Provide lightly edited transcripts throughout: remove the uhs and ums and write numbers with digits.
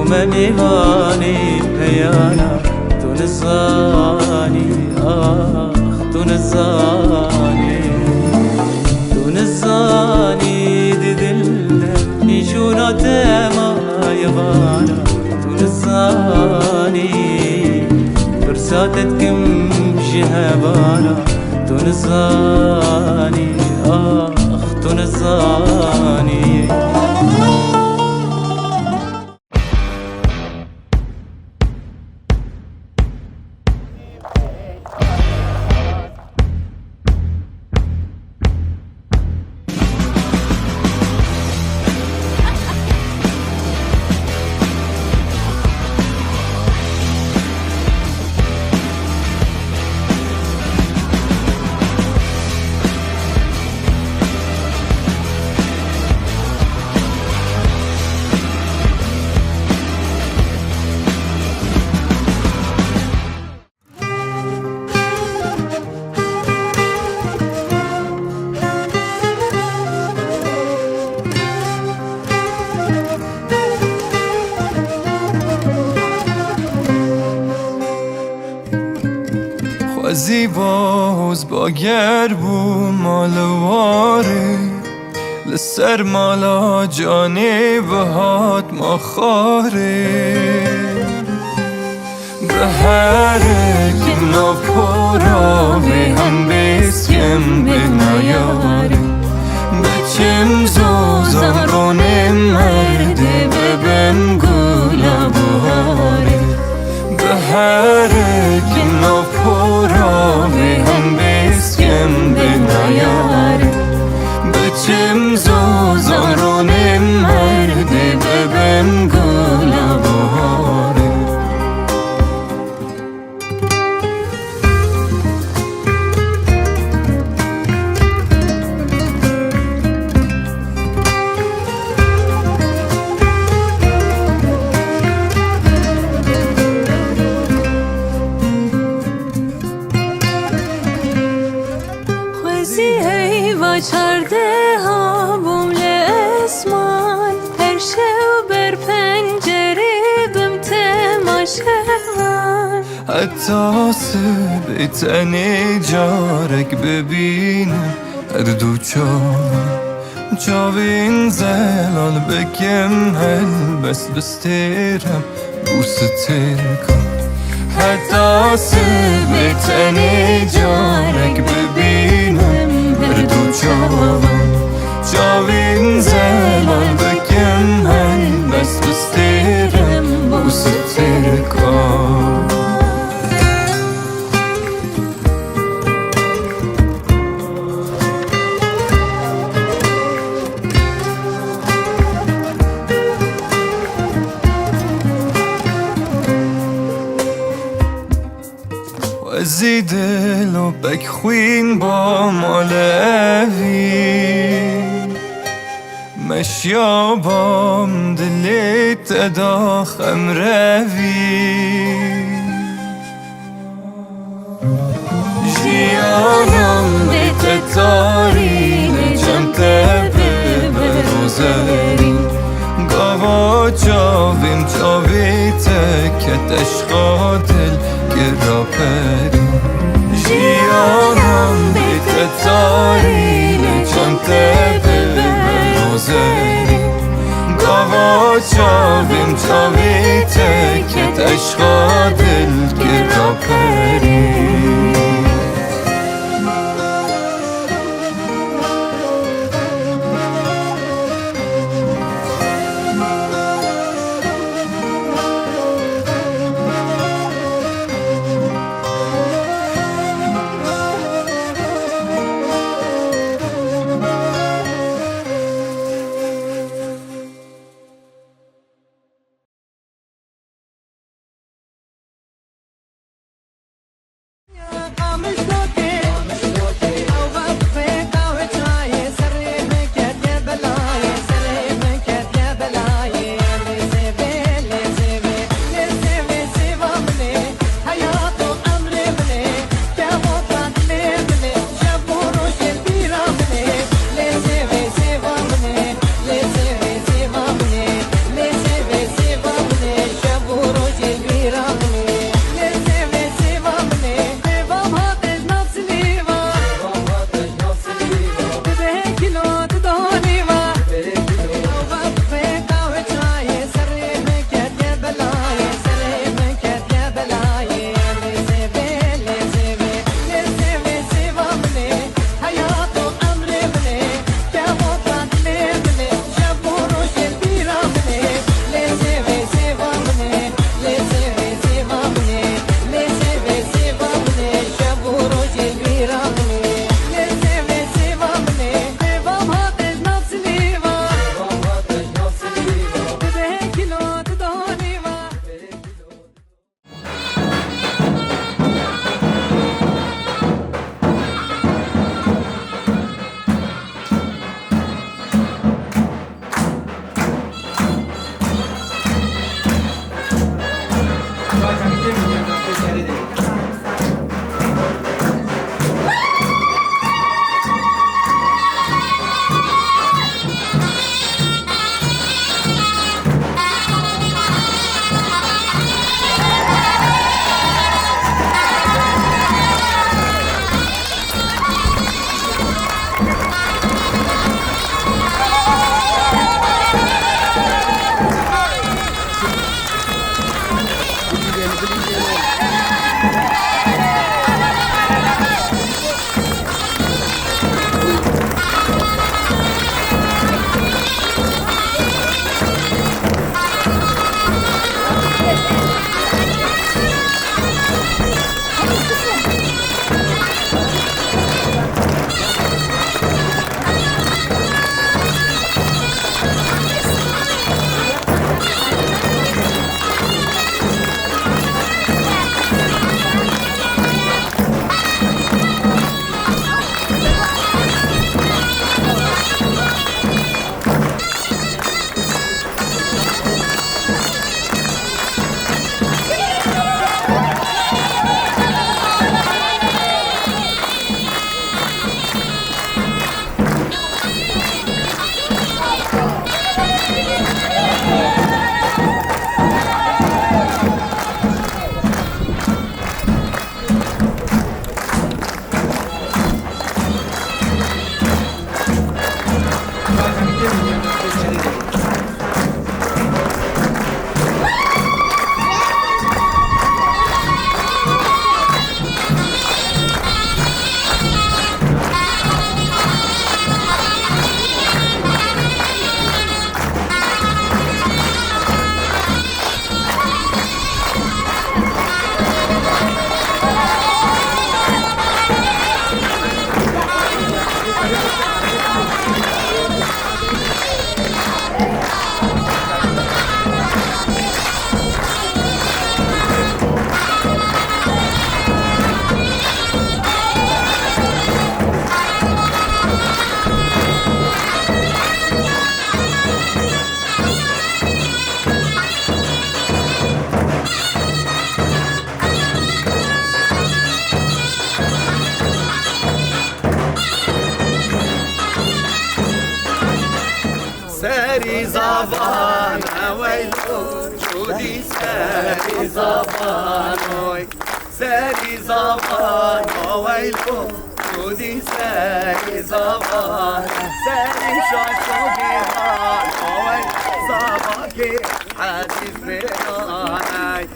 ما میوانی پیانا تو نزانی تو نزانی تو نزانی دی دلنا نشونات ما يبانا تو نزانی برساتت كم شهبانا تو نزانی تو نزانی زیباز با گربو مالواره لسر مالا جانی بهات ما خاره بهره که ناپورا به هم بسیم به نیاره بچم زوزم رونه مرده ببم گولا بهاره بهره که ناپورا به هم بسیم به نیاره بچم زوزم رونه مرده ببم گولا بهاره چرده ها بومل اسمان هر شو بر پنجره بم تماشان حتی بیتنی جارک ببینم هر دو جاوین زلال بگم هل بس بستیرم بوستر کن حتی بیتنی جارک ببینم هر دو جاوین زلال بگم هل بس بستیرم بوستر کن وزی دل و بک خوین با مالوی مشیابام دلیت داخم روی جیانم بیت تارین جمته بروزرین گاوا جاویم جاوی تکت اشقا دل گرا پرین جیانم بیت تارین جمته بروزرین گاوا جاویم جاوی تکت اشقا دل گرا پرین جودي ساري زبانوي ساري زبان ويلكم جودي ساري زبان ساري شاشو جهان وي زباكي عزيز بناني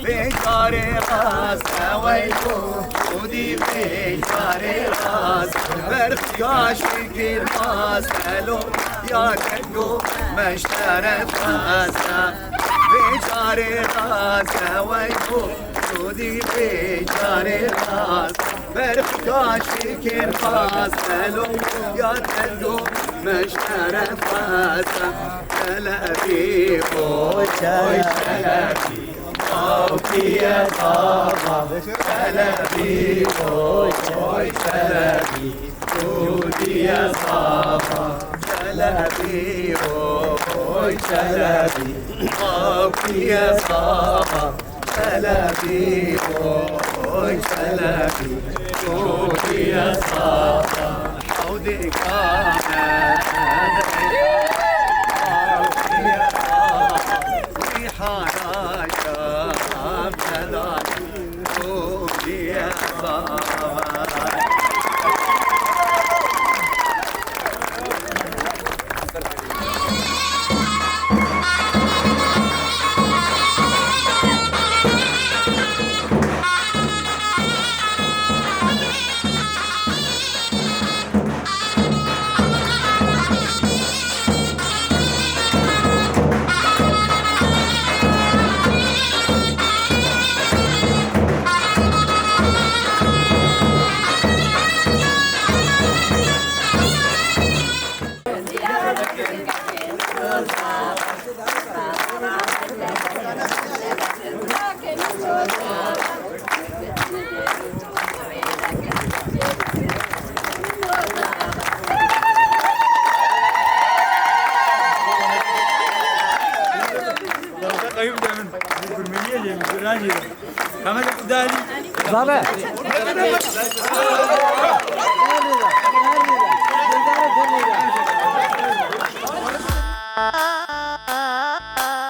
بيجاري راس ويلكم جودي بيجاري راس برخياش فكر ماس هلو يا كنو مشترى فاسا بيجاري راس ويلكم جودي بيجاري راس برخياش فكر ماس هلو يا كنو مشترى فاسا تلابي اوي تلابي اوكي يا بابا تلابي اوي تلابي جودي يا بابا تلابي اوي تلابي اوكي يا بابا تلابي اوي تلابي جودي يا بابا حودي كان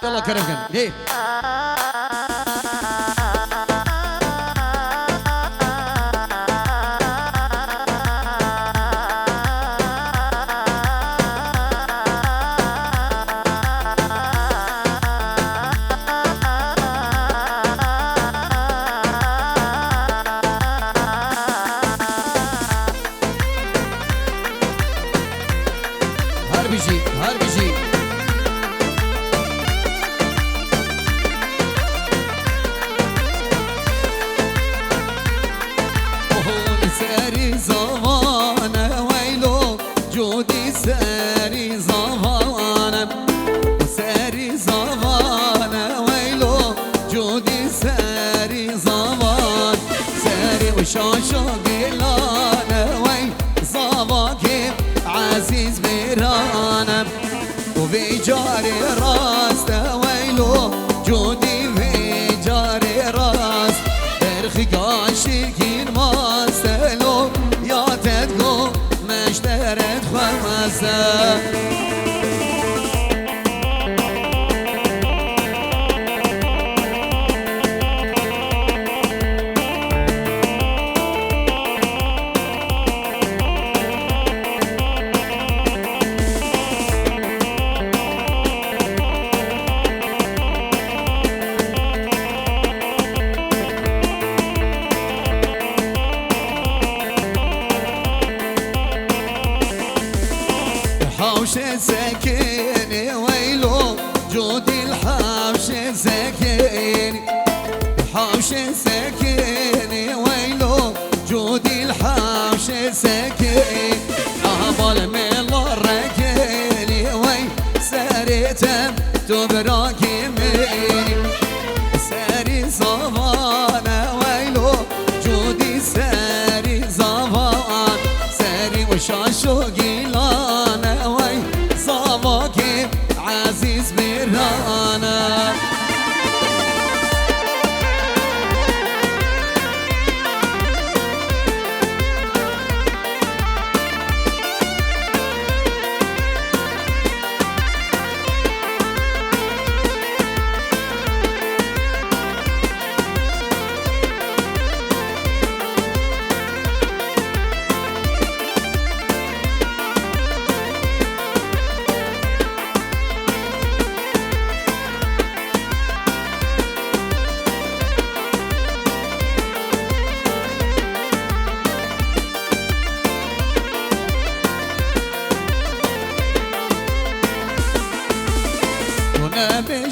والله كرم كان ليه هربجي ساري زمانه ويلو جودي ساري زمانه ساري زمانه ويلو جودي ساري زمان ساري وشاشو قلانه وي زباكي عزيز بيرانه وبيجاري راس ويلو جودي بيجاري راس برخي قاشكين ماستلو يا تدقو مشترت خمسة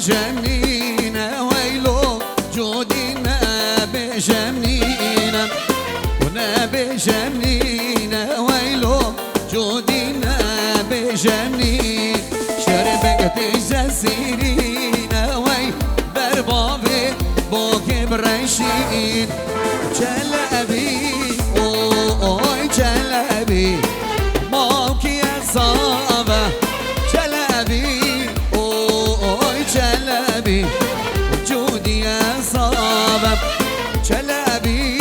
بجنينة ويلو جودي نبي جنينة ونبي جنينة ويلو جودي نبي جنين شربت جزيرين وي بربابي بوك برشين جلبي اوي جلبي موك يا صابة جلبي اوي جلبي وجودي يا صابة جلبي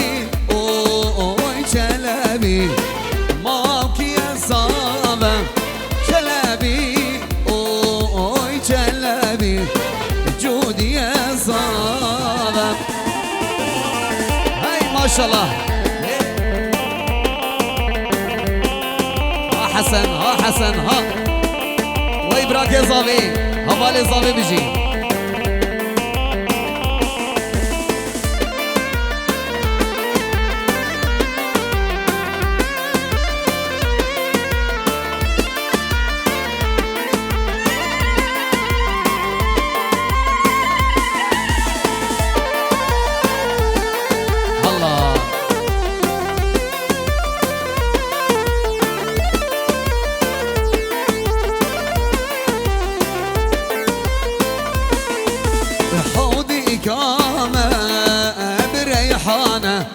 اوي جلبي موك يا صابة جلبي اوي جلبي وجودي يا صابة هاي ما شاء الله حسن ها حسن ها وي براك يا صافي هبالي صافي بيجي الله حوضي كامة بريحانة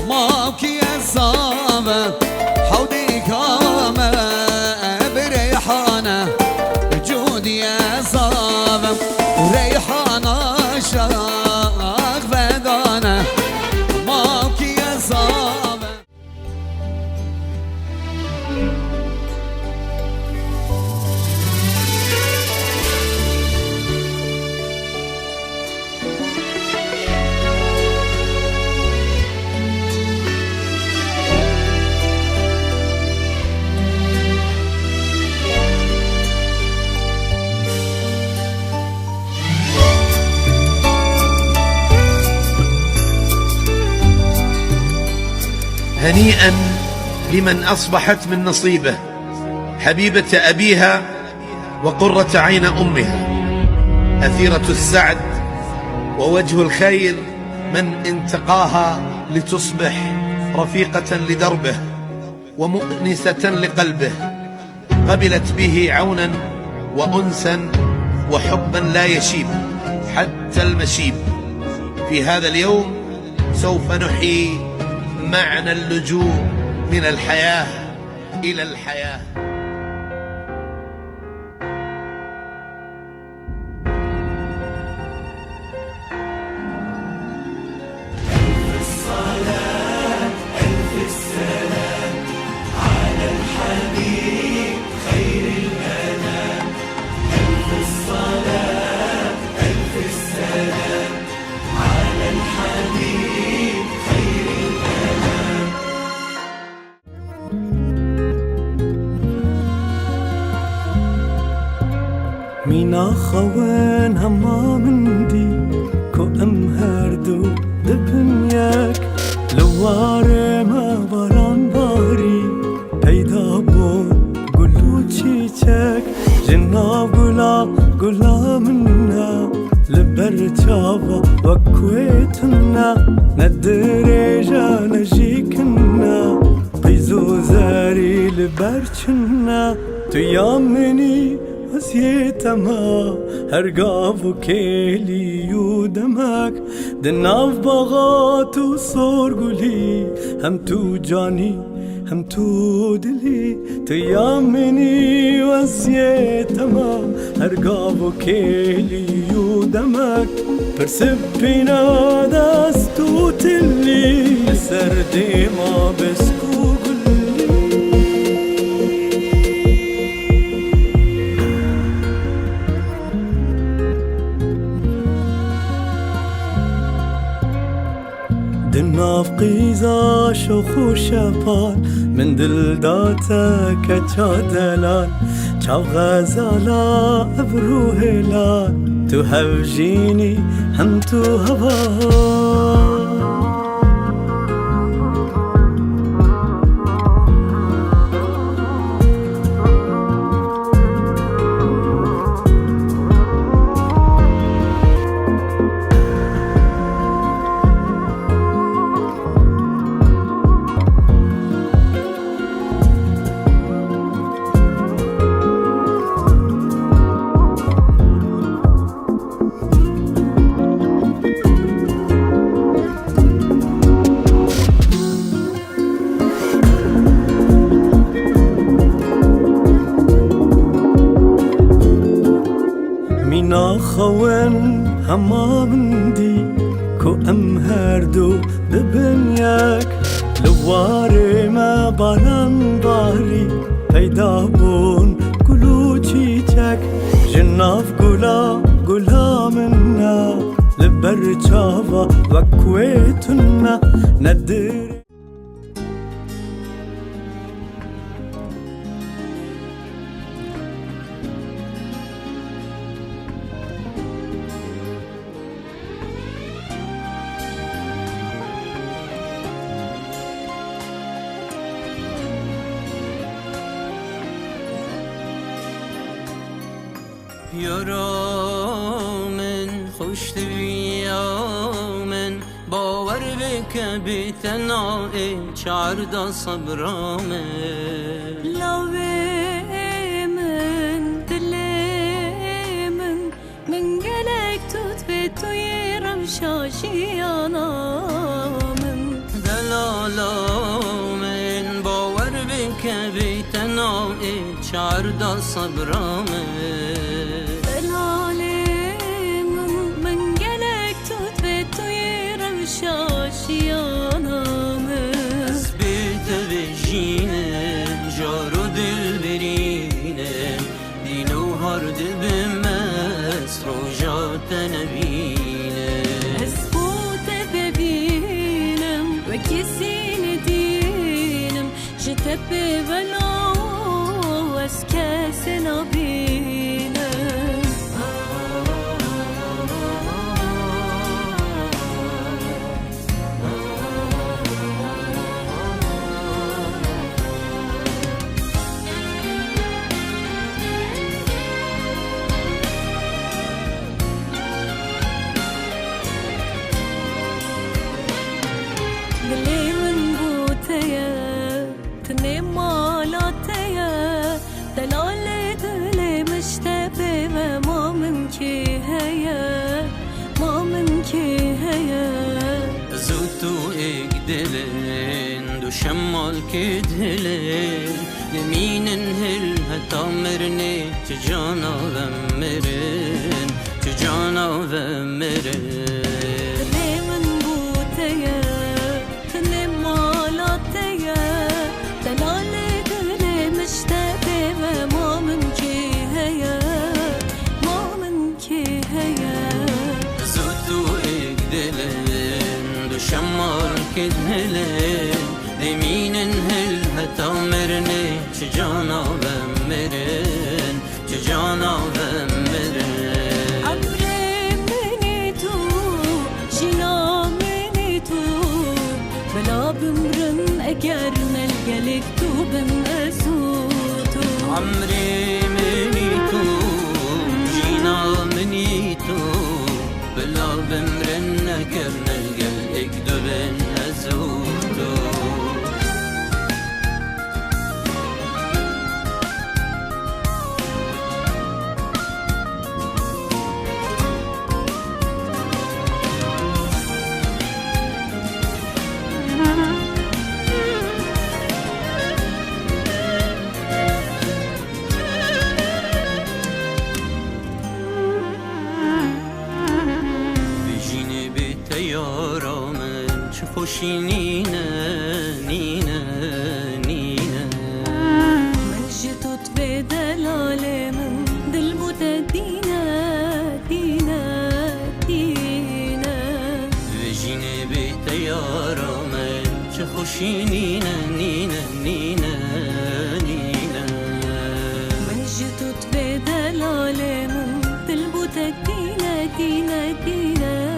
ماك يا صابة حوضي كامة بريحانة جودي يا صابة ريحانة شاق فدانة ماك يا صابة هنيئا لمن أصبحت من نصيبه حبيبة أبيها وقرة عين أمها أثيرة السعد ووجه الخير من انتقاها لتصبح رفيقة لدربه ومؤنسة لقلبه قبلت به عونا وأنسا وحبا لا يشيب حتى المشيب. في هذا اليوم سوف نحيي معنى اللجوء من الحياة إلى الحياة. مینا خوان هما من دی کو ام هر دو دبن یک لواره ما باران باری پیدا بود گلو چیچک جناب گلا منا لبر چاوا و کویتنا ندره جان جیکنا قیزو زاری لبر چنا تو یامنی وسيتما هرقاف وكيلي ودمك دناف بغات وصور قولي هم تو جاني هم تو دلي تيامني وسيتما هرقاف وكيلي ودمك برسبنا دستو تلي سردي ما بسكو دناف قيزا شوخو شفال من دل داتك چادلان چاو غزالا ابرو هلال تو هفجيني هم تو هوا هما بندی کو ام هر دو ببن یک لواره ما باران باری پیدا بون گلو چیچک جناف گلا منا لبر چاوا وکویتنا ندر یارا من خوش دویا من باور بک بیتنا چاردا صبرا من لاوی من دلی من گلک توت به توی رمشاشیانا من دلالا من باور بک بیتنا چاردا صبرا من Esbit vejinem, jaro dil berinem, dino har dibmes, rojat nebinem. Esbut bebinem, ve kesin dinim, jete bevelo, eskesin abinem. زوتو اقدلن دو شمال كدهلن يمين هل هتامرني تجانا ومرن تجانا ومرن شمال كدهلن دمين هل هتامرني تجانا ومرن تجانا ومرن عمري مني تو جنا مني تو بلا بمرن اگر نلقلك تو بنسوتو عمري مني تو جنا مني تو بلا بمرن اگر نلقلك تو بنسوتو یارا من چه خوشی نینه نینه نینه من جتوت به دلاله من دل بوده دینه دینه دینه وجینه بیت یارا من چه خوشی نینه نینه نینه نینه من جتوت به دلاله من دل بوده دینه دینه دینه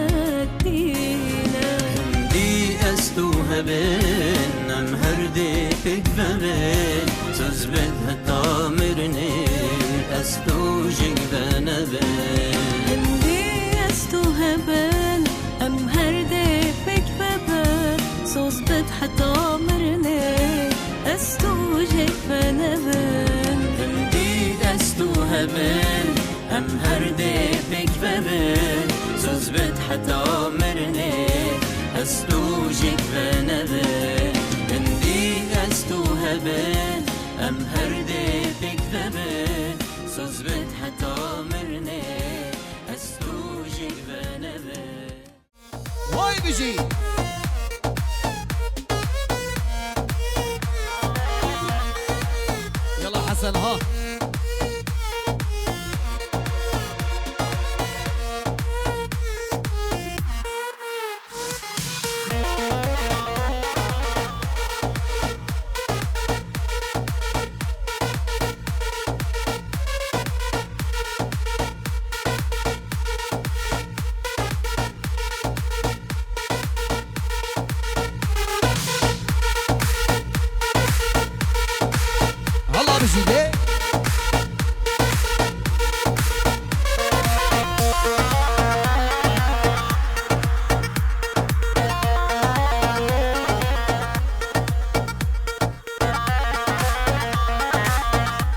استو هبن ام هردي تكببن تزبد هتامرني استو جنبنبن هندي استو هبن ام هردي تكببن تزبد هتامرني استو جنبنبن هندي استو هبن ام هردي تكببن تزبد هتامرني استوجك بنبن عندي استو هبن ام هردي بكذبن سوزبت حتى مرني استوجك بنبن وای بجی يلا حسن ها هلا بجي ليه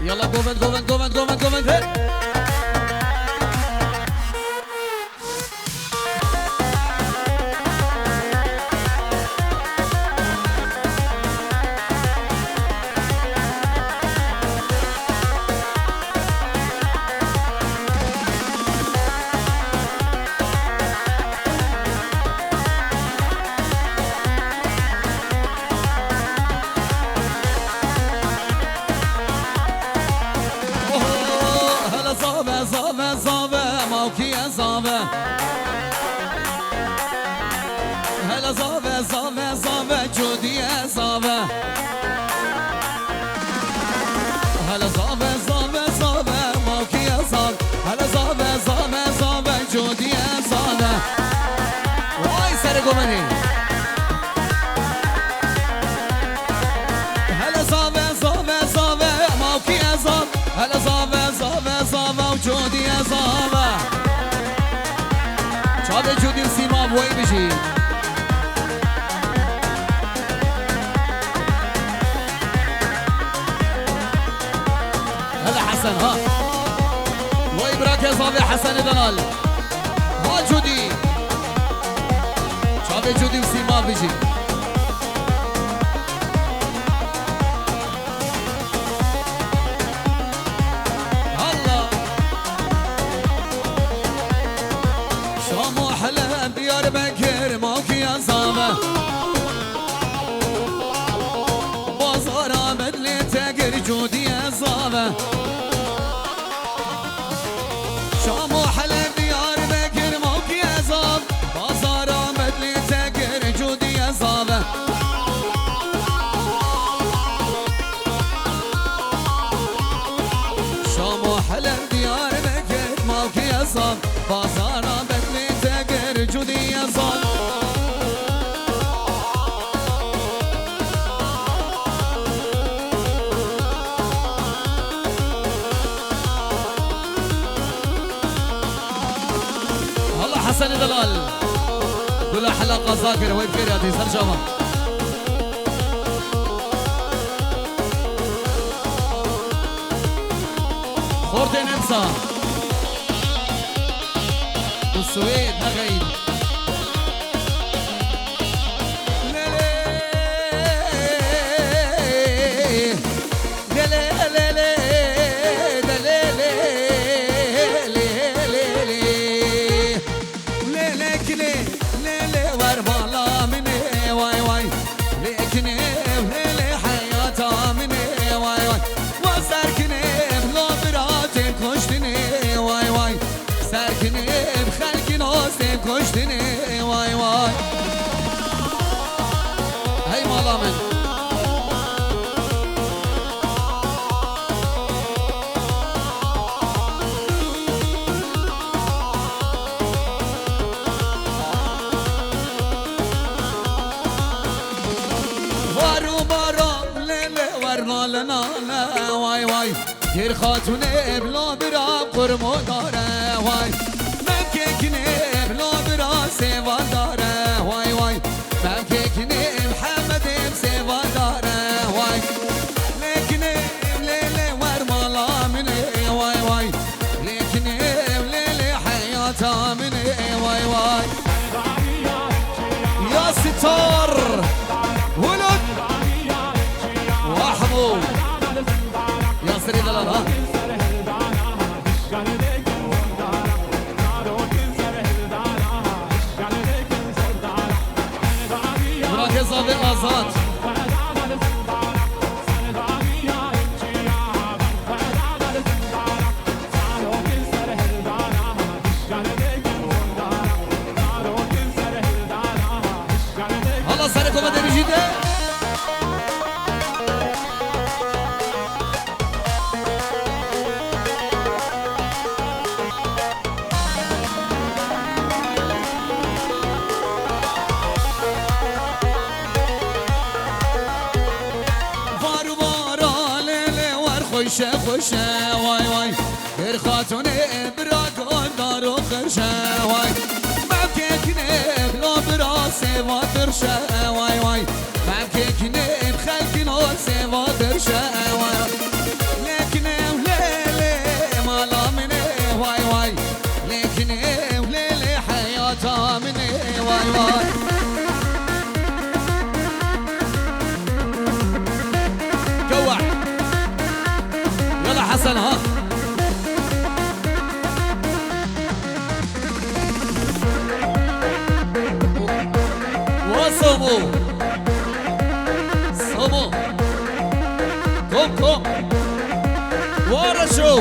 يلا جوفن جوفن جوفن جوفن جوفن هي هلا صابة صابة صابة موكي صابة هلا صابة صابة صابة جودي صابة هلا صابة صابة صابة موكي صابة هلا صابة صابة صابة جودي صابة واي سرقوا مني هلا صابة صابة صابة موكي صابة هلا صابة صابة صابة وجودي صابة شابة جودي وسيما بوي بجي هلا حسن ها وي براك يا صابة حسن دلال ها جودي شابة جودي وسيما بجي ديار بكر موكي يا صابة بازارا بدلي تقر جودي يا صابة شام وحلب ديار بكر موكي يا صابة بازارا بدلي تقر جودي يا صابة شام وحلب ديار بكر موكي يا صابة بازارا بدلي تقر جودي يا صابة والله حسن دلال كل حلقة ذاكرة وين فيري هاتي سرجمة خورتين انسى والسويد هغيد سركني بخلقي نوستي كشتني واي واي هاي مالا من وارو بارا ليلي ورغالنا لا واي واي دير خاتوني بلا برا قرمو داره واي ممكني بلا برا سيوان داره واي واي ممكني محمد سيوان داره واي لكني ليلي ورمالا مني واي واي لكني ليلي حياتها مني واي واي يا ستار ولد وحمود يا سري دلال ها هات الله سركم بدري جدا خوشه خوشه وای وای در خاتونه براگان دارو خرشه وای ممکه کنه بلا برا سوا درشه وای وای ممکه کنه بخلکی نو سوا درشه وای لیکنه ولیلی مالا منه وای وای لیکنه ولیلی حیاتا منه وای وای جوع يلا حسن ها وصمو صمو قم قم ورشو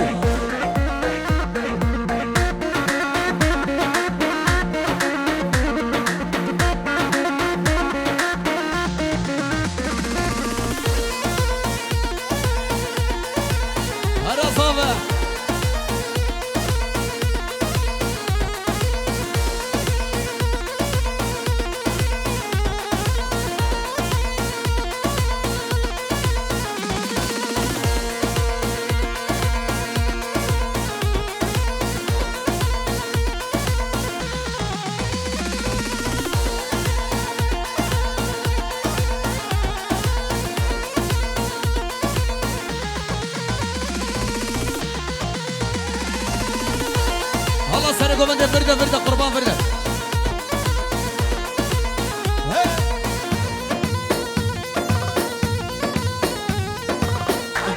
الله سرقوا من فردة فردة قربان فردة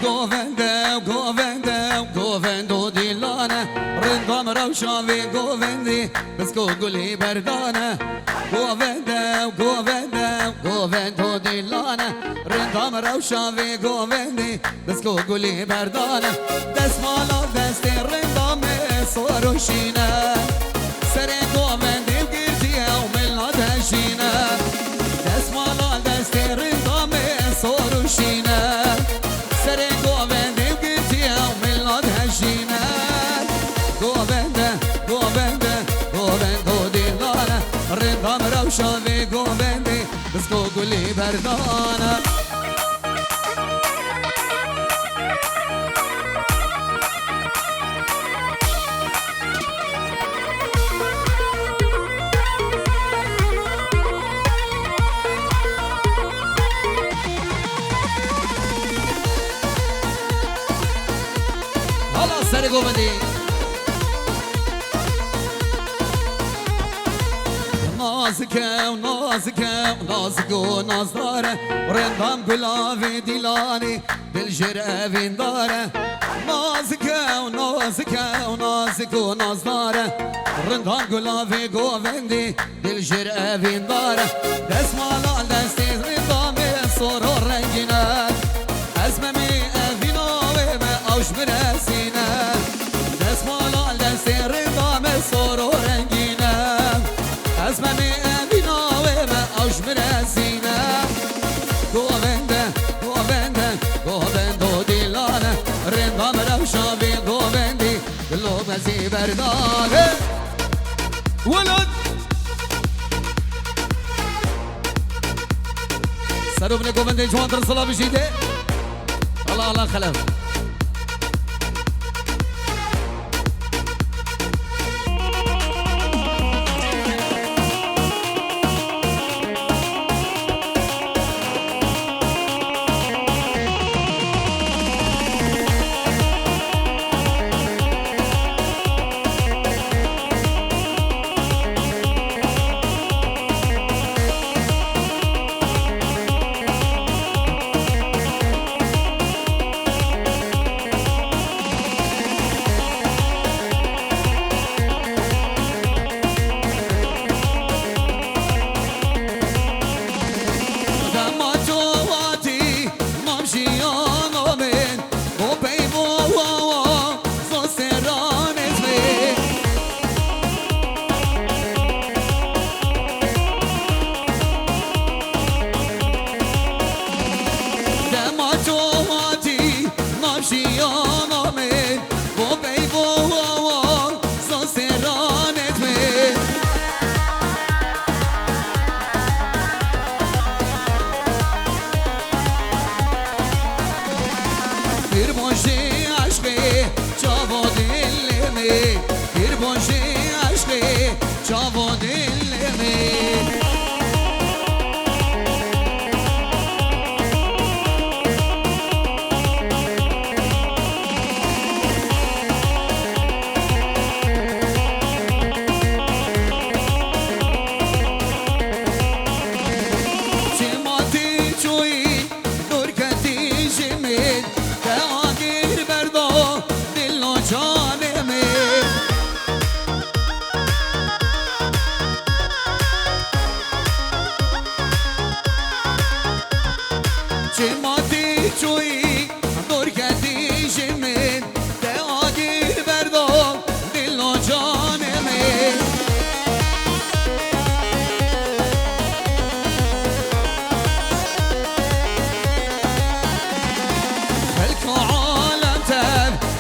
قوفنده قوفنده قوفندو ديلانا رندام روشاوي قوفندي بس قولي بردانه قوفنده قوفنده قوفندو ديلانا رندام روشاوي قوفندي بس قولي بردانه دست مالا دست رندام صاروشينا سري قوفندي وقرتي وملاد هشينا دست مالا دست رندام صاروشينا سري قوفندي وقرتي وملاد هشينا قوفنده قوفنده قوفندو ديلانا رندام روشاوي قوفندي بس قولي بردانه سرقوا بدي نازكه ونازكه ونازكه ونازداره ورندام قلافي ديلاني بالجرأة فين داره نازكه ونازكه ونازكه ونازداره رندام قلافي قوفندي بالجرأة فين داره دست مالا دستي رندامي صورو رنجينات أزممي أفينو وما أوش برسينا دست مالا دستي رندامي صورو رنجينات أزممي أفينو وما أوش برسينا قوفنده قوفنده قوفندو ديلانا رندام روشاوي قوفندي قلو بزي بردانه ولد سرو بن قوفندي جوان ترسلا بشيده الله الله خلف جابو دلمي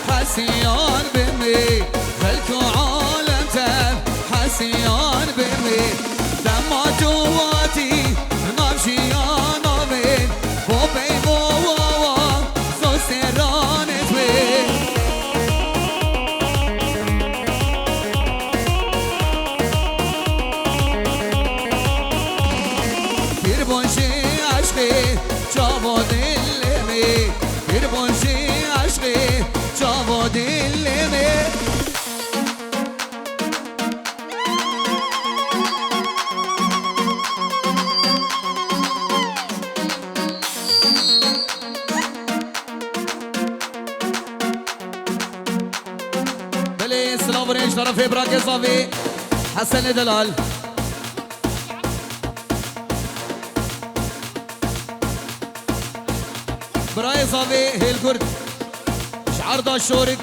حسيان بمي خلكو عالم تب حسيان بمي دما جواتي نمشي انا بين بوبي بوا سوسران بي bir bonji aşkı çavo dillimi bir bonji aşkı çavo dillimi بلي سلام بريش طرفي براكي صافي حسن دلال براي صافي هي الكرد شعر دا الشورك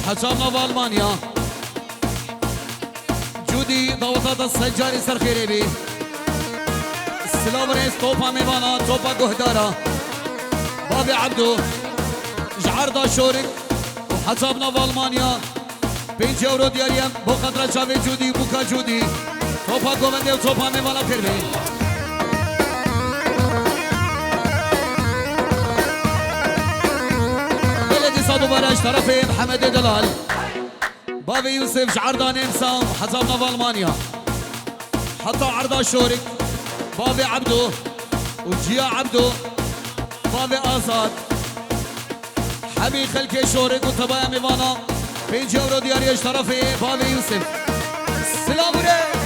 حجامنا بالمانيا جودي ضوطات السجاري سرخيري بي السلام رئيس توبا ميوانا توبا قهدارا بابي عبدو شعر دا الشورك وحجامنا بالمانيا 5 euro diariem بو قدرة شاوي جودي بوكا جودي توبا قومنده وتوبا ميوانا كربي صادو براش طرفي محمد دلال بابي يوسف شعردان انسان حسابنا في المانيا حطوا عرض الشورك بابي عبدو وجيا عبدو بابي آزاد حبي خلكي شورك وتبايا ميوانا 5 euro دياريش طرفي بابي يوسف سلام عليكم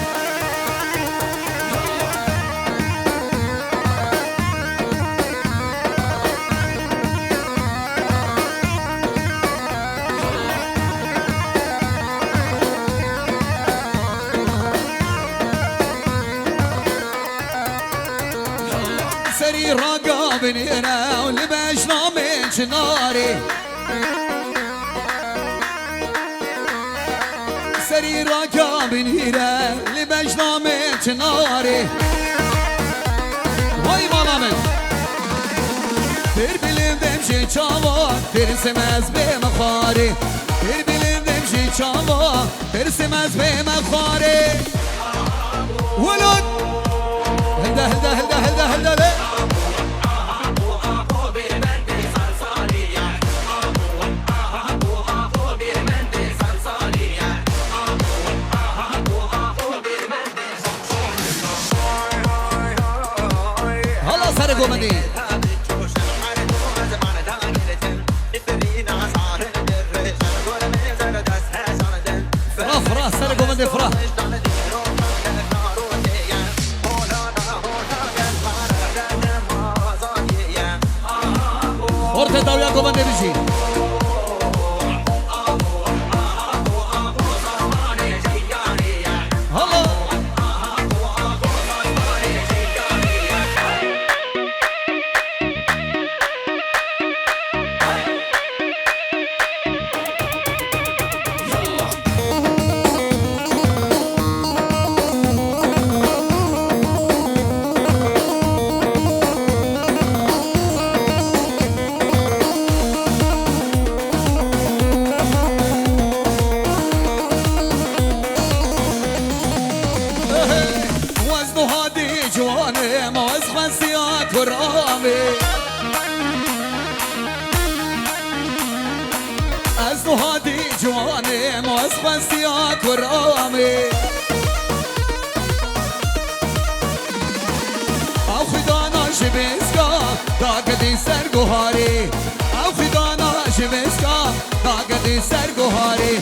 سري راقا بنينا ولبشنا من شناري سري راقا بنينا لبشنا من شناري واي مالامن bir bilim demşi çava tersimez be mekari bir bilim demşi çava tersimez be mekari ولد هدا هدا هدا هدا هدا ليه هلا سرقوا مني فرح فرح سرقوا مني فرح orta davya komanda bizi. Hala. هادي جواني موسخن سياك ورامي داگدی سرگوهاری او خدانا شمسکا داگدی سرگوهاری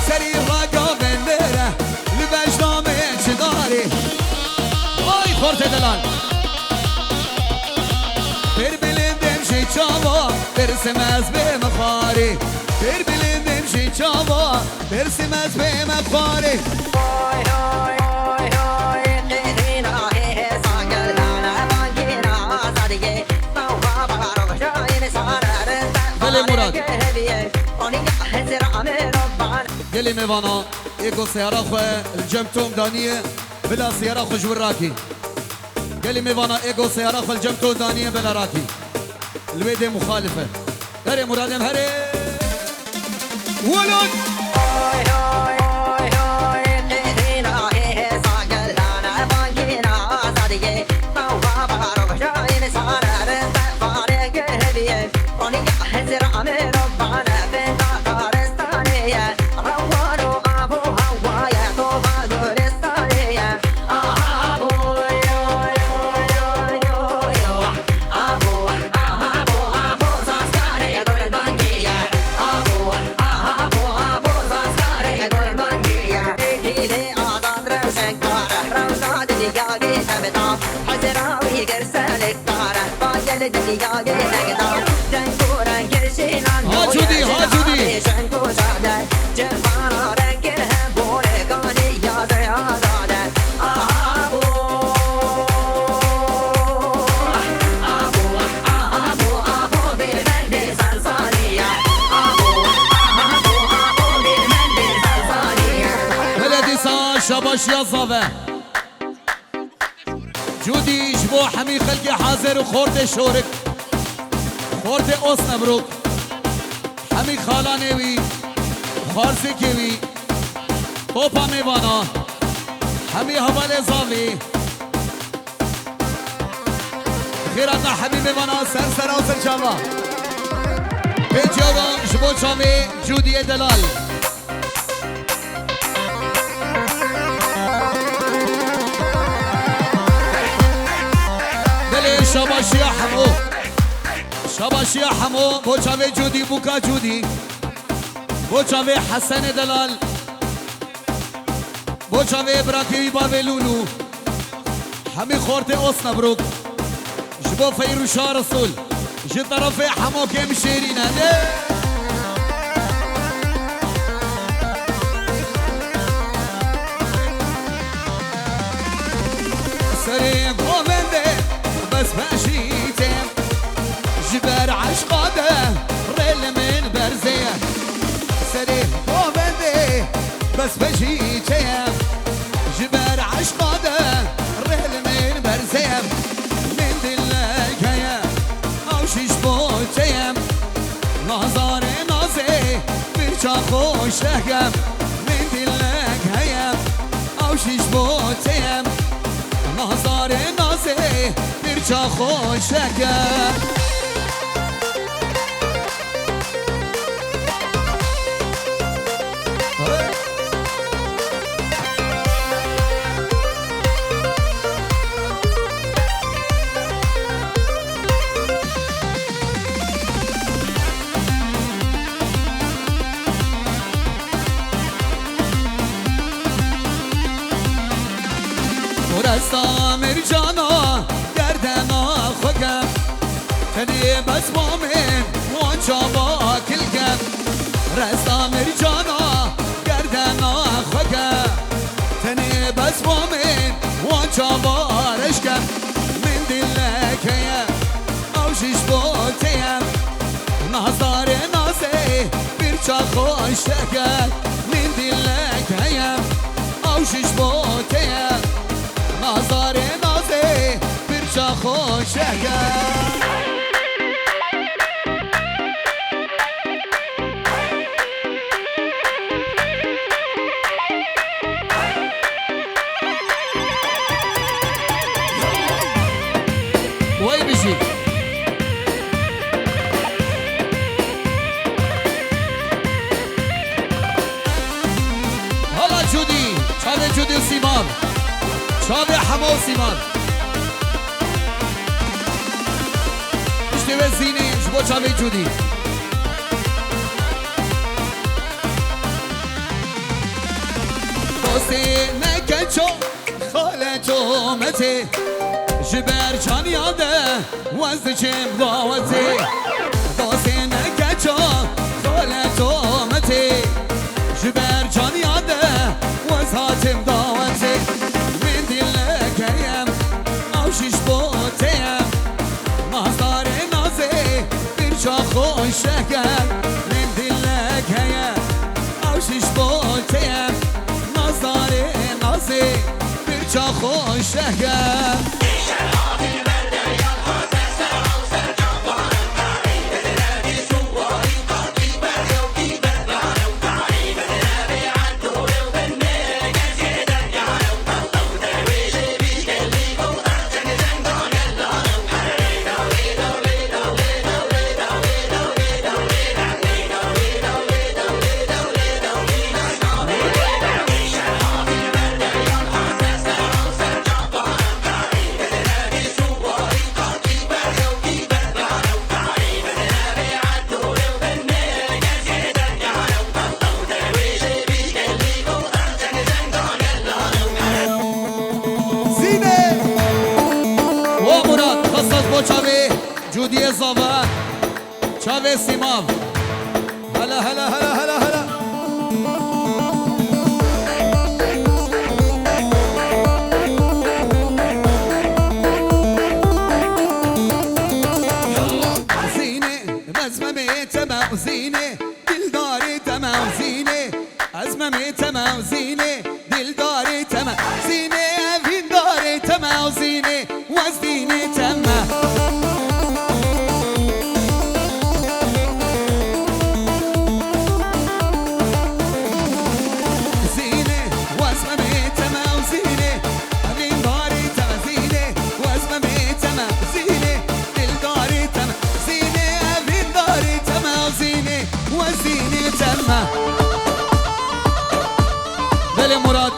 سری راگا بندره لبجنامه چداری آی خورت دلال بر بلندم شی چاوا برسم از به مخاری بر بلندم شی چاوا برسم از به مخاری بله مراد گلی میوانا ایگو سیارا خواه الجمتوم دانیه بلا سیارا خوش وراکی گلی میوانا ایگو سیارا خواه الجمتوم دانیه بلا راکی الوید مخالفه هره مرادم هره ولد هاجودی هاجودی بلدی سا شباش یا زاوه جودی جبو حمی خلقی حاضر و خورد شورک خورد اوس نبروک همی خالانه وی خارزی که وی پوپا میوانا همی حوال زاوی خیرات حبیب میوانا سر سر و سر چاوا پیجاوا جبو چاوی جودی دلال بله شباشی حمو شباشی حمو بوچاوی جودی بوکا جودی بوچاوی حسن دلال بوچاوی براکوی باوی لولو همی خورت اوس نبروک جبو فیروشا رسول جی طرف حمو کم شیرینه سری گوونده بس باشیتم جبر عشقاده رل من برزيه سري وبدي بس بجيتم جبر عشقاده رل من برزيه من دلك يا او شيش بوتيم نظر نازي برجا خوشهم من دلك هيا او شيش بوتيم نظر نازي برجا خوشهم رستامر جانا گردنا خوگم تنی بس بامن وانچا با کلگم رستامر جانا گردنا خوگم تنی بس بامن وانچا با رشکم من دلکیم او شش بوتیم نازار نازه برچا خوشگم من دلکیم او شش بوتیم نازار نازه برچا خوشگم وای بشی حالا جودی چاوه جودی و سیمان چاوه حما و سیمان پشت و زینه جبو چاوی جودی دوستی مکه چو خالتو متی جبر جان یاده وزد چم داوتی دوستی مکه چو خالتو متی جبر جان یاده وزهاتم داوتی من دلکیم او شیش بوتیم مازدار نازی برجا خوش شکر من دلکیم او شیش بوتیم مازدار نازی برجا خوش شکر جودی زاوه چاوه سیماو هلا هلا هلا هلا هلا زینه مزممه تمام زینه دلداری تمام زینه ازممه تمام زینه دلداری تمام زینه وینداری تمام زینه وزدینه تمام بله مراد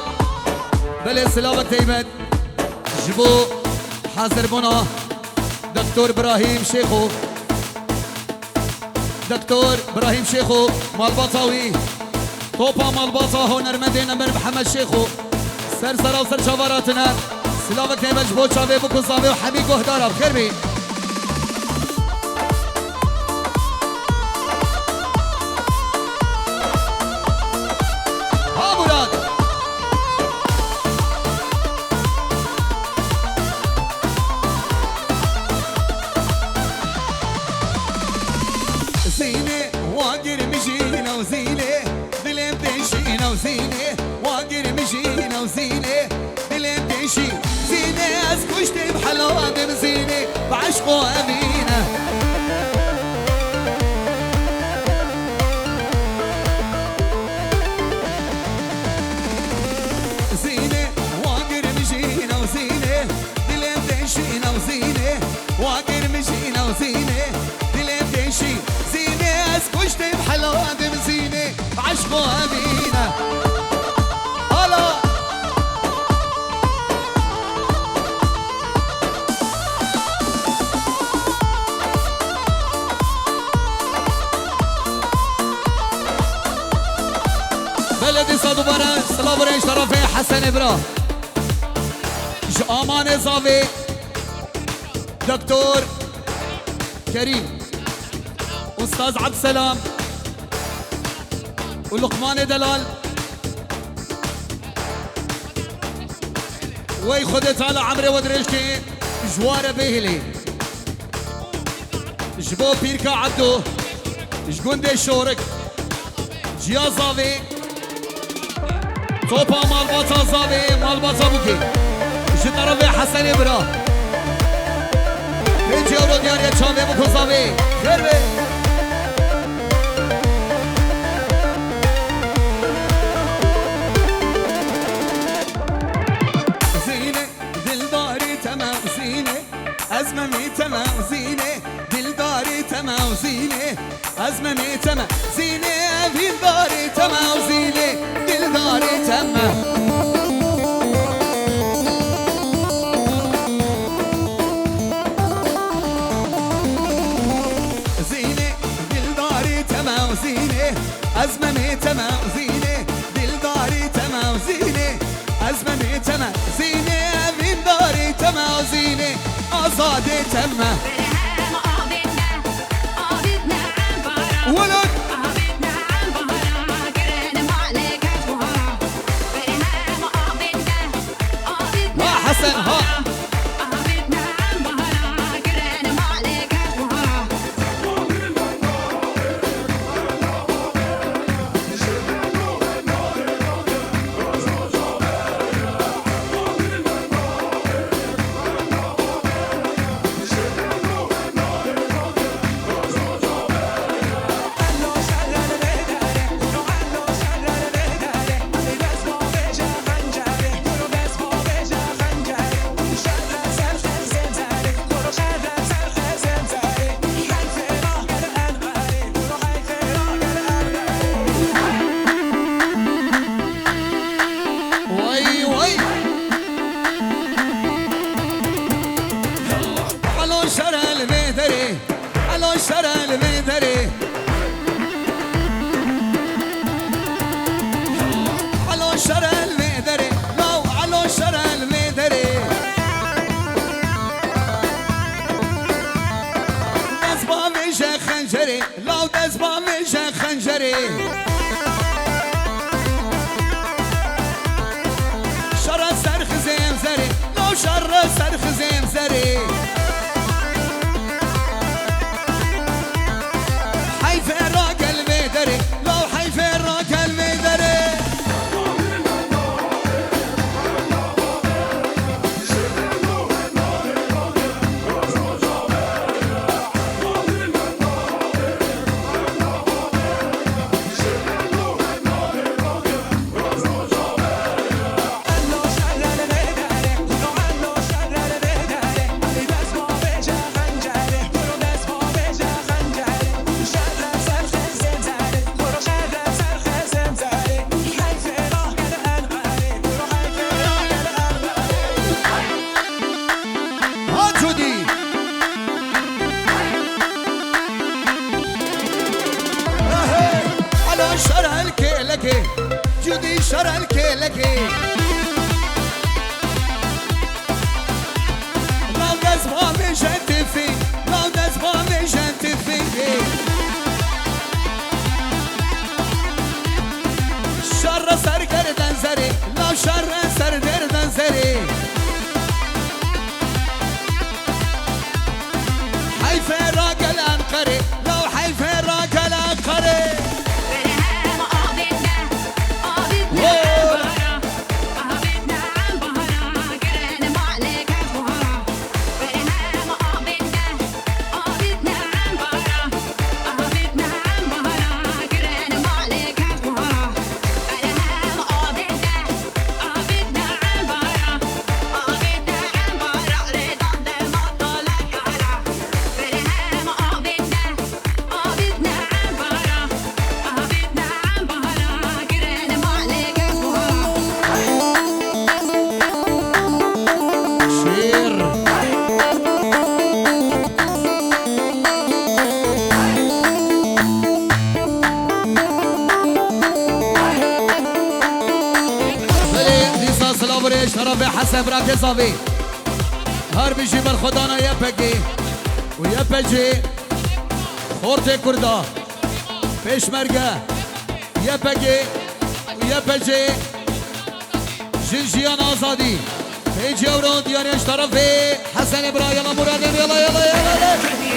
بله سلاوة تیبت جبو حاضر بنا دکتور ابراهیم شیخو دکتور ابراهیم شیخو مالباطاوی توپا مالباطا هنرمندی نمر محمد شیخو سرسرا و سر شواراتنا سلاوة تیبت جبو چاوی بکن صاوی و حمی گهدارا بخیر بی زينة واقر مجينا وزينة دلم تنشينا وزينة واقر مجينا وزينة دلم تنشي زينة اسكشت بحلاوة بزينة بعشقه أمينة زينة واقر مجينا وزينة دلم تنشينا وزينة واقر مجينا وزينة دلم تنشي اسكشت بحلاوة بزينة بعشقه أمينة هلا بلدي صادو برا صلاة برا اشترافي حسن ابرا امان زاوي دكتور كريم استاذ عبد السلام ولقمان دلال وي خدت على عمري ودريشتي جوار بيهلي جبو بيركا عبدو جقوندي شورك جيا زاوي توبا مالباطا زاوي مالباطا بوكي جنرافي حسن ابرا 5 euro diarie چاوي بوكو زاوي خير بي أزمة تمام زينة دلداري تمام زينة أزمة تمام زينة دلداري تمام زينة دلداري تمام آزادی تمه ولد ما حسن ها لو دزبا میشه خنجری شر سرخ زیم زری لو شر سرخ زیم زری حیف را قلبی دری لو حیف را قلبی دری جودي شر الكيلكي لو دزبا مشت في لو دزبا مشت في شر سر گردن زری لو شر سر گردن زری حيف راجل انقري لو حيف راجل انقري شرف حسب را کسابی هر بیشی بر خدانا یه پکی و یه پچی خورت کردا پیشمرگه یه پکی و یه پچی جنجیان آزادی پیجی اورون دیانیش طرفی حسن ابرا یلا مرادیم یلا یلا یلا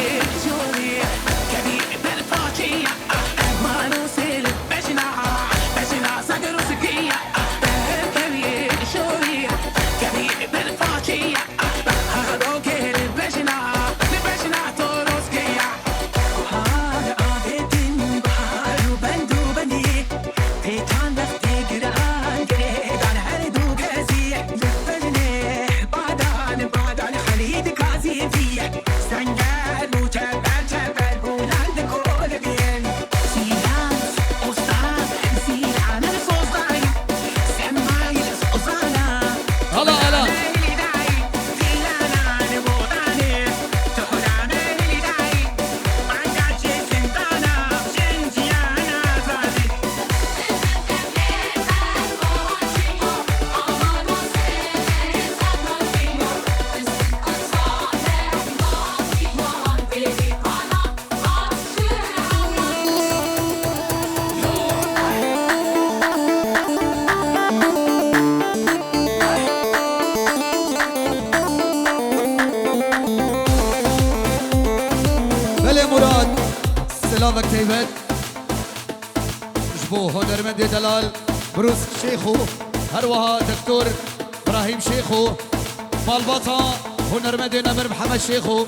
سلامك تيبت جبو هنرمندي دلال بروس شيخو هروها دكتور ابراهيم شيخو مالبطا هنرمندي نمر محمد شيخو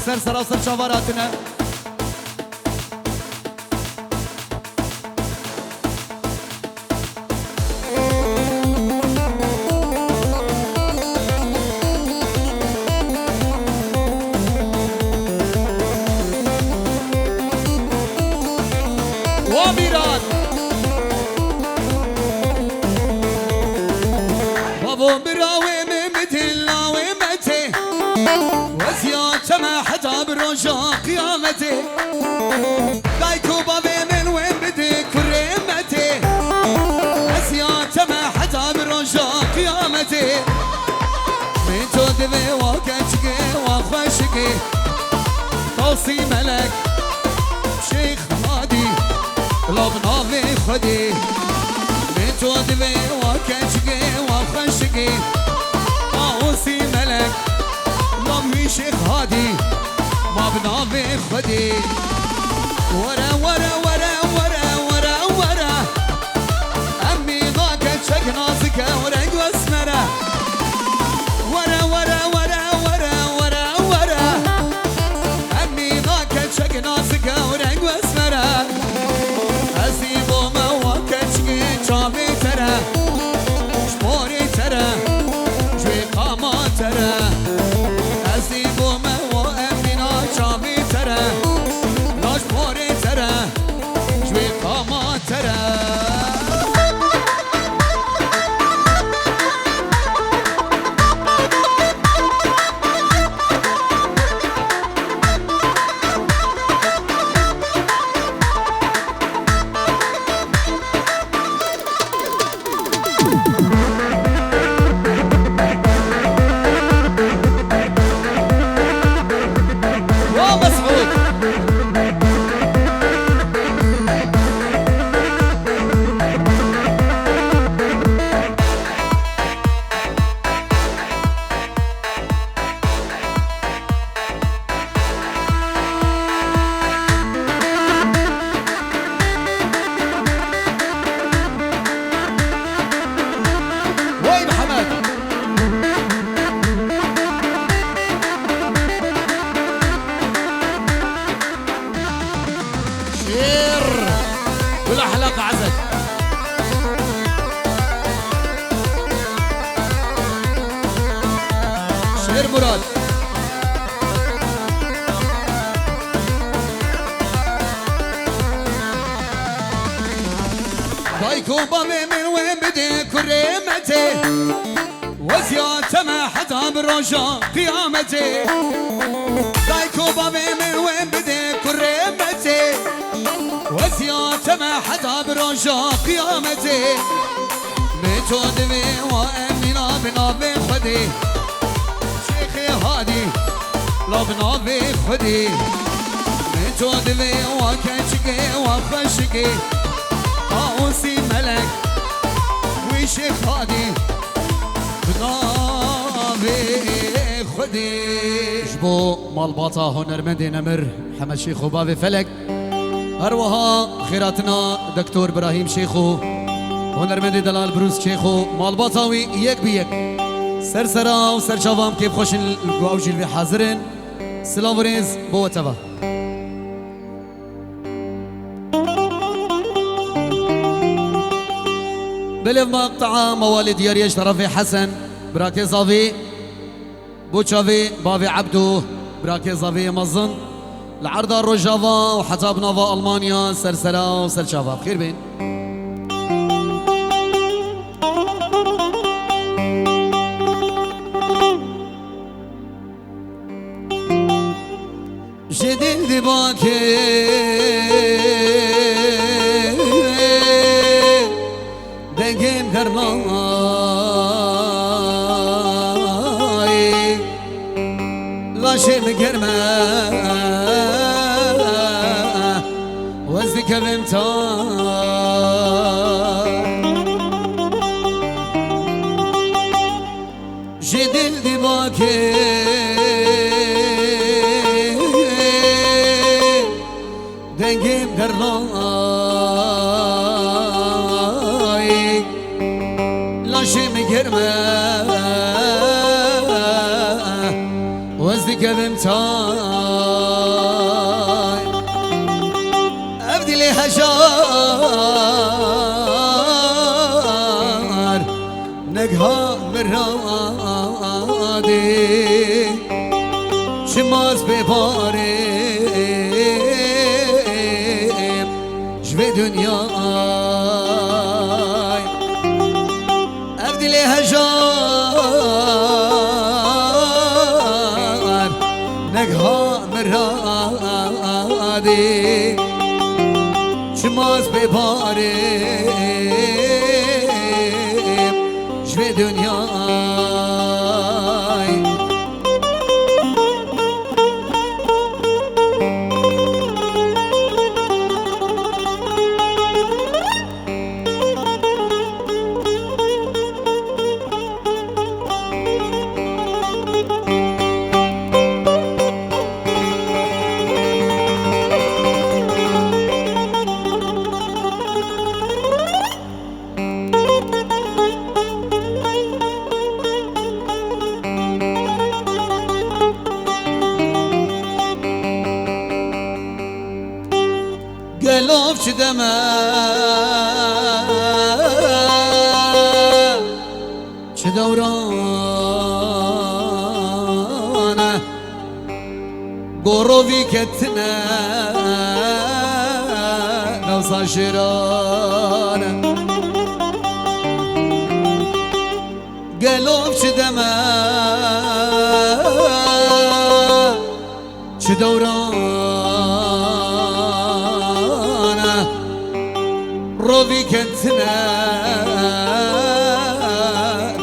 سرسرة وسر شواراتنا وميران بابو براوي ممتلا ومتي وزيات ما حدا برجا قيامتي دايكو بابي من وين بدك كريمتي وزيات ما حدا برجا قيامتي من تودي وكشكي وخشكي توصي ملك شيخ هادي لبنا في خدي من تودي وكشكي وخشكي توصي ملك لبني شيخ هادي ما بنا في خدي ورا ورا ورا ورا ورا ورا أمي ضاقت شك نازك ورق واسمرة ورا ورا ورا ورا ورا ورا أمي ضاقت شك نازك ورق واسمرة أسيبو ما وكشكي شافي ترى شموري ترى شوي قاما ترى أسيبو ما وأمينا شافي ترى لاش موري ترى شوي قاما ترى ومسعود وين محمد شير كل حلقة عزت شير مراد دايكو بابي من وين بدي كريمتي وزيادة ما حدا برجا قيامتي دايكو بابي من وين بدي كريمتي وزيادة ما حدا برجا قيامتي متودي وأمينا بنا بخدي شيخي هادي لبنا بخدي متودي وكشكي وخشكي طاوسي ملك وشيخ هادي بنا بخدي جبو مالباطا هنرمندي نمر محمد شيخو بابي فلك أروها خيراتنا دكتور إبراهيم شيخو هنرمندي دلال بروس شيخو مالباطاوي يك بيك سرسرا وسرشافام كيف خوش القواوجي اللي حاضرين سلافوريز بوتفا بلف مقطع موالد يريش طرفي حسن براكي صافي بوتشافي بافي عبدو براكي صافي مظن العرضة الرجافا وحتى بنافا ألمانيا سرسلا وسرشافا بخير بين جديد باكي دقيم كرناي لاشي مكرمه وزك بمتار جديد باكي رنگیم گرنای لاشم گرمه وزدی کبم تای ابدیلی هجار نگها مرادی شماز بباریم جوی دنیای ابدیلی هجار نگها مرادی شماز بباریم جوی دنیای گلوف چه دمه چه دورانه گروی کتنه نوسا شیرانه گلوف چه دمه چه دورانه روی کتنه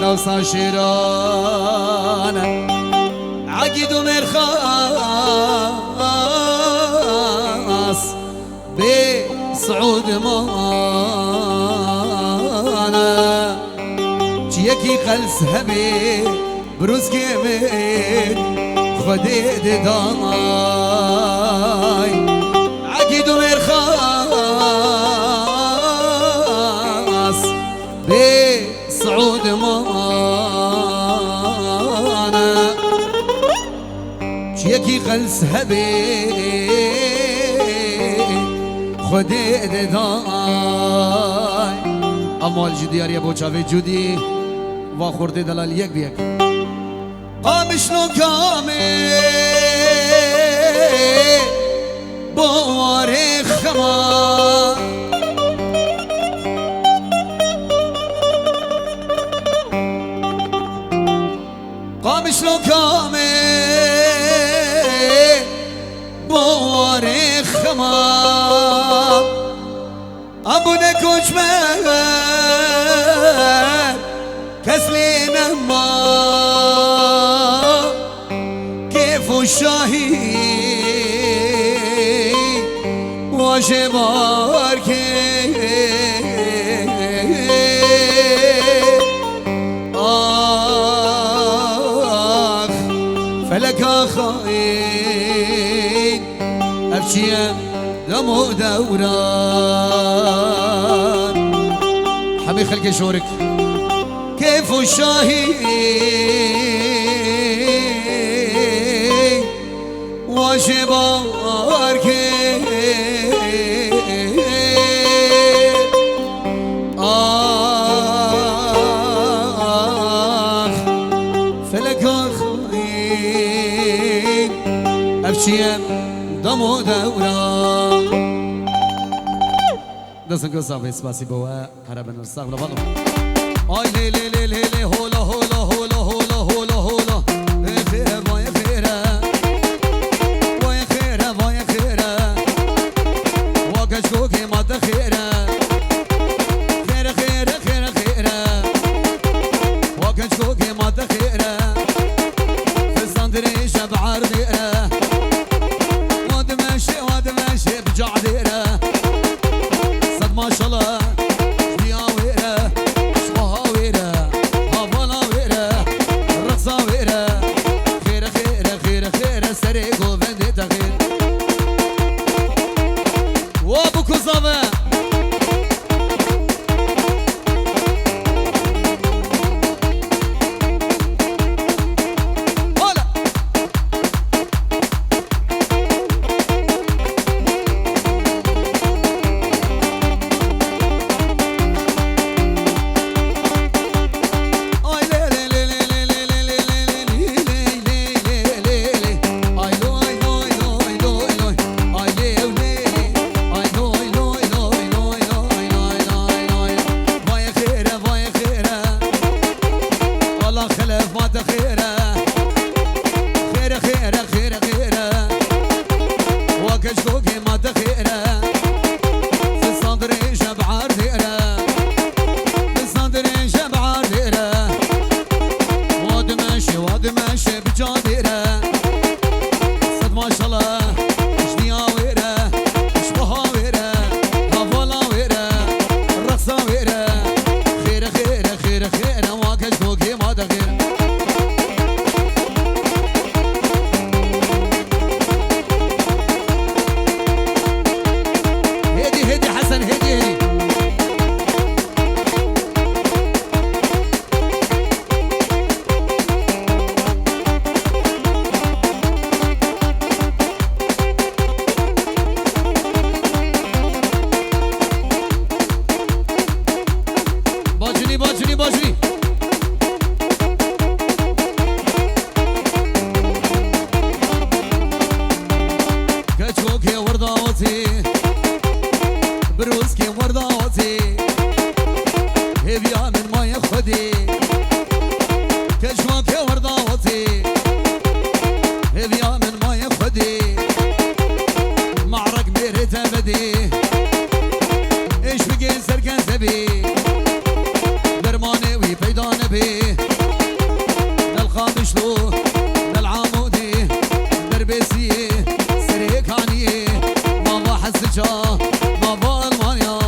نوسا شیرانه عقید و مرخاص به سعود مانا چیکی قلس همه بروز که من خودت دای عقید و مرخاص به سعود مانا چیکی قلس هبه خودت دای اموال جدیاری بوچاوی جودی و خورده دلال یک بیک قامش نو کامه بواره خما قامش نو کامه بواره خما ابونه کچمه کسلی نما کیف و شاهی واجه بار که آخ فلک آخاین افچیم دمو دوران حبي خلق شورك كيف الشاهي وشبار فلك خاين أبشيم دمو دوران دستن که صاحب اسپاسی بوا عربن استغفر الله آی لی لی لی لی لی هولا هولا هولا هولا هولا هولا خیره وای خیره وای خیره وای خیره واکش کو که مات خیره خیره خیره خیره خیره واکش کو که مات خیره فساندری شب عرضیره واد ماشي بجعديره ما شاء الله بيا ويره شوها ويره هافالا ويره رقصا ويره خيره خيره خيره خيره سريقو بندي تخير نبي درماني وي بيدا نبي دالخامشلو دالعامودي دربسي سريكاني بابا حسجا بابا المانيا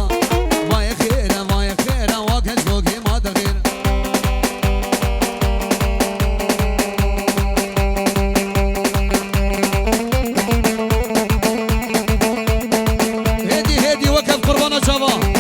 واي خيرا واكش فوقي ما تغير هدي وقف قربانا شابا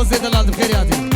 خوزي دلال بخيرياتي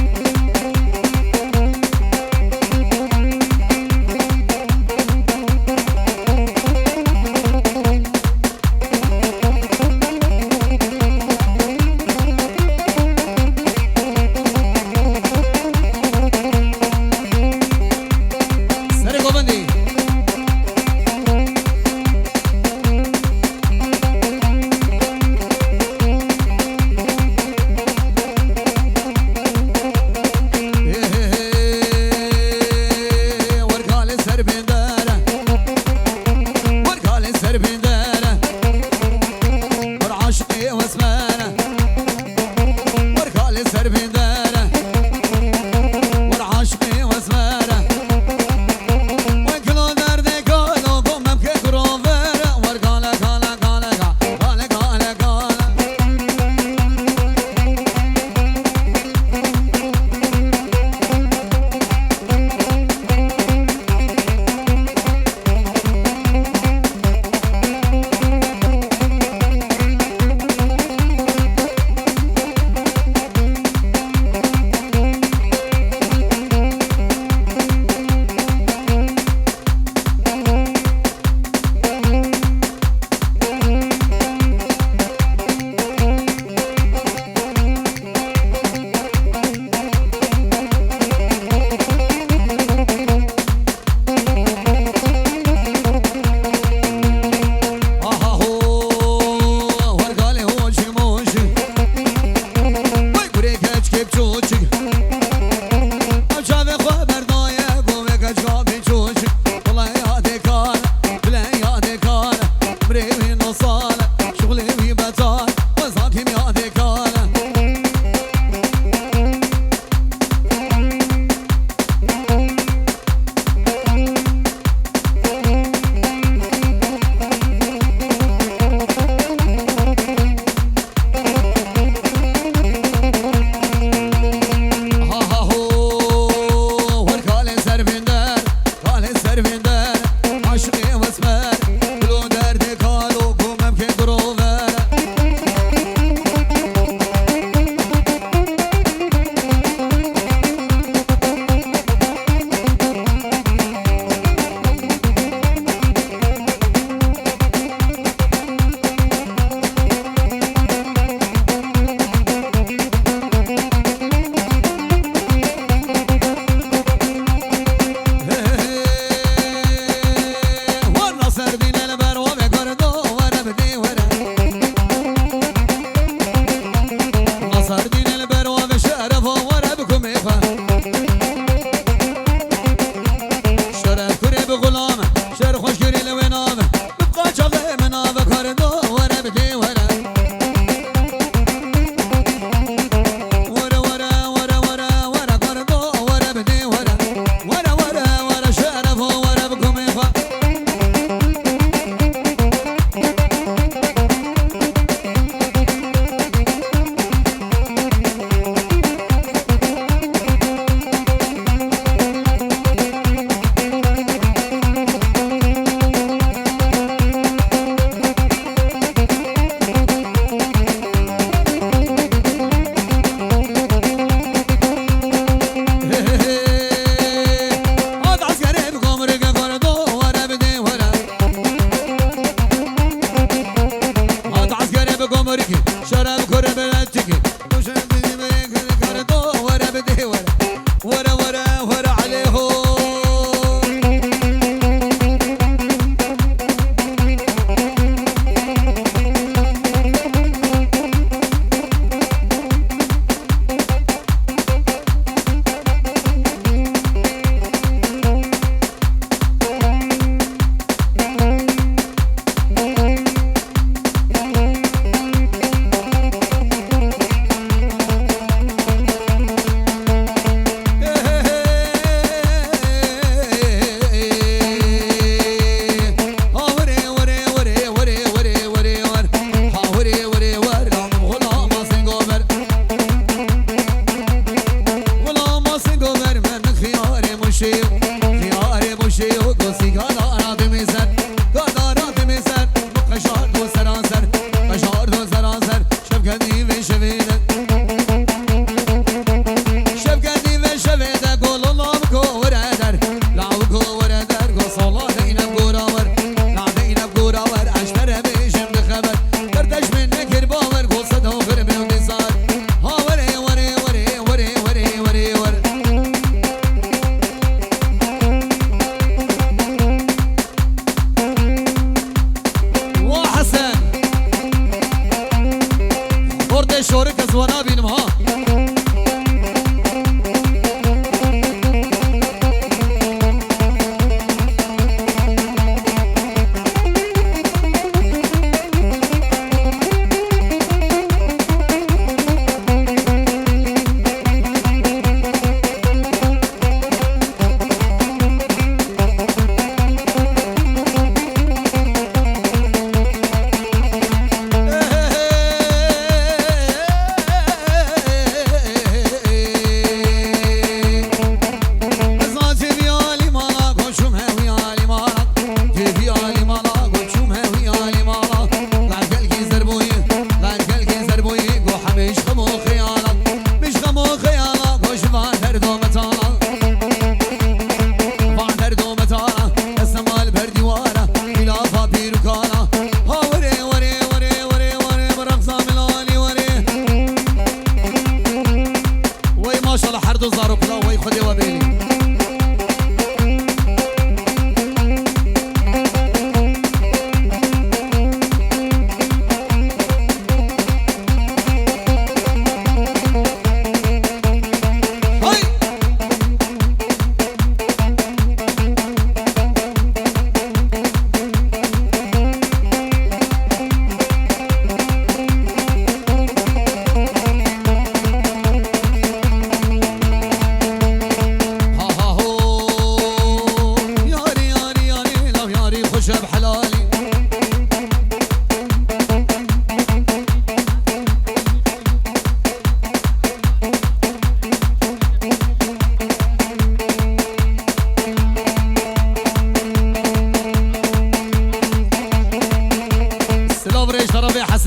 وانا بينم ها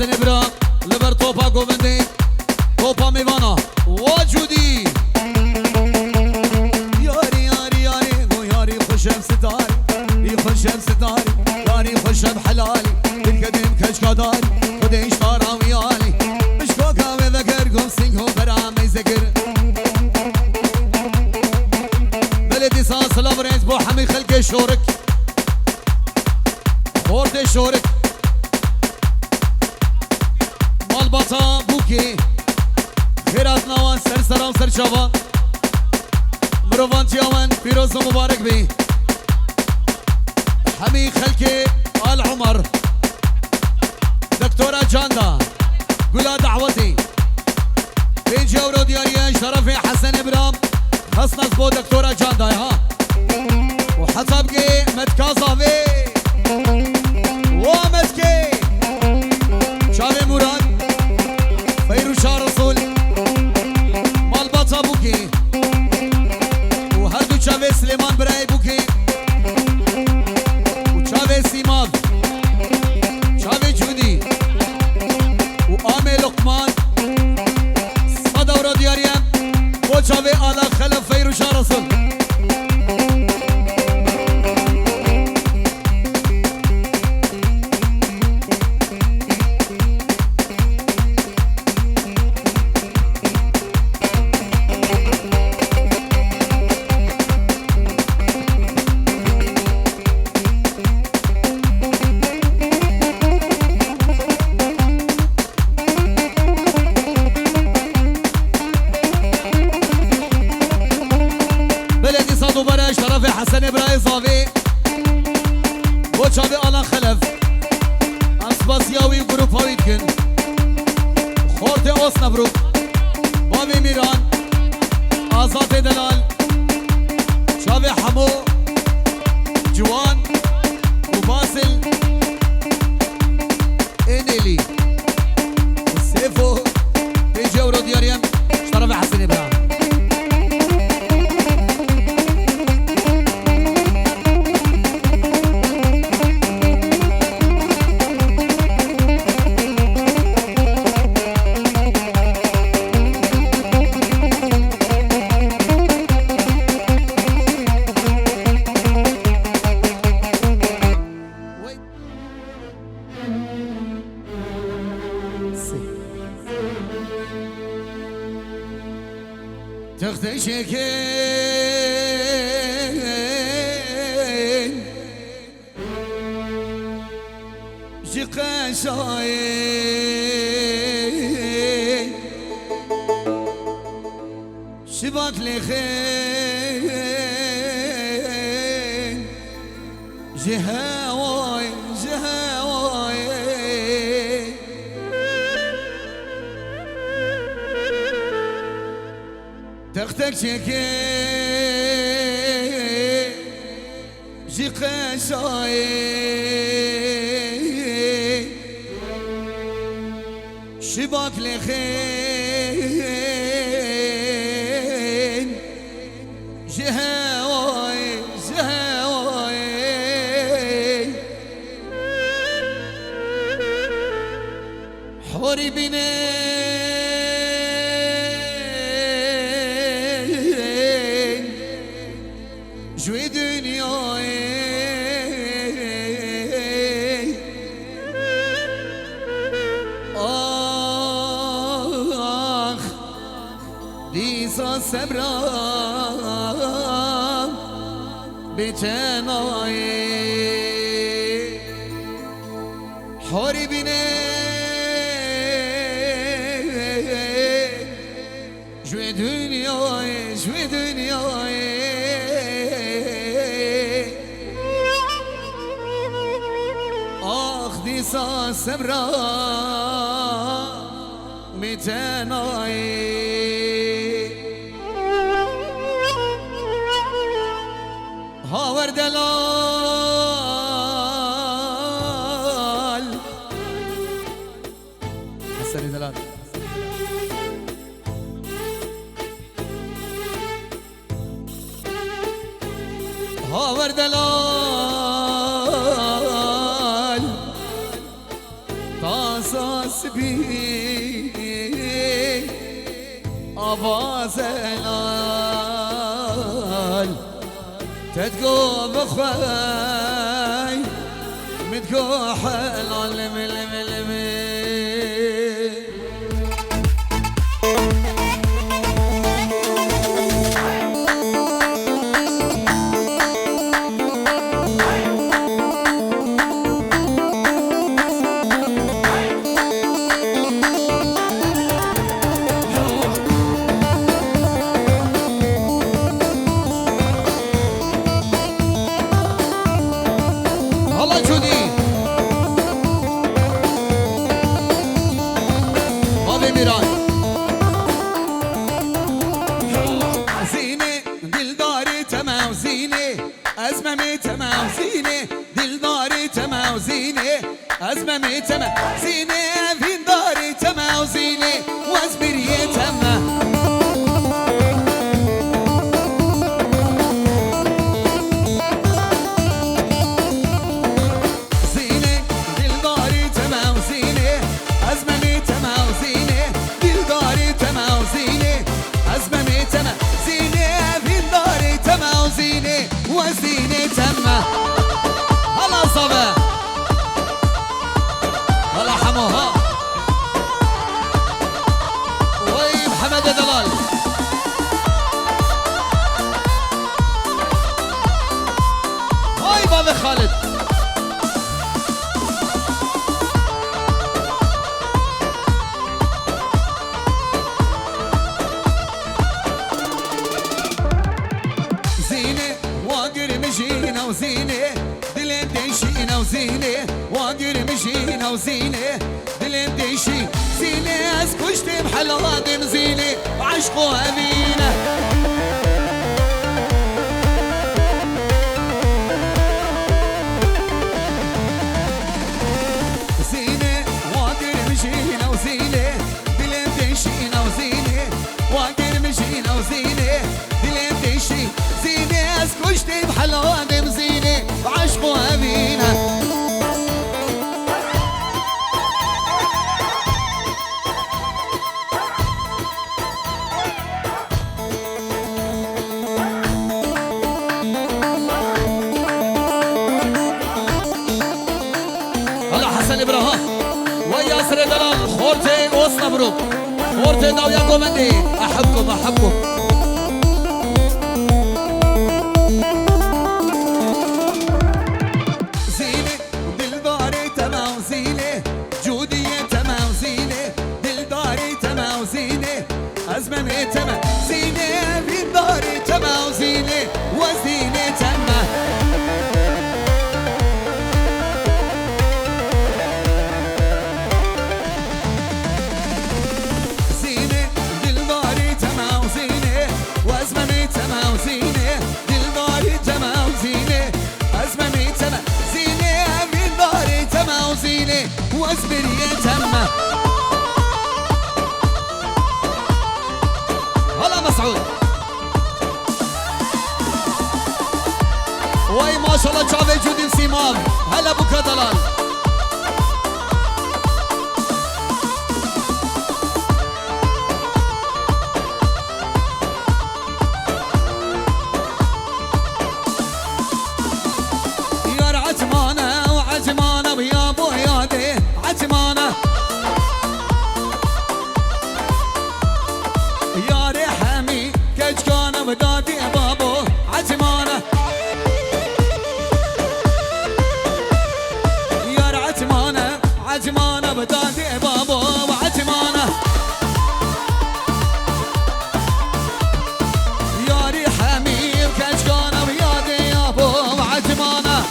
حسن ابراهيم لبر توبا گووندی توبا میوانا واجودی یاری یاری یاری گو یاری خوشم ستاری ی خوشم ستاری یاری خوشم حلالی بالقديم كشكاداري خديش طارا ويالي مش فوقها وذكر قوم سنجو برا ما يذكر بلدي صاص الابريز بو حمي خلقي شورك خورتي شورك مالباتا بوكي خيرات نوان سر سرام سر شابان مروان تياوان فيروز مبارك بي حمي خلقي آل عمر دكتورة جاندا قولا دعوتي بين جورو دياريان شرفي حسن ابراهيم خصنا بو دكتورة جاندا ها وحسبكي متكازافي ومتكي شافي مراد فيروشا رسول مالباتا بوكي وهردو شافي سليمان براي بوكي وشافي سيماد شافي جودي وآمي لقمان صدورة دياريان وشافي آلا خلف فيروشا رسول حسن ابراهيم صافي وشافي آلا خلف اسباسياوي جروب هاويتكن خورتي اوسنبروك بابي ميران آزات دلال شافي حمو جوان وباسل انيلي سيفو بيجي ورو دياريان شرف حسن ابراهيم تختشكين جقاشاين شباك لخين جهاوي جهاوي تختك شكي جي قشاي شباك لخين جهاوي جهاوي حوري بنين جوي دنياي آخ ديسا سبرا بجناي حوري بنين جوي دنياي جوي دنياي آخ ديسا سبرا بجناي هاور دلال حسني دلال هاور دلال طاساس بي أبازلال تتقو بخواي متقو حلال لمي الله جودي هذا ميران زينة دلداري تمام زينة أزمة تمام زينة دلداري تمام زينة أزمة تمام زينة دلداري تمام زينة وازمرية تمام وزينة تمه هلا صبا هلا حموها وي محمد دلال هاي بابا خالد مشينا وزينة دلين ديشينا وزينة واقر مشينا وزينة دلين ديشي زينة اسكشت بحلادم زينة وعشقو أمينة زينة واقر مشينا وزينة دلين ديشينا وزينة واقر مشينا وزينة دلين ديشي زينة اسكشت بحلادم زينة وعشقو أمينة هلا حسن إبراهيم وياسر دلال خورتي وصنا بروك خورتي داويا كومندي أحبكم أحبكم أزمة ميتمة زينة في الدار تما وزينة وزينة تما زينة للدار تما وزينة وأزمة ميتمة وزينة للدار تما وزينة أزمة ميتمة زينة في الدار تما وزينة وأزبرية تما مسعود وي ما شاء الله جافي جودي وسيمام هلا ابو كدلال يا عجمانه وعجمانه ويا ابو يادي عجمانه يا رحمي كجكانه ودادي بابو عجمانه يا عجمانه عجمانه ودادي بابو وعجمانه يا رحمي كجكانه ويادي يابو وعجمانه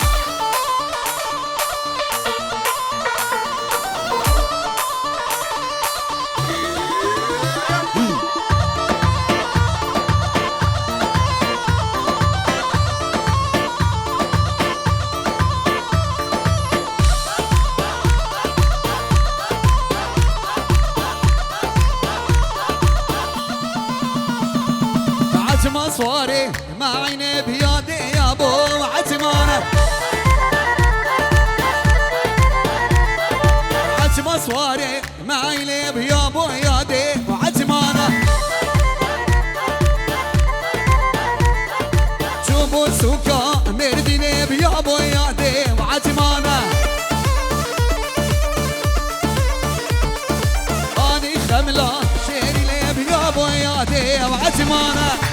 عجمة صواري ما عيني بيادي يا ابو عجمانه عجمة صواري ما عيني بيا ابو يادي وعجمانه شوفوا سوكا مرديني بيا ابو يادي وعجمانه اني خمله شيري لي بيا ابو يادي وعجمانه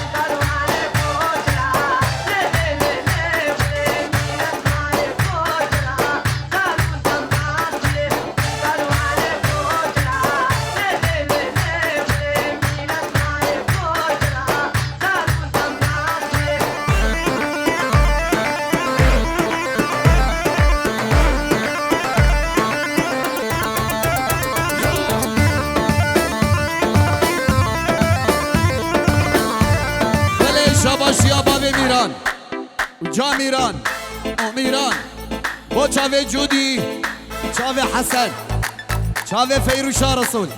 شاباش يا بابي ميران وجا ميران وميران بو چاوه جودي چاوه حسن چاوه فیروشا رسول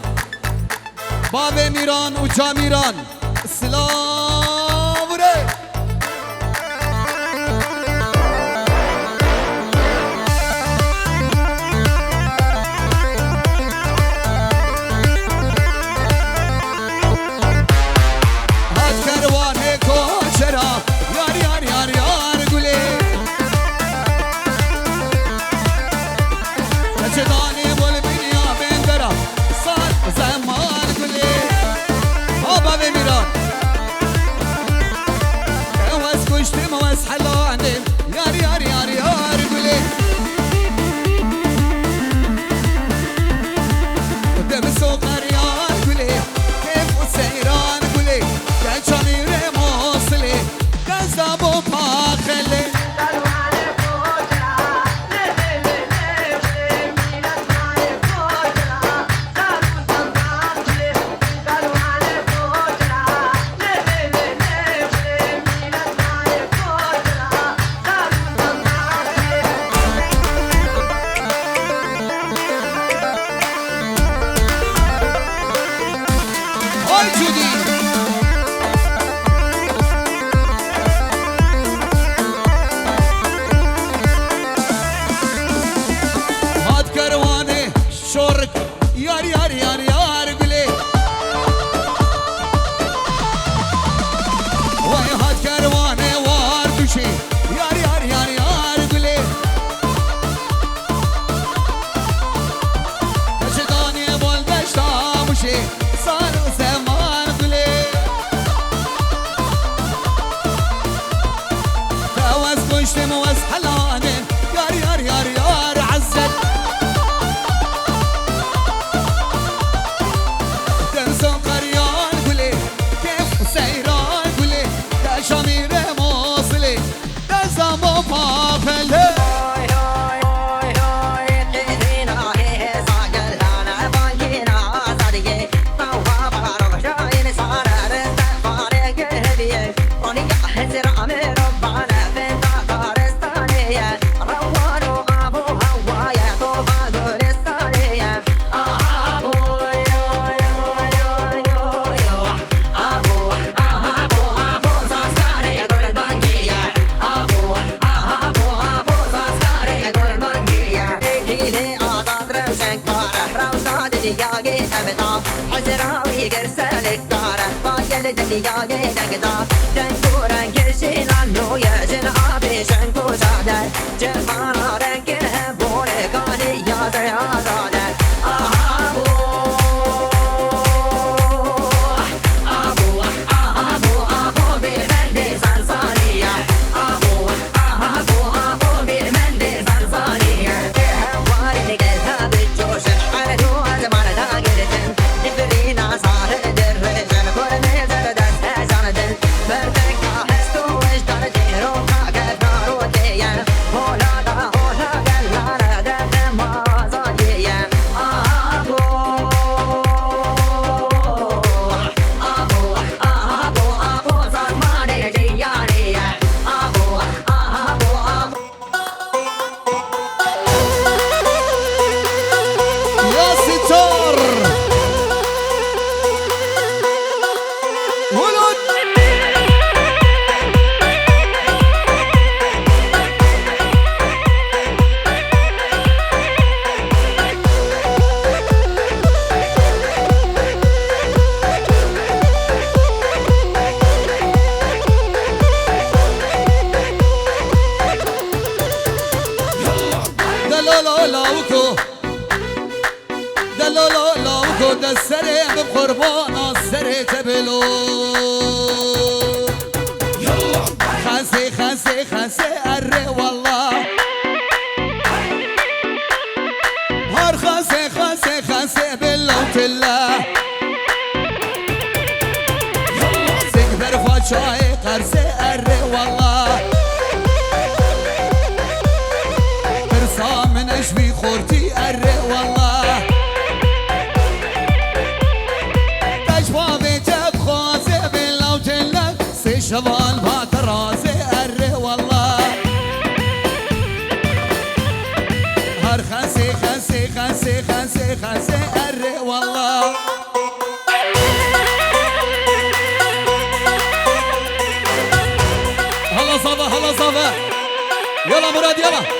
بابي ميران وجا ميران سلام وري یار یار یار یار گلی نچدانی بول بینیا بندرا سال زمان گلی بابا بمیران واس کشتم واس حلوانم یار یار یار یار گلی قدام سوق یار گلی کیف و سیران گلی گلچانی رموسلی ابو باخلي دنیای ابدا عذراوی گرسل داره باید دنیای نگدا دنگو رنگ شیلان نوی جن آبی شنگو زاده جفانا رنگ بورگانی یازر آزاده السريع بقربان السريع تبلو خاسي خاسي خاسي أري والله هار خاسي خاسي خاسي باللوت الله سكبر فاتشاي قرسي أري والله برصا من أشبي خورتي أري والله شبال بات راسي أري والله هر خاسي خاسي خاسي خاسي خاسي أري والله هلا صبا هلا صبا يلا مراد يلا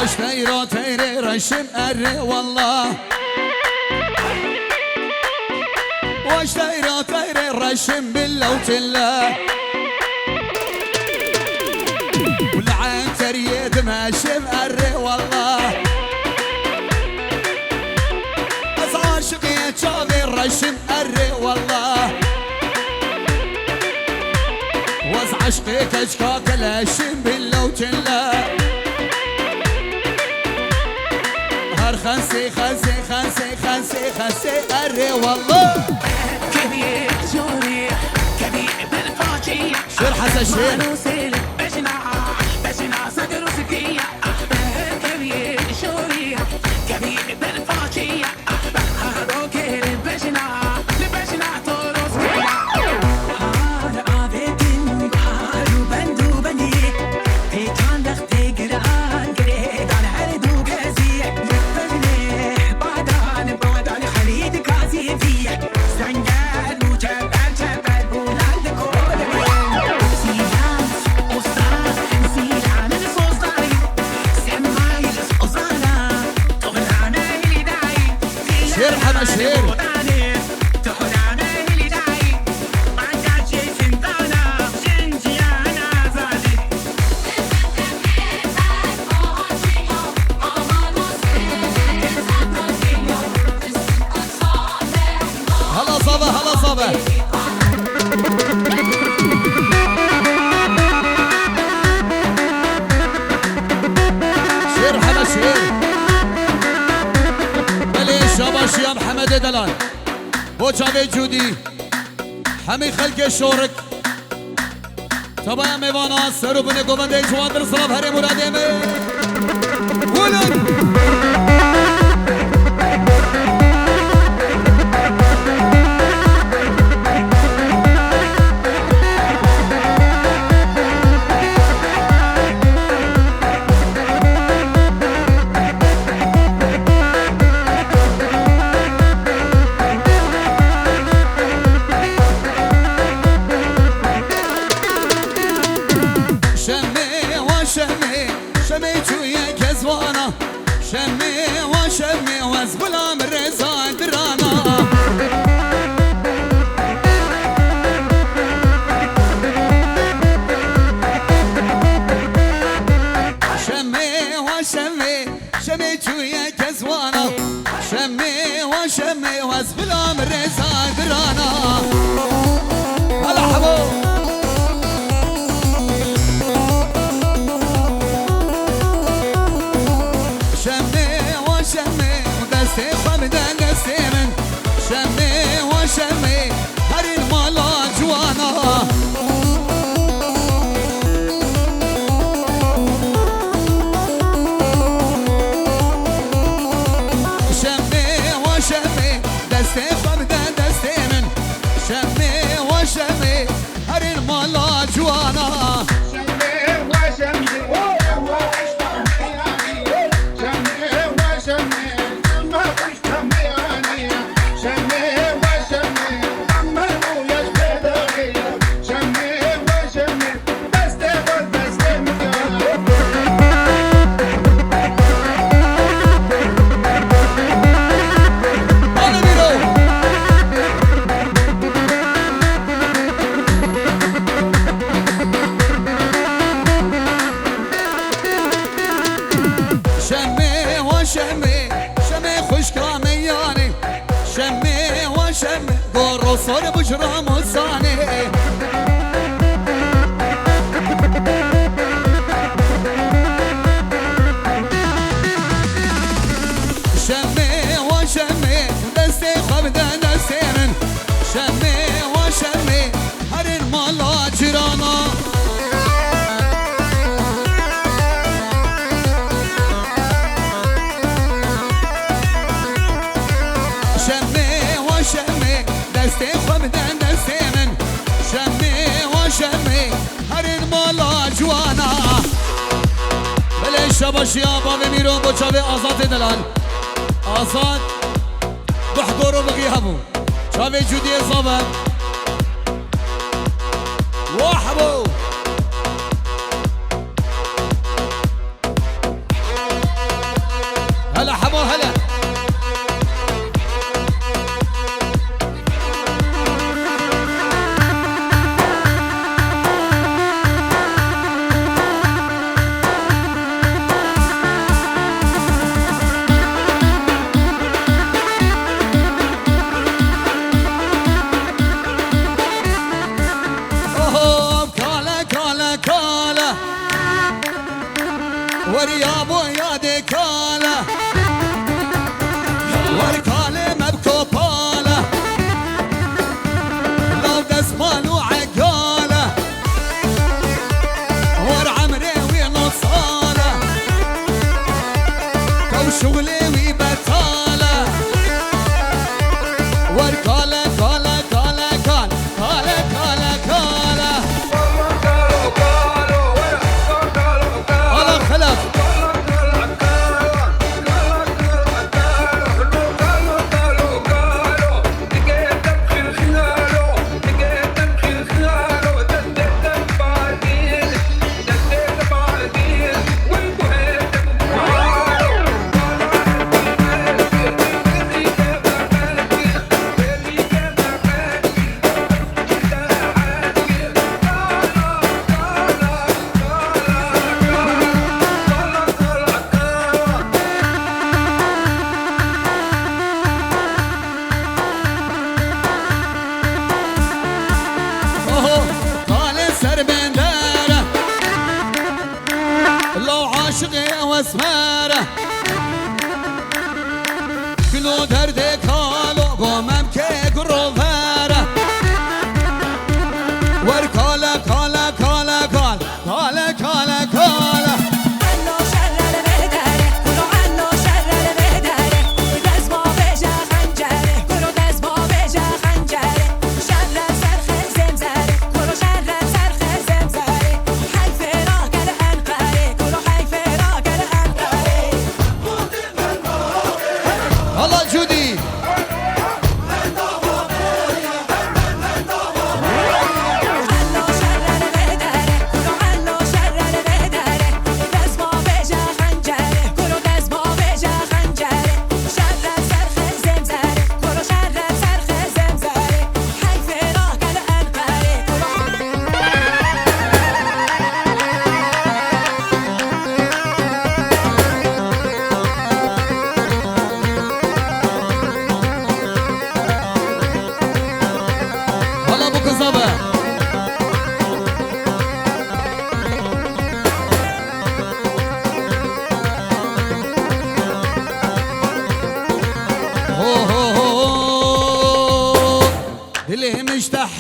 hoş teyro teyre raşim erre wallah hoş teyro teyre raşim باللوت الله والعين تريد ماشم erre والله بس عاشقي تشافي رشم erre والله وز عشقي كشكاك لاشم باللوت الله خنسي خنسي خنسي خنسي خنسي أري والله كبير جوري كبير بالفاجية شير حسن شير بشنا صدر سكية كبير جوري كبير بالفاجية روكير بشنا طولو سكية هار آبتن بحار وبندو بني تيكان دختي قرآن قريد على هردو قزية شير هلا صبا هلا صبا شير حلا شير بلي شاباش يا محمد دلال بوچاوي جودي همي خلق شورك تبا ميوانا سرو بني گوبنده جوان در صلاف هره مرادي مي ولن شمي وشمي وزبلا من رزا درانا شمي وشمي شمي جويا كزوانا شمي وشمي وزبلا من رزا درانا هلا حبو دستي خمدان دستي من شمي وشمي هري المالا جوانا شمي وشمي دستي خمدان دستي من شمي وشمي هري المالا جوانا صار بجرام الصاني شمي وشمي دستي خبدا دستي من شمي وشمي هرين مالا جرانا شمي وشمي دستي خمدان دستي من شمي وشمي هرين مالا جوانا بله شباش یابا و میرون با چاوه آزاد دلال آزاد بحضورو بقی همو چاوه جودی صابر وحبو هلا حبو هلا وريابو يا ديكاله وركاله مبكو باله لو دسمالو عقاله ور عمري ونصاله كو شغلي وبتاله وركاله كاله كاله كاله كاله كاله كاله خلف واسماره كلو درد كالو قومم كي قروفاره وركاله كاله كاله كاله كاله كاله كاله عنو شر البهداره كلو عنو شر البهداره دزمو بجا خنجره كلو دزمو بجا خنجره شر سرخ زمزاره كلو شر سرخ زمزاره حي فراق الانقاره كلو حي فراق الانقاره الله جودي عنو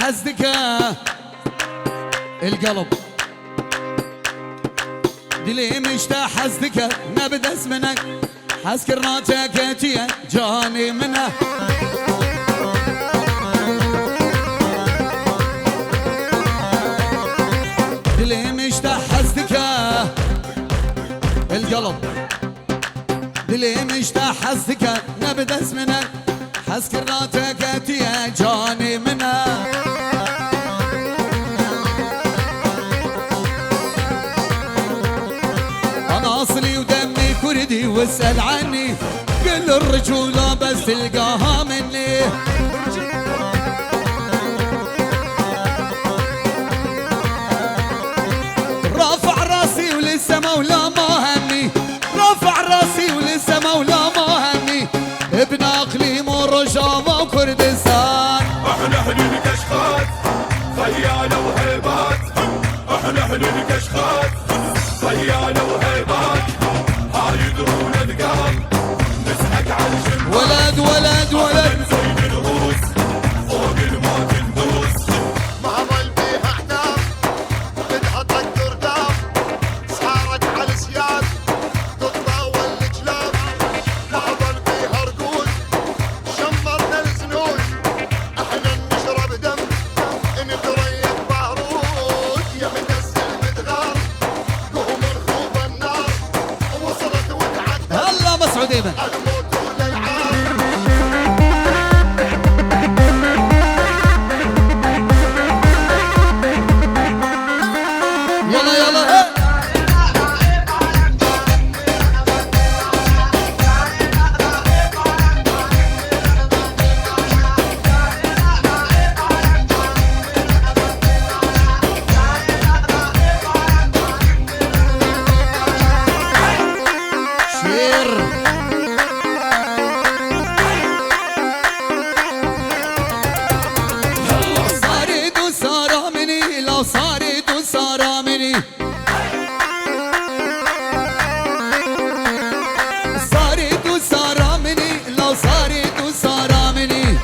حزدك القلب دلي مشتاح حزدك نبدا اسمنك حسكرناتك تيا جاني منه دلي مشتاح حزدك القلب دلي مشتاح حزدك نبدا اسمنك حسكرناتك تيا جاني منه اصلي ودمي كردي واسأل عني كل الرجولة بس تلقاها مني رافع راسي ولسه مولا ما همني رافع راسي ولسه مولا ما همني ابن اقليم ورجاوة وكردستان احنا حلول كشخات خيانة وهيبات احنا حلول كشخات خيانة وهيبات هاي يدرون اذقان نسحق على الجنب ولد ولد ولد زين الروس فوق الموت ندوس ما ظل بيها احداث تنحطك ترداف صارت على السياد تتطاول الجلاب ما ظل بيها رقود شمرنا الزنود احنا نشرب دم نتريق بارود يا مكسل مدغار قوم ركوب النار وصلت وتعدى هلا مسعود ايمن الموت والالعاب يلا يلا شير صارت وصار مني لو صارت وصار مني صارت وصار مني لو صارت وصار مني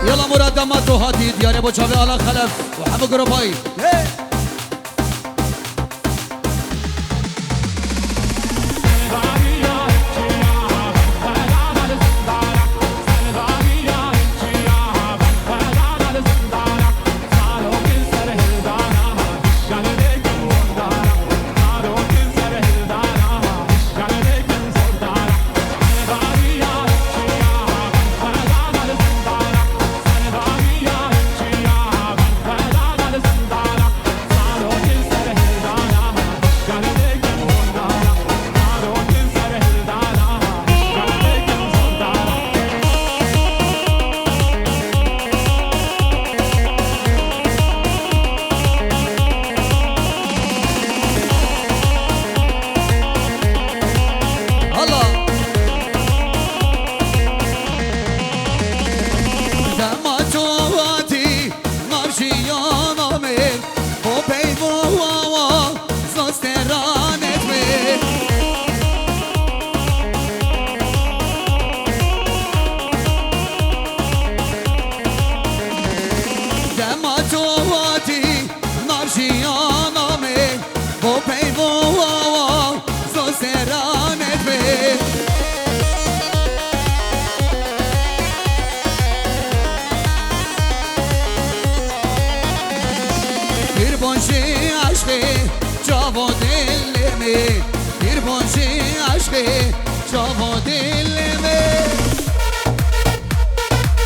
يلا مراد دمات وهادي ديار ابو شافي على خلف وحب قرباي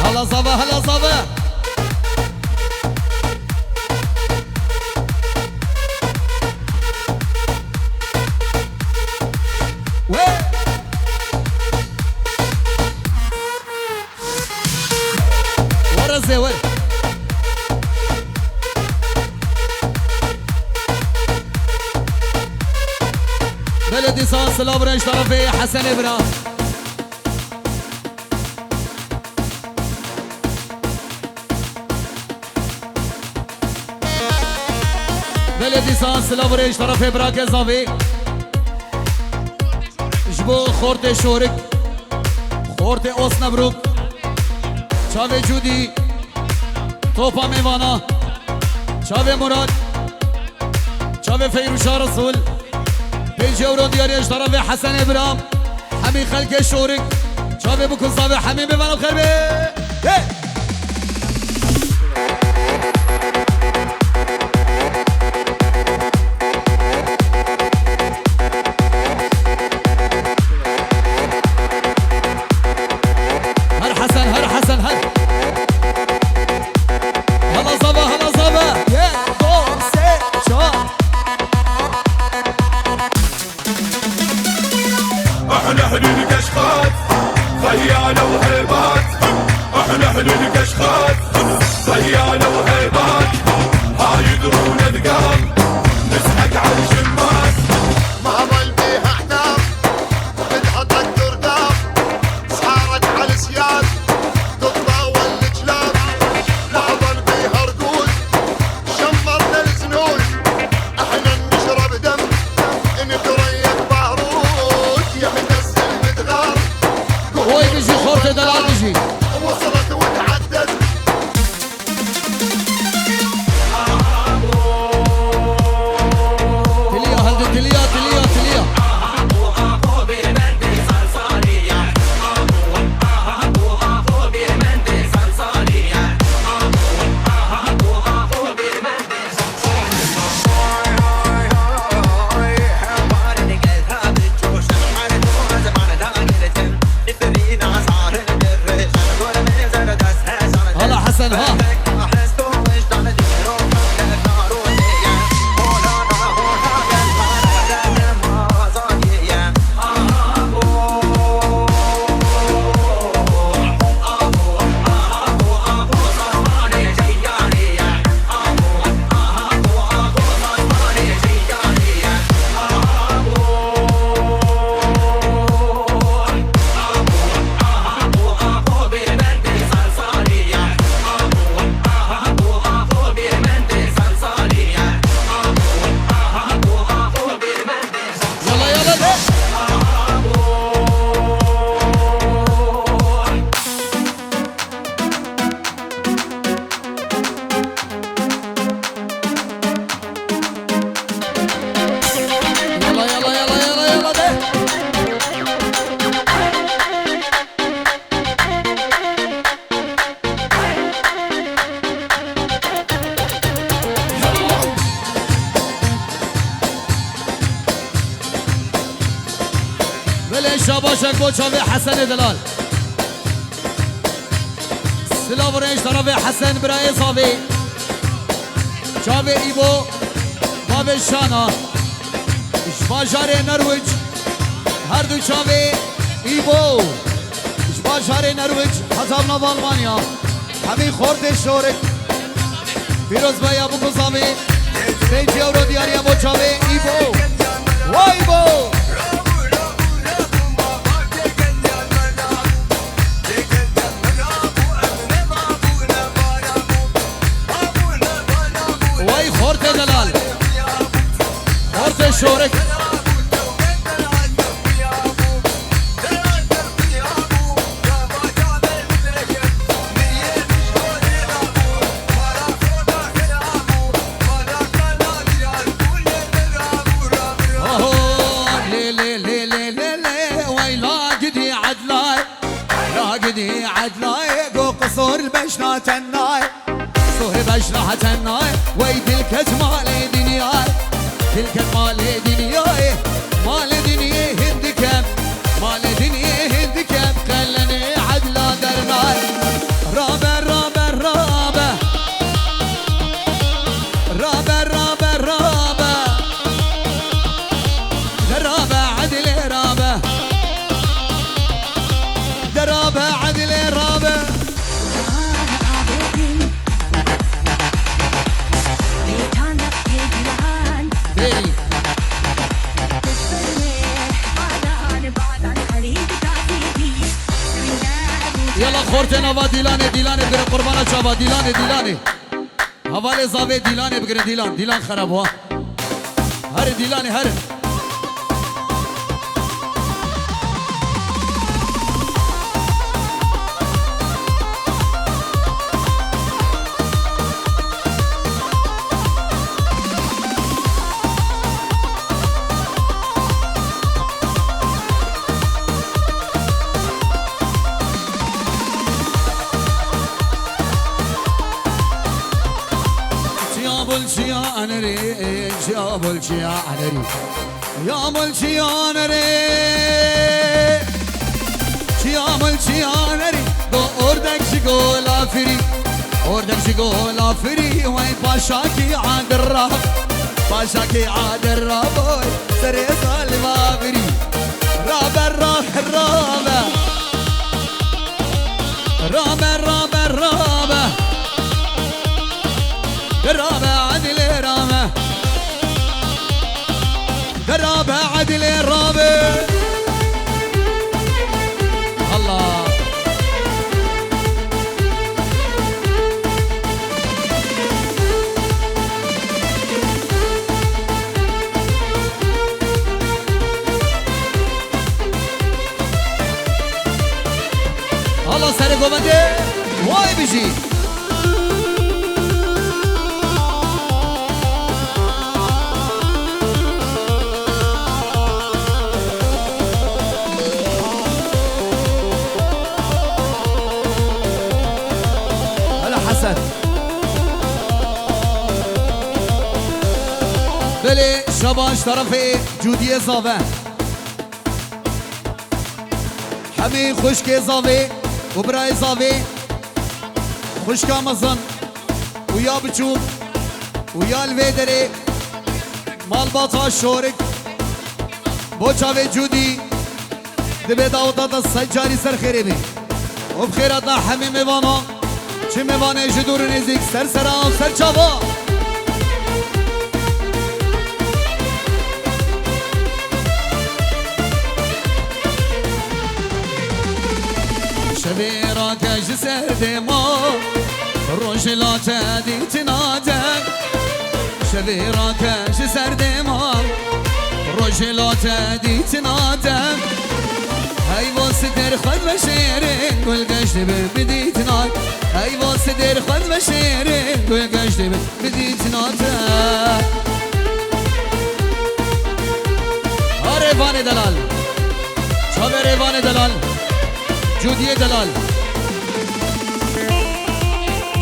هلا صبا هلا صبا ورا الزول بلدي صاص الابرج طرفي حسن ابراهيم بلدي سان سلافريش طرف براك زافي جبو خورت شورك خورت اوسنبروك چاوه جودی توپا میوانا چاوه مراد چاوه فیروشا رسول پیج اورو دیاریش طرف حسن ابرام حمی خلق شورك چاوه بکن صاحب حمی میوانا بخیر بی احنا اهل الكشخات خيانة وهيبات احنا اهل الكشخات خيانة وهيبات هاي يدرون ذقام نسحق على الجمات ما ظل بيها احداث بدحتك ترداف صارت على السياد تتطاول الكلاب ما ظل بيها رقود شمرنا الزنود احنا نشرب دم نتريق بارود يا مكسل مدغار هو بيجي خورته دلال بيجي وصلت وتعدد تليا هلد تليا تليا تليا هلا حسن ها يلا يلا ده. يلا يلا يلا يلا يلا ده. بله شاباشک با چاوه حسن دلال سلاو رنج طرف حسن برای صافی چاوه ایبو باب شانا اشباجار نرویج هر دو چاوه ایبو اشباجار نرویج حضاب نو آلمانیا همین خورد شورک پیروز بای ابو کزاوی پیجی اورو دیاری با چاوه ایبو وای بو وای خورت دلال خورت شورک لي لي لي لي لي لي وای لاقدي عدلاي لاقدي عدلاي قو قصور البشنا تناي صهي بشنا تناي وي تلك مالي دنياي تلك مالي دنياي مال دنيا هندكم مال دنيا هندكم خلني عدلا درناي رابع رابع رابع رابع رابع رابع درابة عدل رابة درابة عدل رابة ديري يلا خورتنا با ديلاني ديلاني بقرا قربانا شابا ديلاني ديلاني حوالي زاوية ديلاني بقرا ديلان ديلان خراب هوا هر دیلانی هر يا بلشيانري يا بلشيانري يا بلشيانري اوردك شغول افري اوردك شغول افري وين باشاكي عاد الراب باشاكي عاد الراب سري ظالم افري راب الراب الراب راب الراب الراب الراب عدل رابه الرابع عدل الرابع الله الله سر قومنده واي بيجي بله شباش طرفي جودي زاوه همي خشك زاوه وبراي زاوه خشك مزن ويا بچوب ويا الويدري مال باطا شورك بوچاوه جودي دبي داوتا دا سجاري سر خيري وبخيراتنا همي ميوانا چه ميوانه جدور نزيك سر سرام سر چاوا شبيرك جسر دما رجلات دي تنادك شبيرك جسر دما رجلات دي تنادك هاي واسدر خد بشيرين والقشت بدي تناد هاي واسدر خد بشيرين والقشت بدي تنادك ريفان دلال شبه ريفان دلال جودي دلال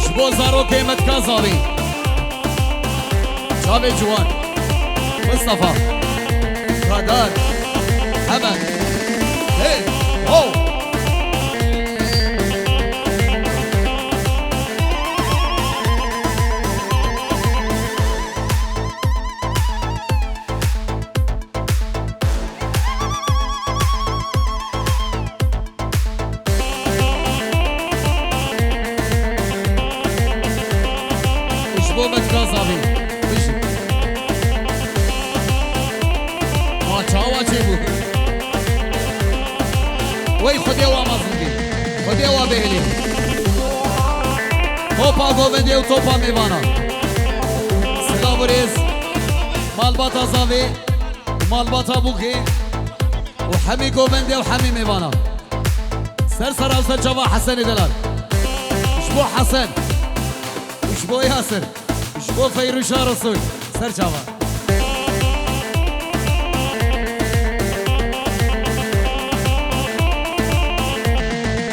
شبو زارو قيمت كازابي شابي جوان مصطفى رادار حمد هي هو وي خديوا مازنگی خديوا بهلی توپا گوبنده و توپا میوانا سلاوریز مالباتا زاوی مالباتا بوکی و حمی گوبنده و حمی میوانا سر و سر جوا حسن دلال شبو حسن شبو ياسر شبو فيروشا رسول سر جوا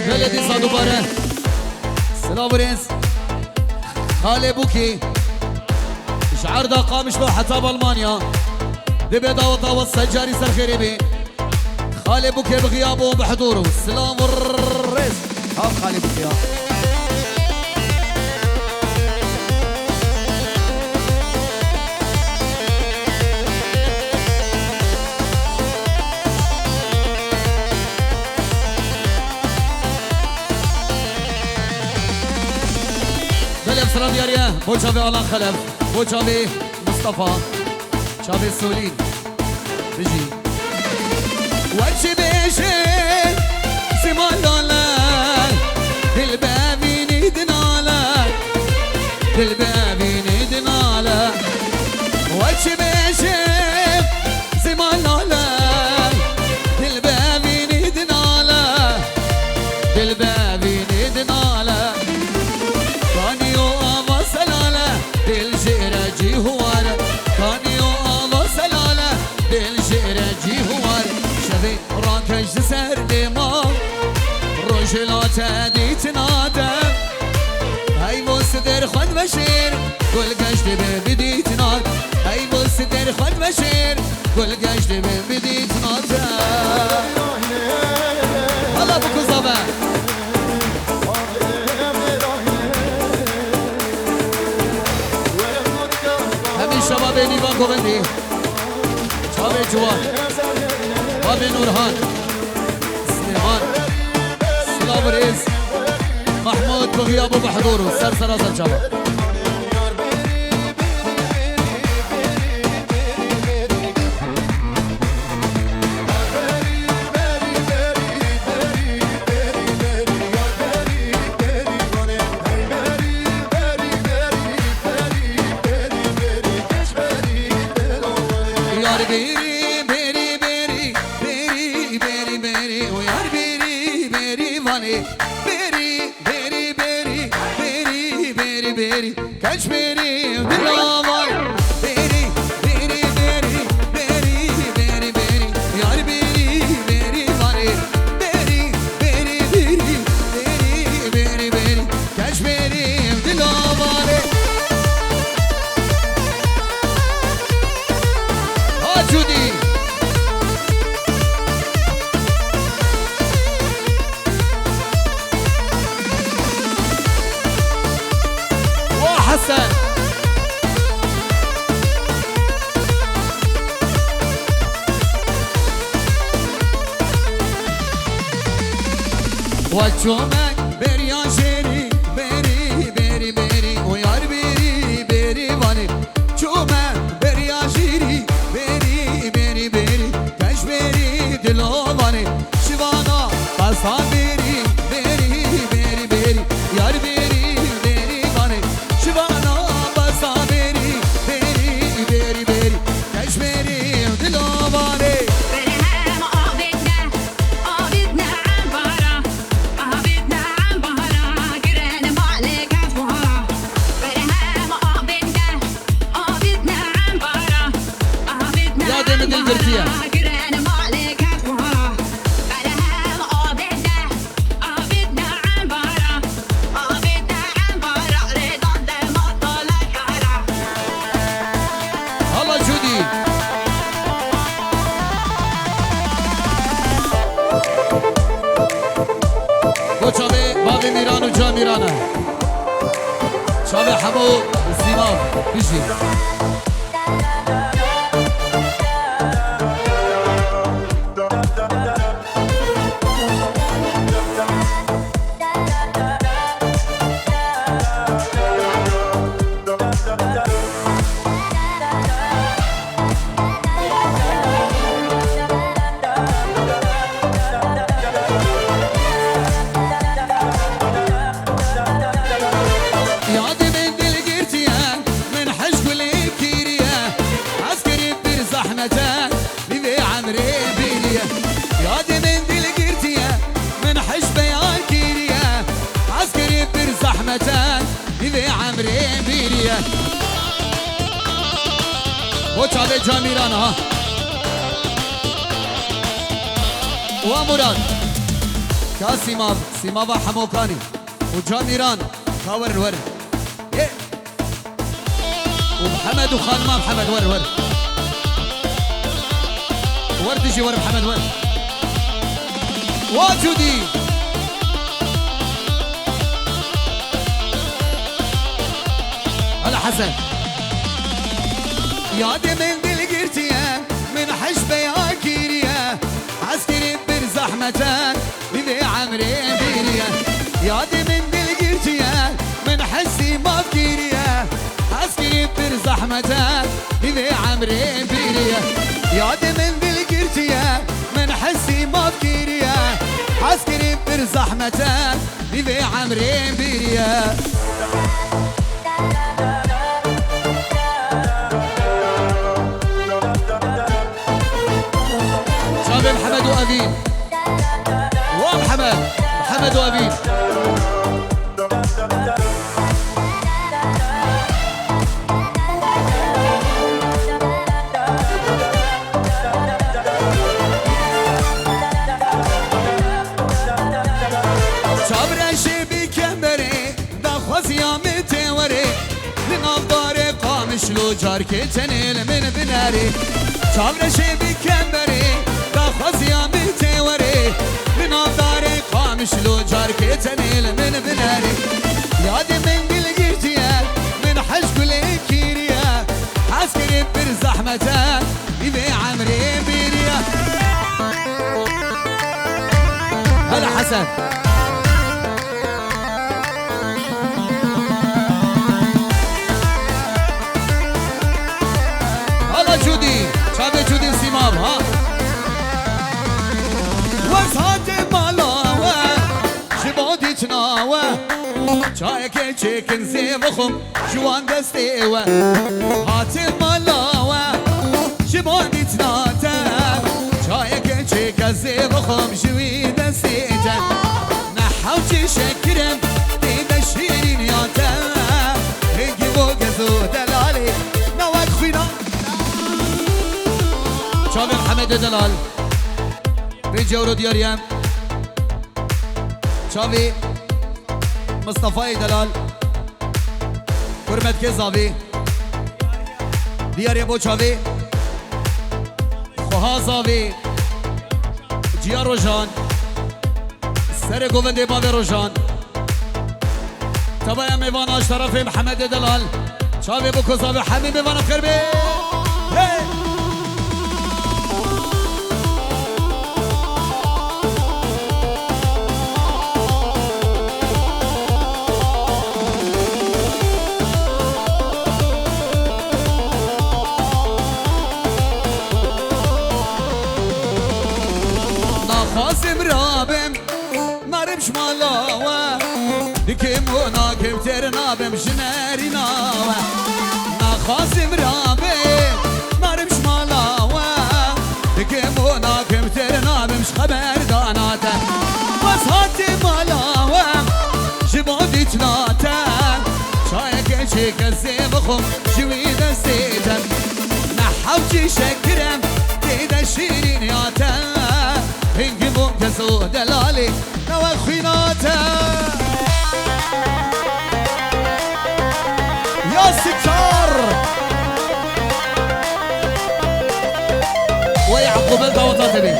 بلدي صادو باره سلام برنس خالي بوكي شعر دا قامش له حتى بالمانيا دبي داوطا والسجاري سر خريبي خالي بوكي بغيابه وبحضوره سلام الرئيس هاب خالي بوكي سلام ياريا بو شابي علان خلف بو شابي مصطفى شابي سولين بيجي واتشي بيشي سيمان دولار البابي ندنالا البابي ندنالا واتشي بيشي كجد سر لما رجلاته دي تنادم هاي مصدر خد بشير كل قشت بدي تناد هاي مصدر خد بشير كل قشت بدي تناد هلا بكو زبا همين شباب نيوان گوبندی شباب جوان باب نورهان سليمان سلام ريز محمود بغيابه بحضوره سلسلة الشباب يار بيري بيري بيري بيري بيري بيري ويار بيري بيري ماني بيري بيري بيري بيري بيري بيري كاش بيري ودلامار بيري بيري بيري بيري بيري بيري يار بيري بيري ماني بيري بيري بيري بيري بيري بيري كاش بيري ودلامار جودي وحسن وجومك بريان شيري بيري بيري بيري ويار بيري بيري واني جومك بريان شيري بيري بيري بيري كاش بيري دلواني شوانا قصا بيري بيري بيري بيري يار بيري بيري واني شوانا قصا بيري بيري بيري بيري كاش بيري دلواني برهم آبدنا عن بهرا گرن مالک از بهرا برهم آبدنا عن بهرا يا دم دل برتيا گرن مالک از بهرا برهم آبدنا عن بهرا ردان دمالک هرا هلا جودي و چاوه باب میران و جا میرانه چاوه حمو سیماو بیشی یاد من دل گرتیه من حشق لیکیریه عسکری بر زحمته بیوی عمری بیریه یاد من دل گرتیه من حشق بیان کیریه عسکری بر زحمته بیوی عمری بیریه و چاوه جامیران ها و مراد کا سیماو حموکانی و جامیران كاور الورد إيه. ومحمد وخال ما محمد ورد ورد يجي ورا محمد ورد واجودي هلا حسن يا دي من دل قرتيه من حشبه يا كيريه عسكري بر زحمتك بذي عمري بيريه يا دي من دل قرتيه من حسي ما بكيريه عسكري بر زحمتك بذي عمري بيريه يا دي من دل قرتيه من حسي ما بكيريه عسكري بر زحمتك بذي عمري بيريه محمد وأبين محمد وأبين لو جاركي تنيل من بناري شابر شبي كمبري داخوز يا بتوري بنام داري قامش لو جاركي تنيل من بناري يادي من قلقيتيا من حشب الكيريا عسكري برزحمتان يبي عمري بيريا هلا حسن هلا جودي شابي جودي سيمام ها وزهات مالاوه شبادي تناوه شايك چکن زیبخم جوان دستیوه هات مالاوه شبادی تناته شايك چک زیبخم جوی دستیته نحوچی شکرم دیده شیرین یاته هنگی بوگزو دلالی نوک خوینا شابي محمد دلال بيجورو دياريام شابي مصطفى دلال كرمت كزابي دياريا بو شابي خوها زابي جيا روجان سر گوونده باب روجان تبايا ميواناش طرف محمد دلال شابي بو كزابي حمي ميوانا بخير بي خاسم رابم نارم شمالاوه دكم وناكم ترنابم جناري ناوه خاسم رابم نارم شمالاوه دكم وناكم ترنابم خبر داناته وصهات مالاوه جبودي تلاته شايك شيك الزيبخم جوي دستيتم نحوشي شكرم تيدا شيرين ياته هنگی ممتزو دلالی نوک خویناته یا ستار ويعقوب الدوطات بي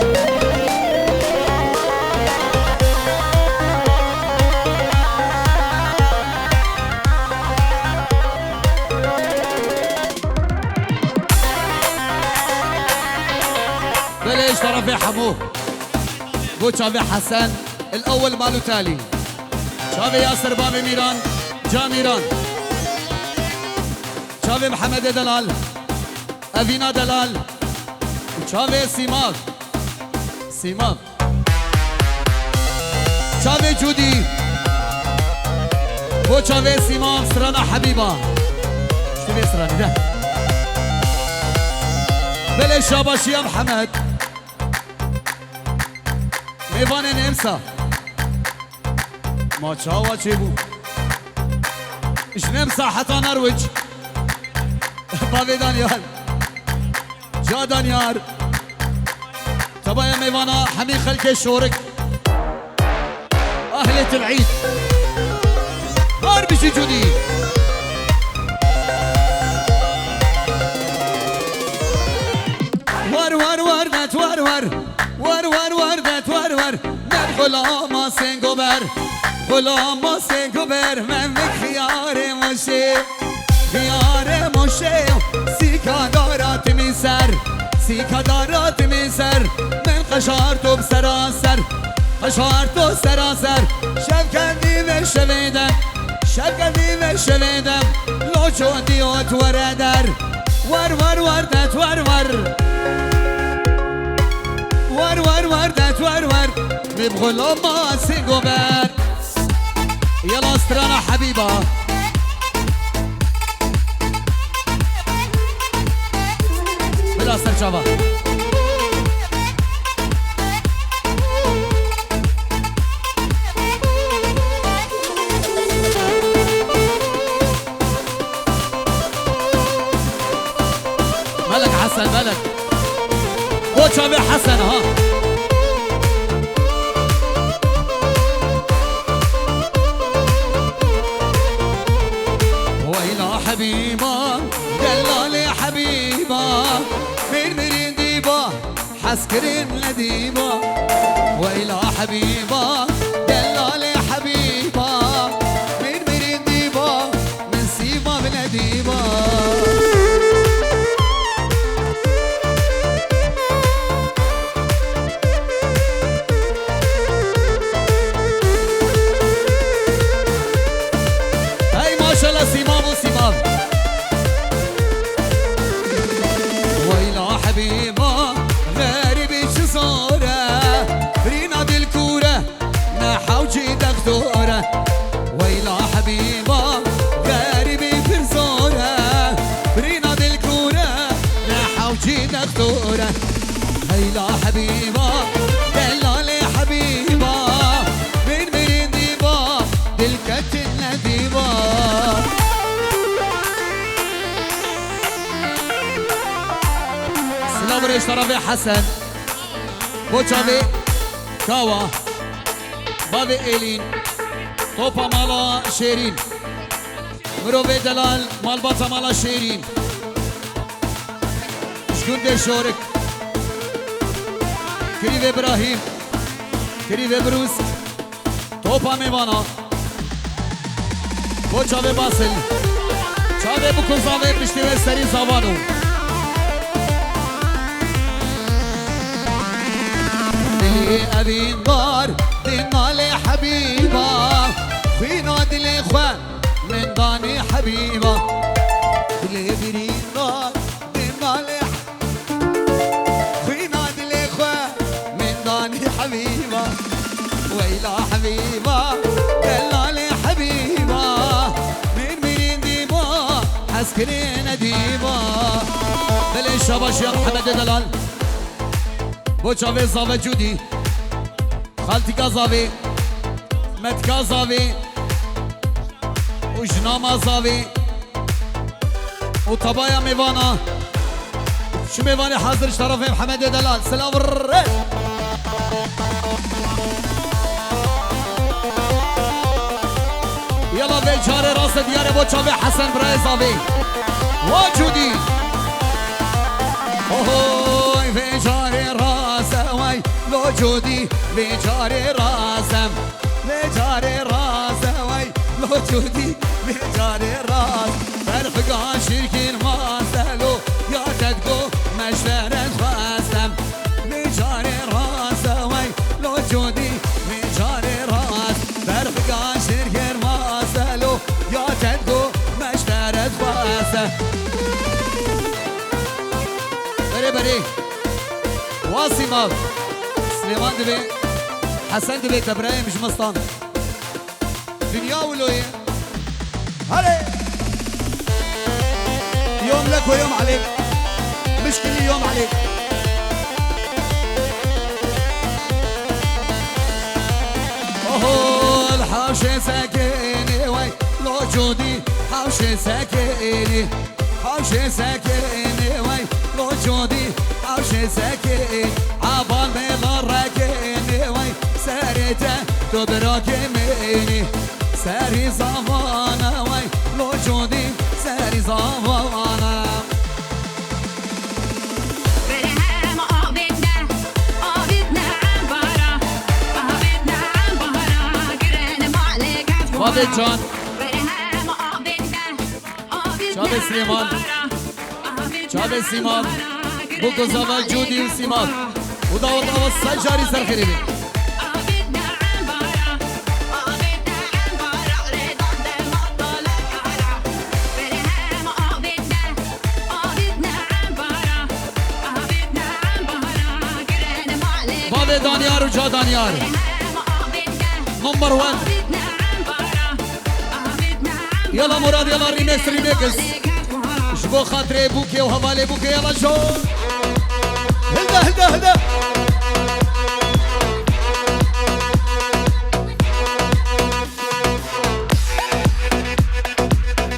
بليش طرفي حموه بو شافي حسن الأول مالو تالي شافي ياسر بابي ميران جا ميران شافي محمد دلال أفينا دلال شافي سيماغ شافي جودي بو شافي سيماغ سرانا حبيبة شتبي سراني ده بلي شاباش يا محمد ميوان نمسا ما تشاوى چيبو اش نمسا حتى نروج بابي دانيال جا دانيار تبايا ميوانا حمي خلق الشورك أهلة العيد هار بشي جودي ور ور ور نت ور ور ور ور ور نت ور ور من غلام سنگوبر غلام سنگوبر من خيار مشه خيار مشه سيكا دارات من سر سيكا دارات من سر من قشارتو بسراسر قشارتو سراسر شب کردی و شویدم شب کردی و شویدم لو چودی و توردر ور ور ور نت ور ور ور ور ور دت ور ور بغلام ما سنگوبر يلا استرانا حبيبة بلا سرجابة ملك حسن ملك وشابي حسن ها وإلى حبيبا دلال عسكرين لديبا وإلى حبيبا دلالي حبيبا من مرين ديبا من سيبا بلديبا هاي ما شاء الله سيماب وسيماب وإلى حبيبا غاربي شزورة رينا بالكورة نحوجي دكتورة وإلى حبيبا غاربي فرزورة رينا بالكورة نحوجي دكتورة هيلا حبيبا دلالي حبيبا من مرين ديبا دلكت النديبا سلام ريش طرفي حسن بوچاوي كاوا بابي إيلين طوبا مالا شيرين مروفي دلال مال باتا مالا شيرين شكون دي شورك كريم إبراهيم كريم بروس طوبا ميوانا بوچاوي باسل چاوي بكوزاوي بشتوي سري زوانو أبين دار دينالي حبيبة فينا دلي خوان من داني حبيبة دلي برين دار دينالي فينا دلي خوان من داني حبيبة ويلا حبيبة دلالي حبيبة من مرين ديبا عسكرين ديبا دلي شباش يا محمد دلال بوچاوي زاوي جودي خالتي كازاوي مت كازاوي وجناما زاوي وطبايا ميوانا شو ميواني حاضر طرفي محمد دلال سلام الرئيس يلا بيجاري راس دياري بوچاوي حسن براي زاوي وجودي اوهوي بيجاري راسه واي لو جودي بيجاري راسم بيجاري راسه واي لو جودي بيجاري راس فرفقا شركين ما سهلو يا تدقو مشفرت خاستم بيجاري راسه واي لو جودي بيجاري راس فرفقا شركين ما سهلو يا تدقو مشفرت خاستم بري واسمة سليمان دبي حسن دبي ابراهيم جمصطان دنيا ولوية هلي يوم لك ويوم عليك مش كل يوم عليك اوه الحوشة ساكيني وي لو جودي حوشة ساكيني حوشة ساكيني وي لو جودي حوشة ساكيني عبال ميلا راكيني وي سارته تبراكميني ساري زمانا وي لو جودي ساري زمانا فاضل جان شاب سليمان شاب سيمان بوكو زمان جودي وسيمان وداود أول سجاري سرخريبي بابي دانيار وجا دانيار نمبر 1 يلا مراد يلا ريميكس ريميكس شبو خاطري بوكي وهوالي بوكي يلا شو هدا هدا هدا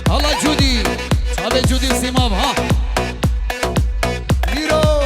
الله جودي صابي جودي وسيماب ها ميرو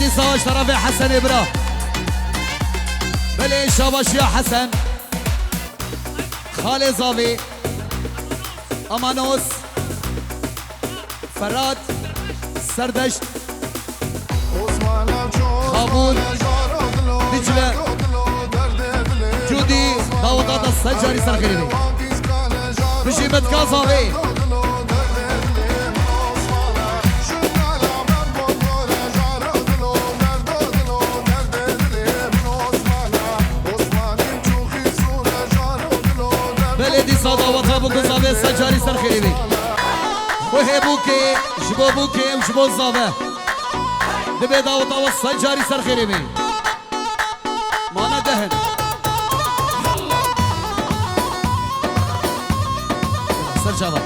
بلدي صاج طرف حسن إبرا بلي شابش يا حسن خالي زابي أمانوس فراد سردشت خابور دجلة جودي داوطات السجاري سرخيري بشي متكازابي بلدي صادا وطابو كزابي السجاري سرخيري وهبوكي جبو بوكي وجبو الزابة دبي داوطا والسجاري سرخيري ما ندهن سرجابة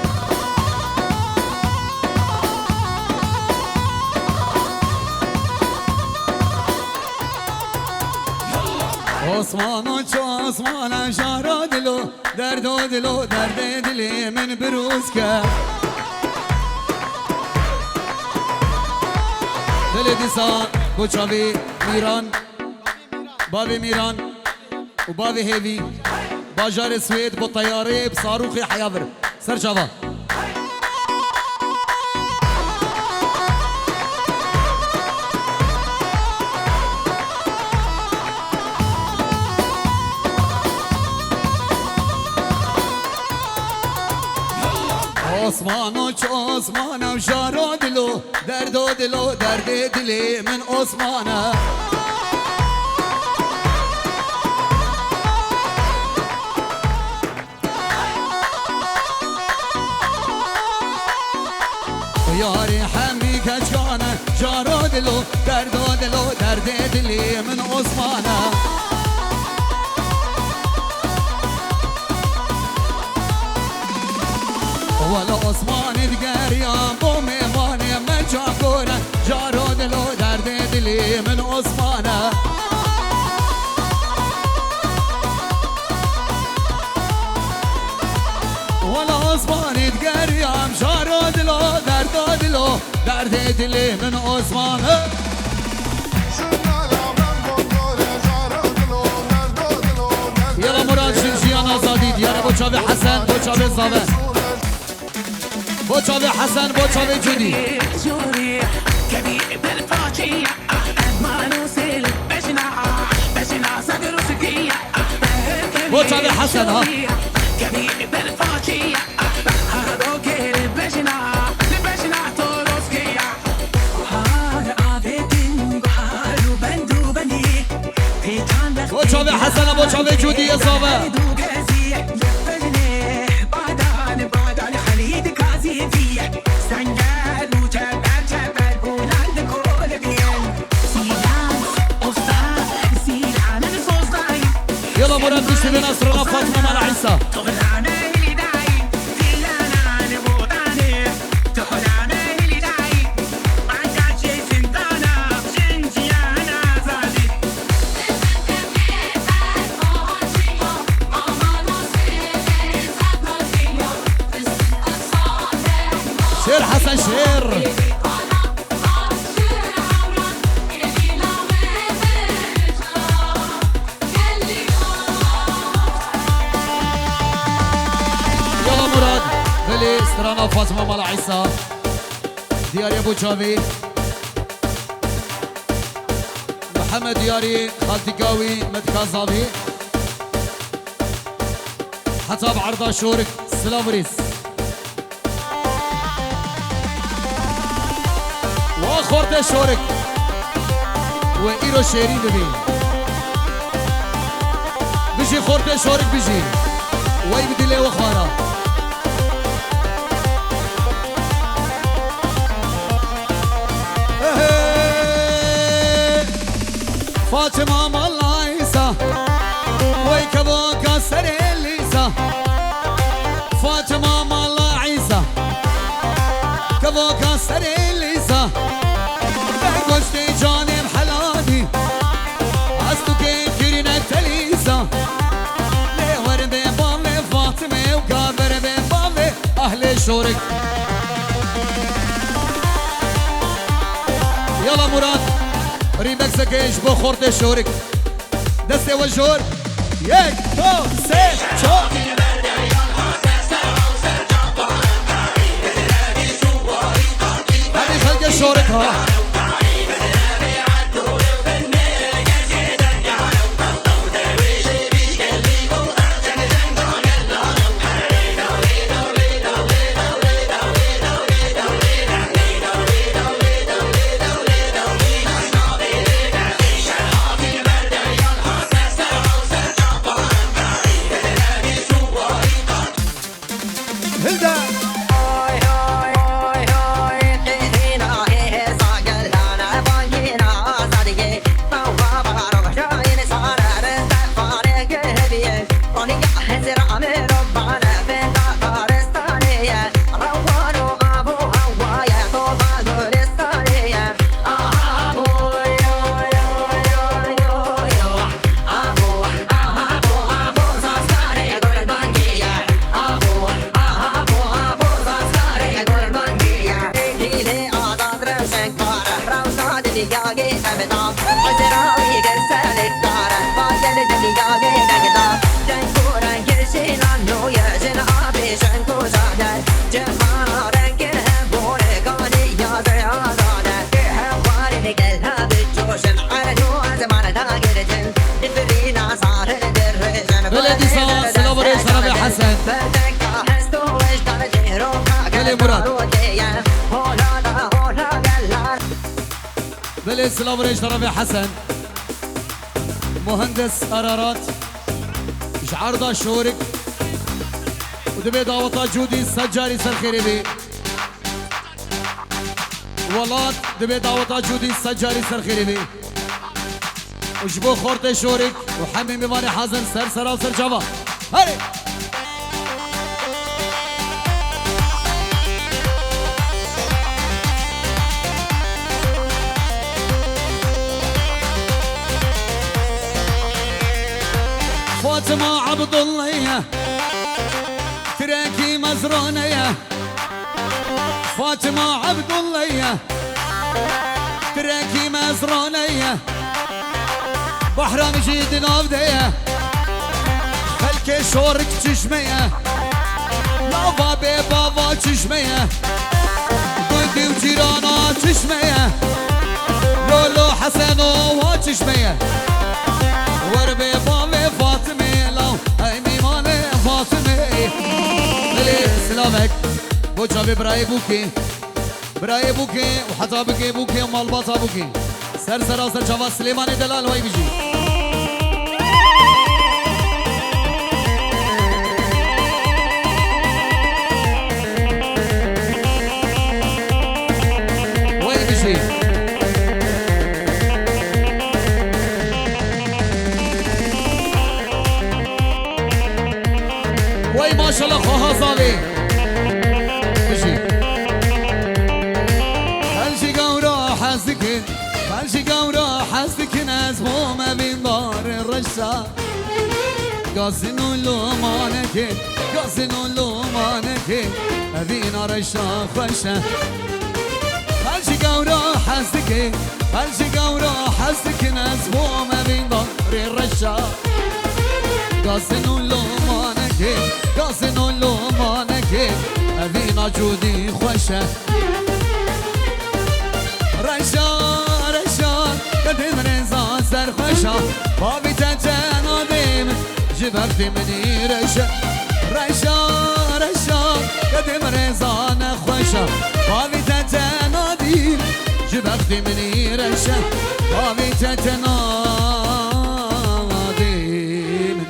عثمان چو عثمان شهر دلو درد و دلو درد دلی من بروز کرد دل دیسان بوچاوی میران بابی میران و بابی هیوی باجار سوید با طیاره بصاروخ حیابر سرجابا عثمان و چو عثمانم شارو دلو درد و دلو درد دلی من عثمانه یاری همی کچانه جارو دلو درد و دلو درد دلی من عثمانه ولا عثمان دگریان با میوانه من جا کنه جارو دلو درد دلی من عثمانه ولا عثمان دگریان جارو دلو درد دلو درد دلی من عثمانه يلا مراد شنشيان آزادی دیاره بوچاوی حسن بوچاوی زاوه بوچاوی حسن بوچاوی جودی بوچاوی حسن ها بوچاوی حسن بوچاوی جودی زاوه يلا مراد بيشتي بنصرنا فاطمة مع عيسى شير حسن شير استرانا فاطمة مال عيسى دياري ابو جابي محمد دياري خالتي قاوي متكازابي حساب عرضة شورك سلافريس واخورته شورك وايرو شيرين ببي بيجي خورته شورك بيجي وي بدي وخارا فاطمة مال عيسى ويكبوك سري ليسا فاطمة مال عيسى كبوك سري ليسا بقشتي جانب حلادي عستو كي كيرنا تليسا لي وربي بامي فاطمة وكابر بامي أهل شورك يلا مراد ريمكسك ايش بخورت الشورك دستي والجور يك تو سي شو هذه خلق الشورك ها بلدي صار سلوبريش ربيع حسن بلي مراد بلي سلوبريش ربيع حسن مهندس قرارات مش عرضة شورك ودبي دعوة جودي السجاري سرخيري بي ولاد دبي دعوة جودي السجاري سرخيري بي وجبو خورت شورك وحمي ميماني حازم سر سرا وسر جوا هاري فاطمة عبد الله تراكي مزرونة فاطمة عبد الله تراكي مزرونة بحرام جيد نافدية خلك شورك تشمية لافا بابا تشمية قلبي وجيرانا تشمية لولو حسنو تشمية وربي بابي فاطمة لو هاي ميمانة فاطمة لي سلامك بوجابي براي بوكي وحتى بوكي ومالباطا بوكي سر سر سر جوا سليماني دلال وای بيجي وای بيجي وای ما شاء الله خوها زاوي بيجي هلشي قورا حزكين هلشي قورا حزكين ازمو ما بين دار الرشا قاسنو لومانكين قاسنو لومانكين أبينا رشا خشا هلشي قورا حزكين هلشي قورا حزكين ازمو ما بين دار الرشا قاسنو لومانكين قاسنو لومانكين أبينا جودي خشا رشا قدم رزا سر خشا بابي تتنا ديم جبرتي مني رشا قدم رزا نخشا بابي تتنا ديم جبرتي مني رشا بابي تتنا ديم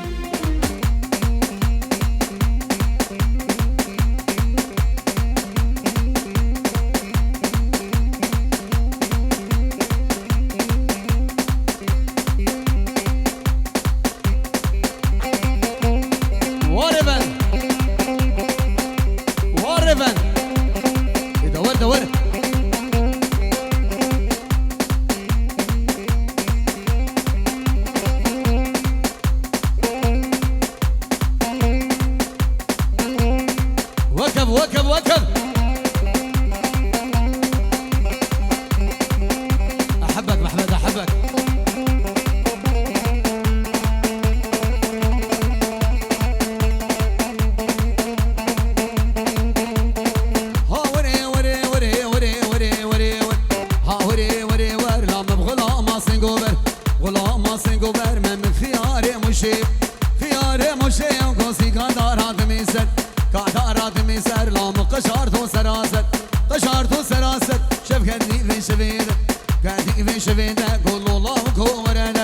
فيش فيدا كله لو كورن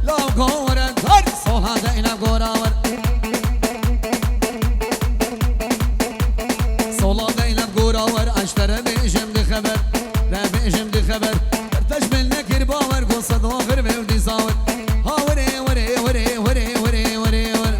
لو كورن صول هذا إلى كوراور صول هذا إلى كوراور أشترى بيجم دي خبر لا بيجم دي خبر ارتج بالنكر باور قصة ضافر بودي صاور هاوري وري وري وري وري وري وري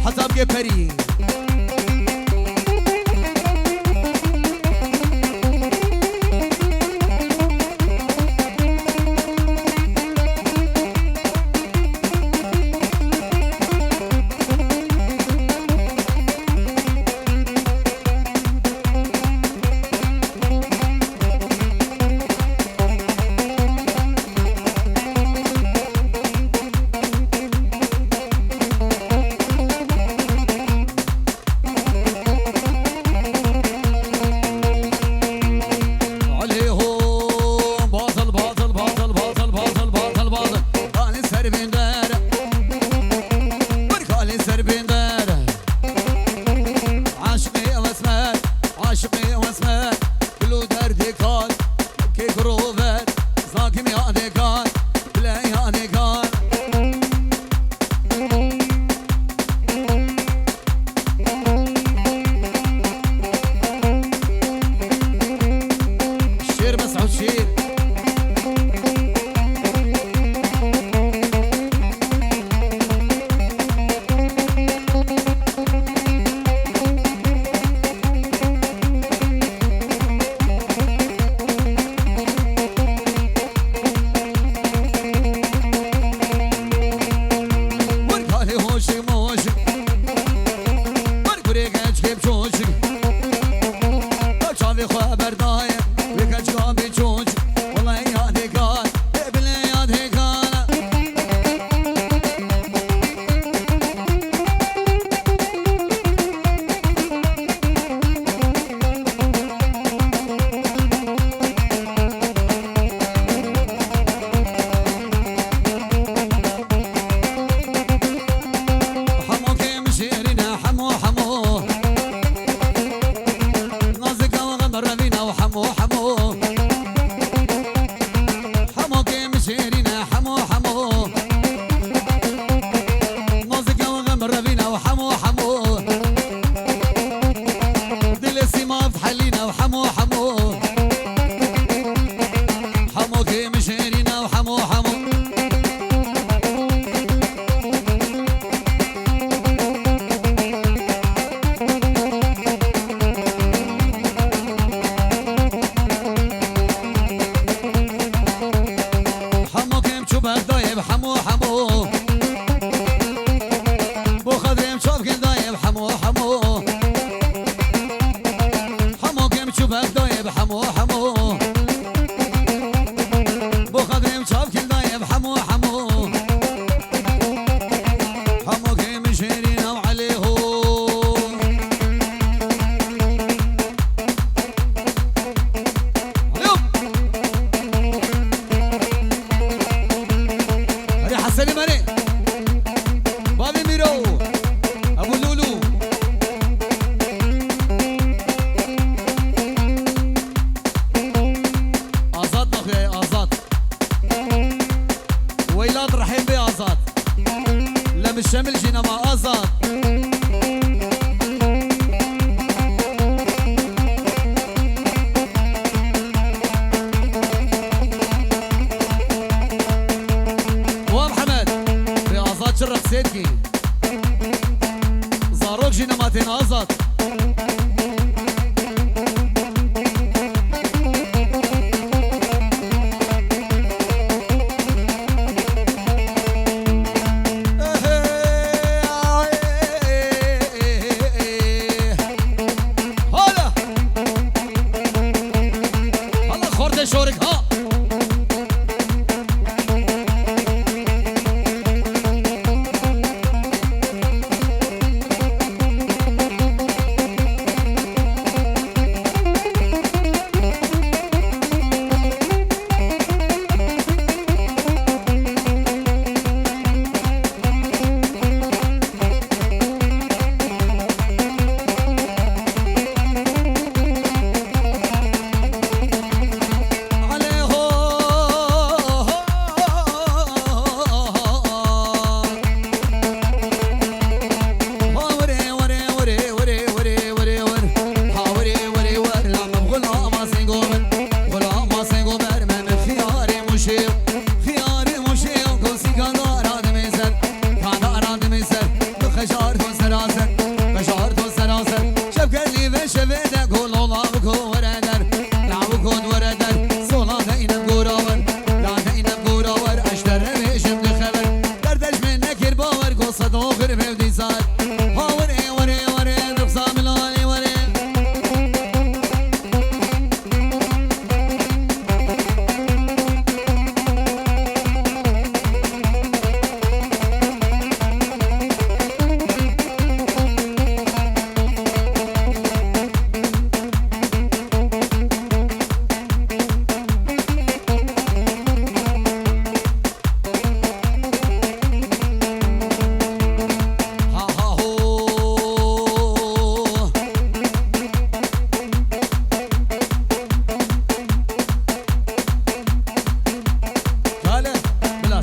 حساب قبري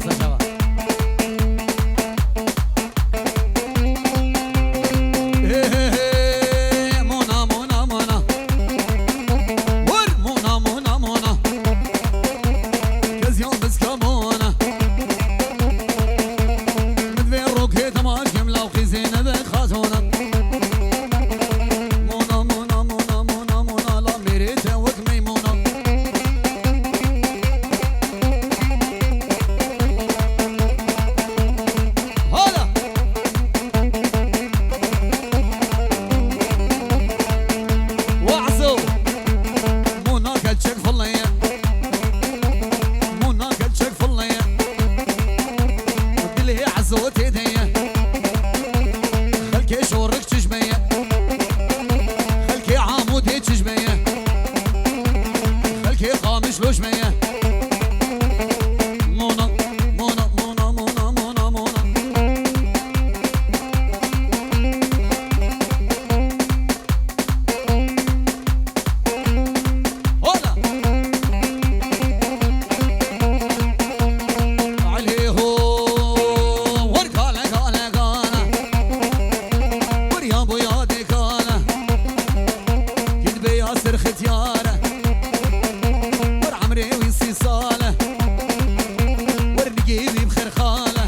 راسه شباب مونا مونا مونا ور مونا مونا مونا كز يوم بس كمونا مدفين روكي تماكم لو خزينة بخاتونا مونا مونا مونا مونا مونا لا ميريتا وكميمونا هلا وعزو مونا كالشك فليا مونا كالشك فليا ودلي عزو تيديا خلكي شورك تجمية خلكي عامودي تجمية خلكي قامش لوجمية مونا مونا مونا مونا مونا مونا هلا عليه ورقالة قالة قالة وريا بويا ديكالة كدبي ياسر ختيارة ور عمري ويسي صالة ور نجيبي بخرخالة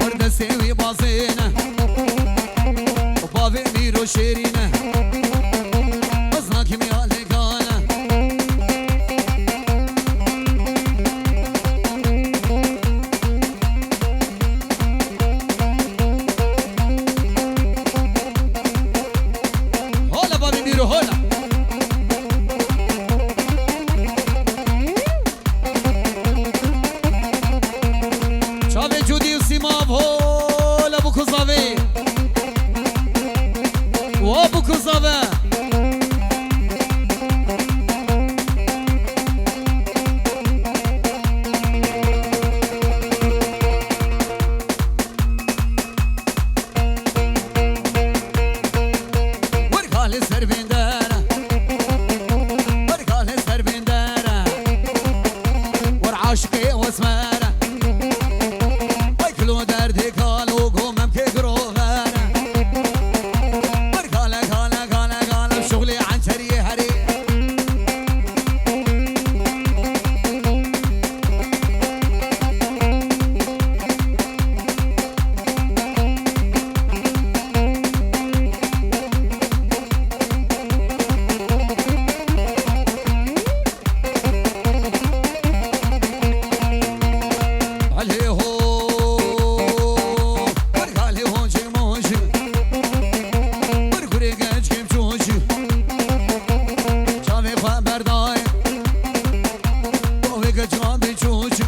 ور دسيوي بازينة وبابي ميرو شيرينة وزناكي ميا ديكالة هلا بابي ميرو هلا شافي جودي وسيماب هلا ابو كوزافي وابو كوزافي ورقالي سربين دارة ورقالي سربين دارة ورعاشقي واسمارة ويكلو دردي قالوا قومم كيكرو غارة ورقالي قالي قالي قالي بشغلي عن شري هري عليه ورقالي هونجي موجي ورقوري قاج كيم جوجي شافي خبر داي وهيك جرابي جوجي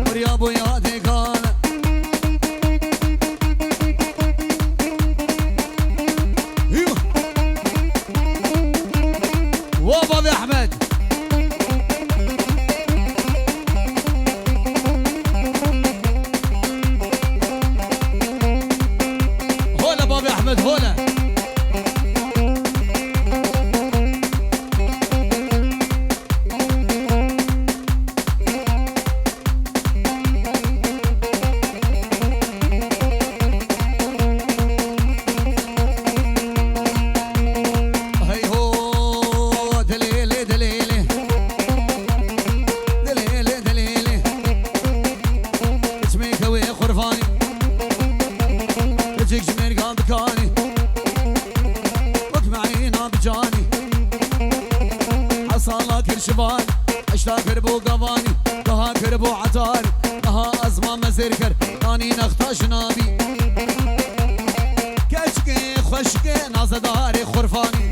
وريا بويا ديكالة ايوه وبابي احمد هلا بابي احمد هلا هي هو دليلي دليلي دليلي دليلي اسمي كوي خرفاني تجيك جميل قام بكاني وكمعينا بجاني حصالا كرشبان اشتا كربو قباني لها كربو عطاري لها ازمان مزركر اني نختاش نابي كشكي خشكي نازداري خرفاني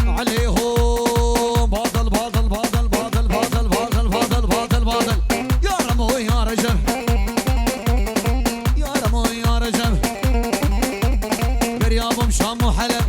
عليه باطل باطل باطل باطل باطل باطل باطل باطل باطل يا رمو يا رجب يا رمو يا رجب بريابهم شام وحلب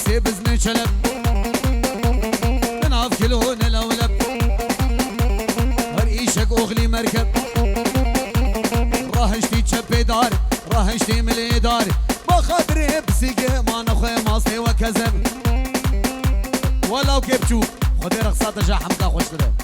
راسي بزني شلب نعرف كلون الاولب هريشك اغلي مركب راهشتي تشبي دار راهشتي ملي دار بخاطري بسيقه ما نخوي ماصلي وكذب ولو كبتو خدي رقصات جا حمقا خوش كده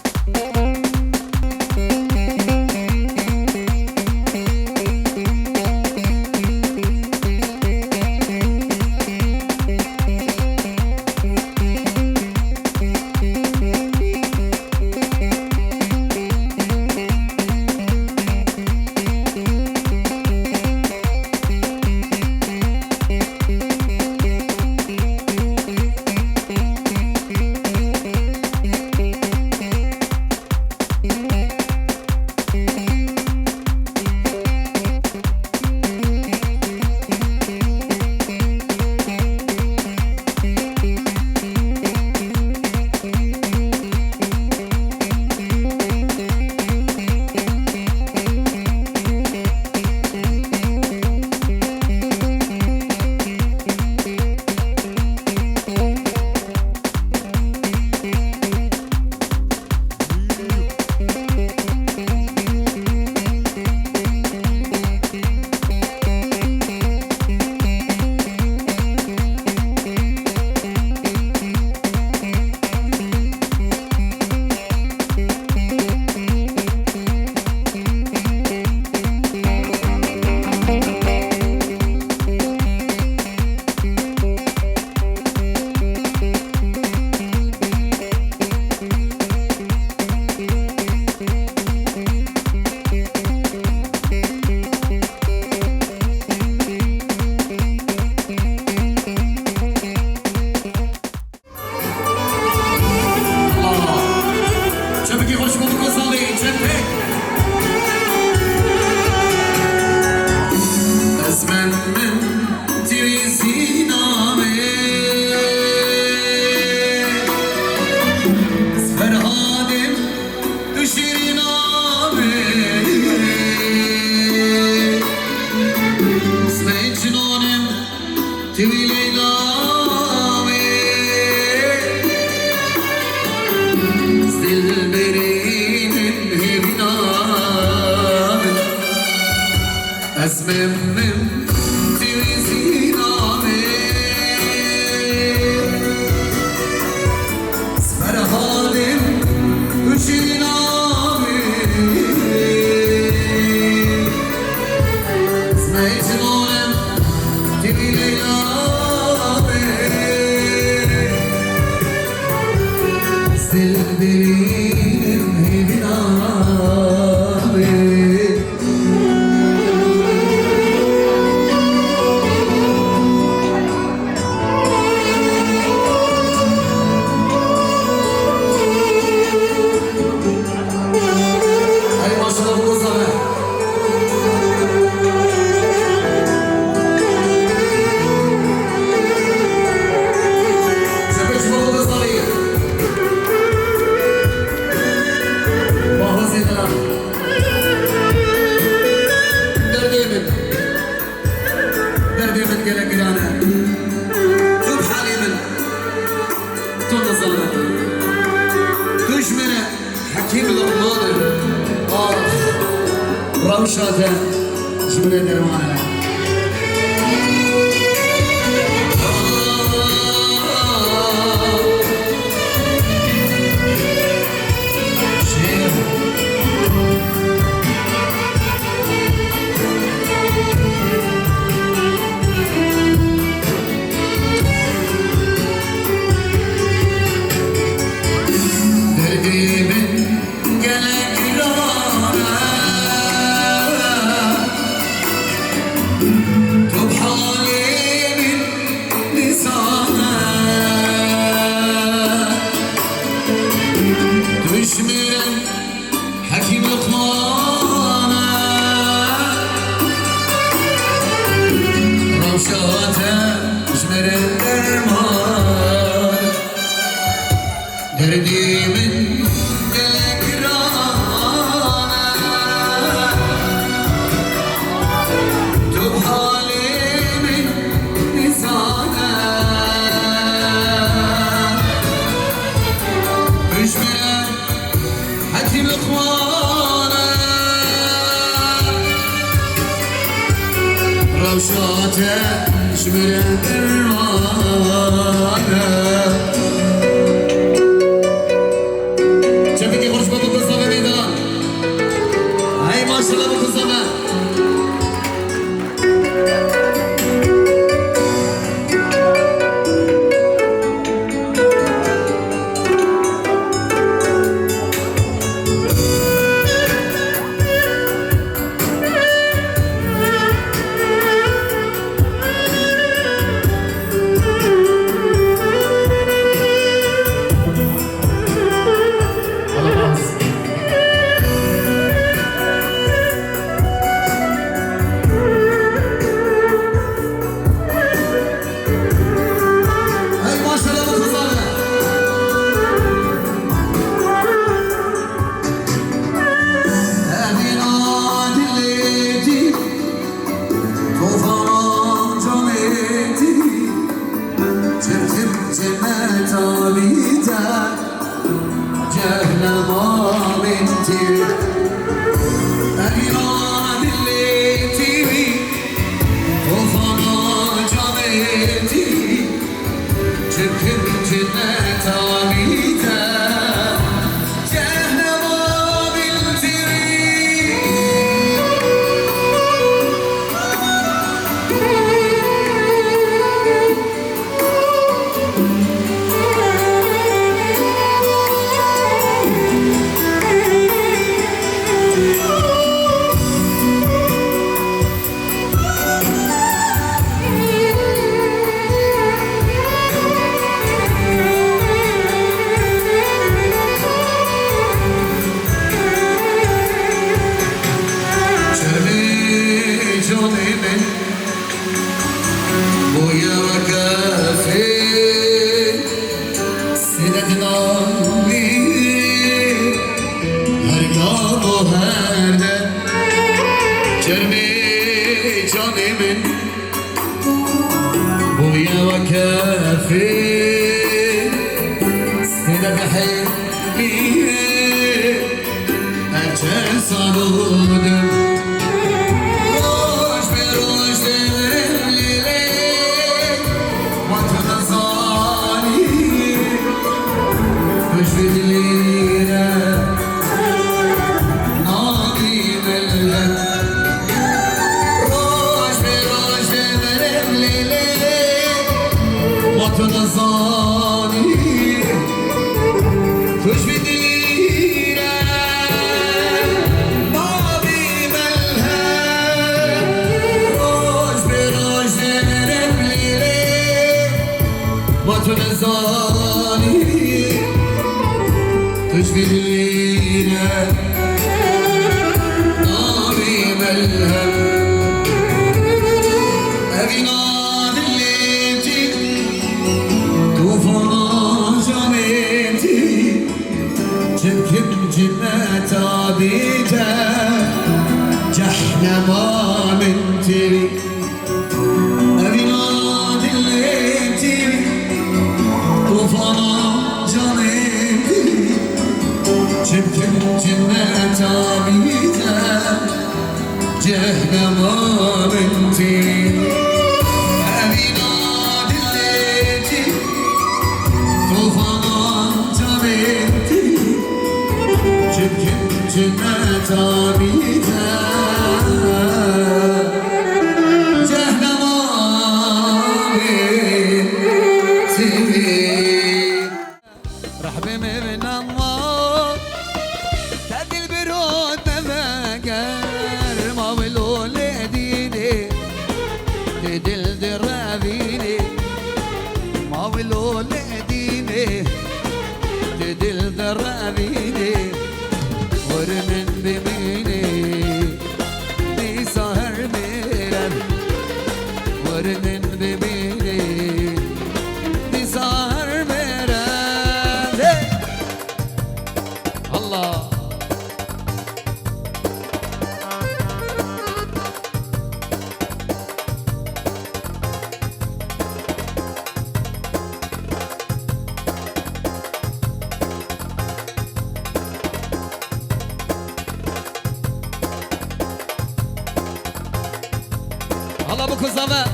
الله ابو كوزافا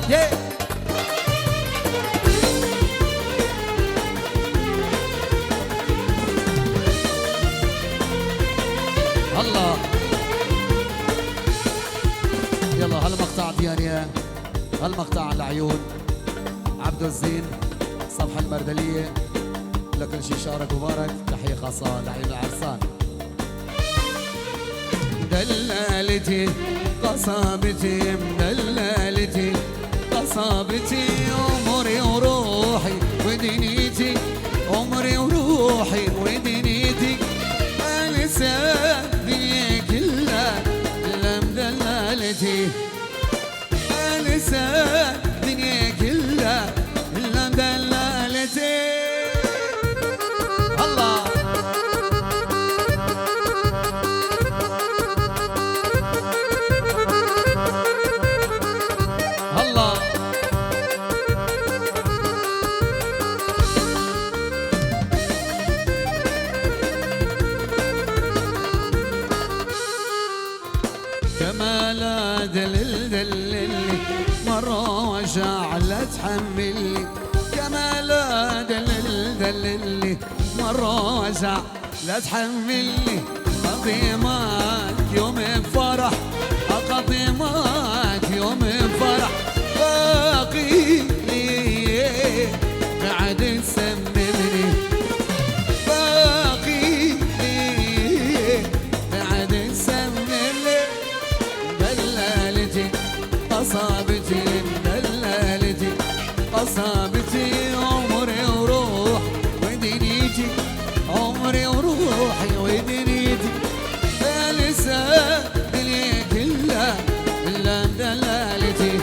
هالمقطع لعيون عبدو الزين صفحة المردلية، لكل شي شارك وبارك. تحية خاصة لعيون العرسان. دلالتي قصابتي مدلالتي قصابتي، عمري وروحي ودنيتي، عمري وروحي ودنيتي، انسى الدنيا كلها الا مدلالتي، انسى الدنيا كلها الا مدلالتي. الله الله كما لا دلل دللي مرة وجع لا تحملي، كما لا دلل دللي مرة وجع لا تحملي، قضيمات يوم فرح قضيمات يوم فرح، باقي لي بعد تسممني، باقي لي بعد تسممني. دلالتي قصابتي دلالتي قصابتي، عمري وروح ودنيتي، عمري وروحي ودنيتي، لسه دنيا كلها الا دلالتي،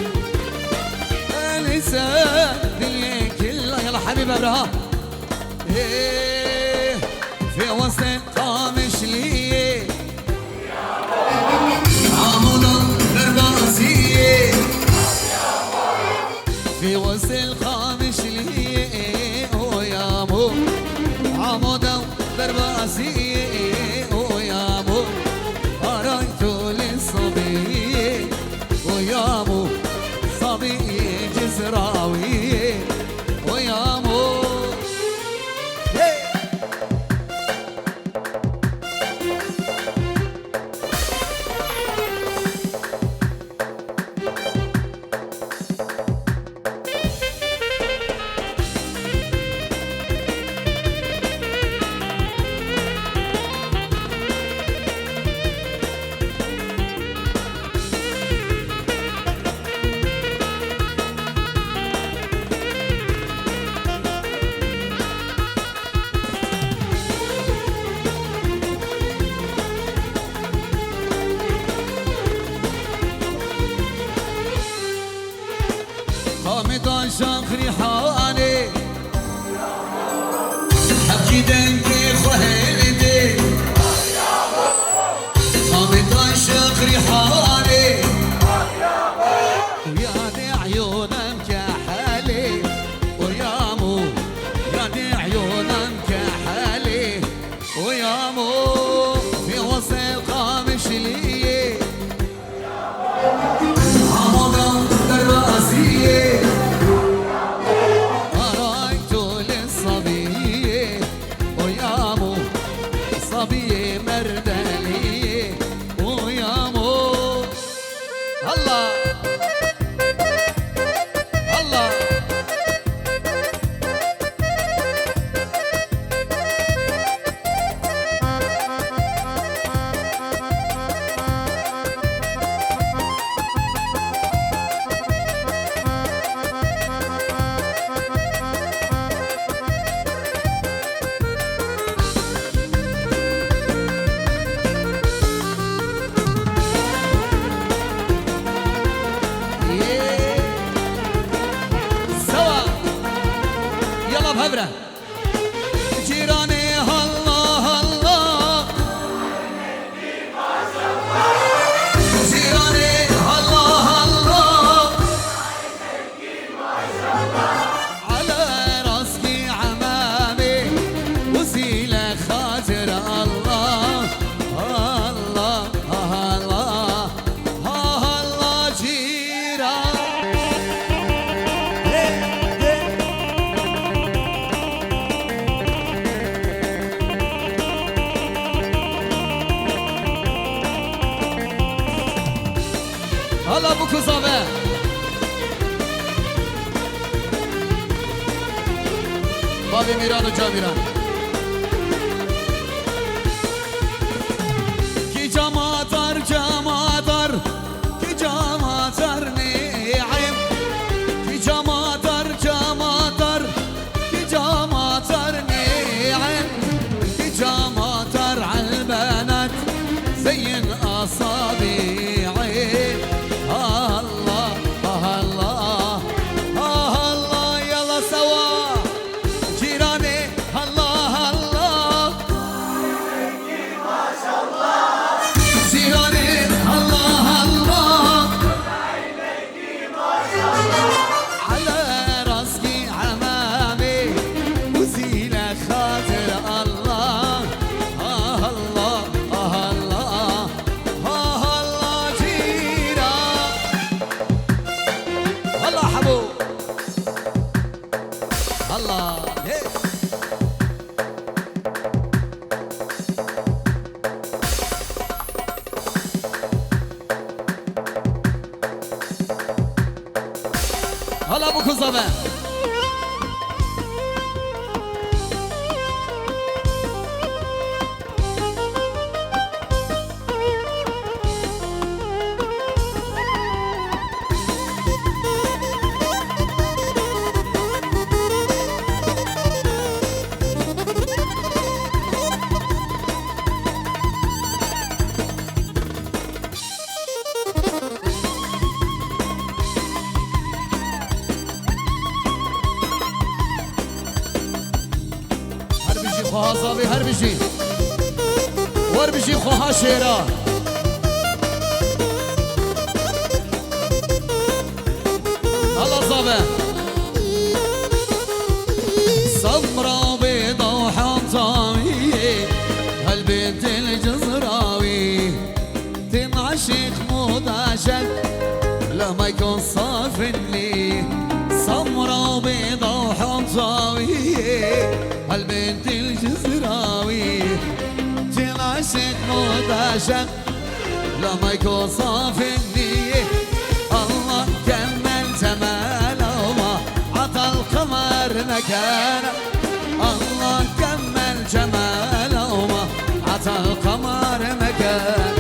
لسه دنيا كلها. يلا حبيب ابراهام في وسط قامش لي عمودا برباسية، في وسط القامش لي ويا مو عمودا برباسية، ويا مو قريت للصبي، ويا مو صبي جزراوي، ويا مو قامت شاخري حوالي حبكي دنكي خهلتي، قامت شاخري حوالي ويا دي عيونك كحالي، ويا مو يا دي عيونك كحالي، ويا مو في وسط القامش لي عمودا دراسية، قريت للصبي ويا مو صبي مردلي، ويا مو الله الله سوا يلا بهبرة جيراني هلا هلا، جيراني هلا هلا، على راسكي عمامي وسيلة خاطر الله الله الله الله جيران. هلا ابو كوزابه صابي ميران وجاميران كي جماتر جماتر كي جماتر نعيم كي جماتر جماتر كي جماتر نعيم كي جماتر عالبنات زين أصابيعي الله الله الله يلا سوا جيراني الله الله جيراني الله الله على راسي عمامي وزينة خاطر الله الله الله الله جيران الله حبو الله هلا ابو كوزابه خوها صابي هر بشي ور بشي خوها شيرا الله صابي سمرا بيضا وحمصاوي هالبنت الجزراوي تنعشق مداشك لما يكون صافني سمرا بيضا وحمصاوي هالبنت الجزراوي تنعشق مداشك لما يكون صافني الله كمل جماله وما عطى القمر مكانه الله كمل جماله وما عطى القمر مكانه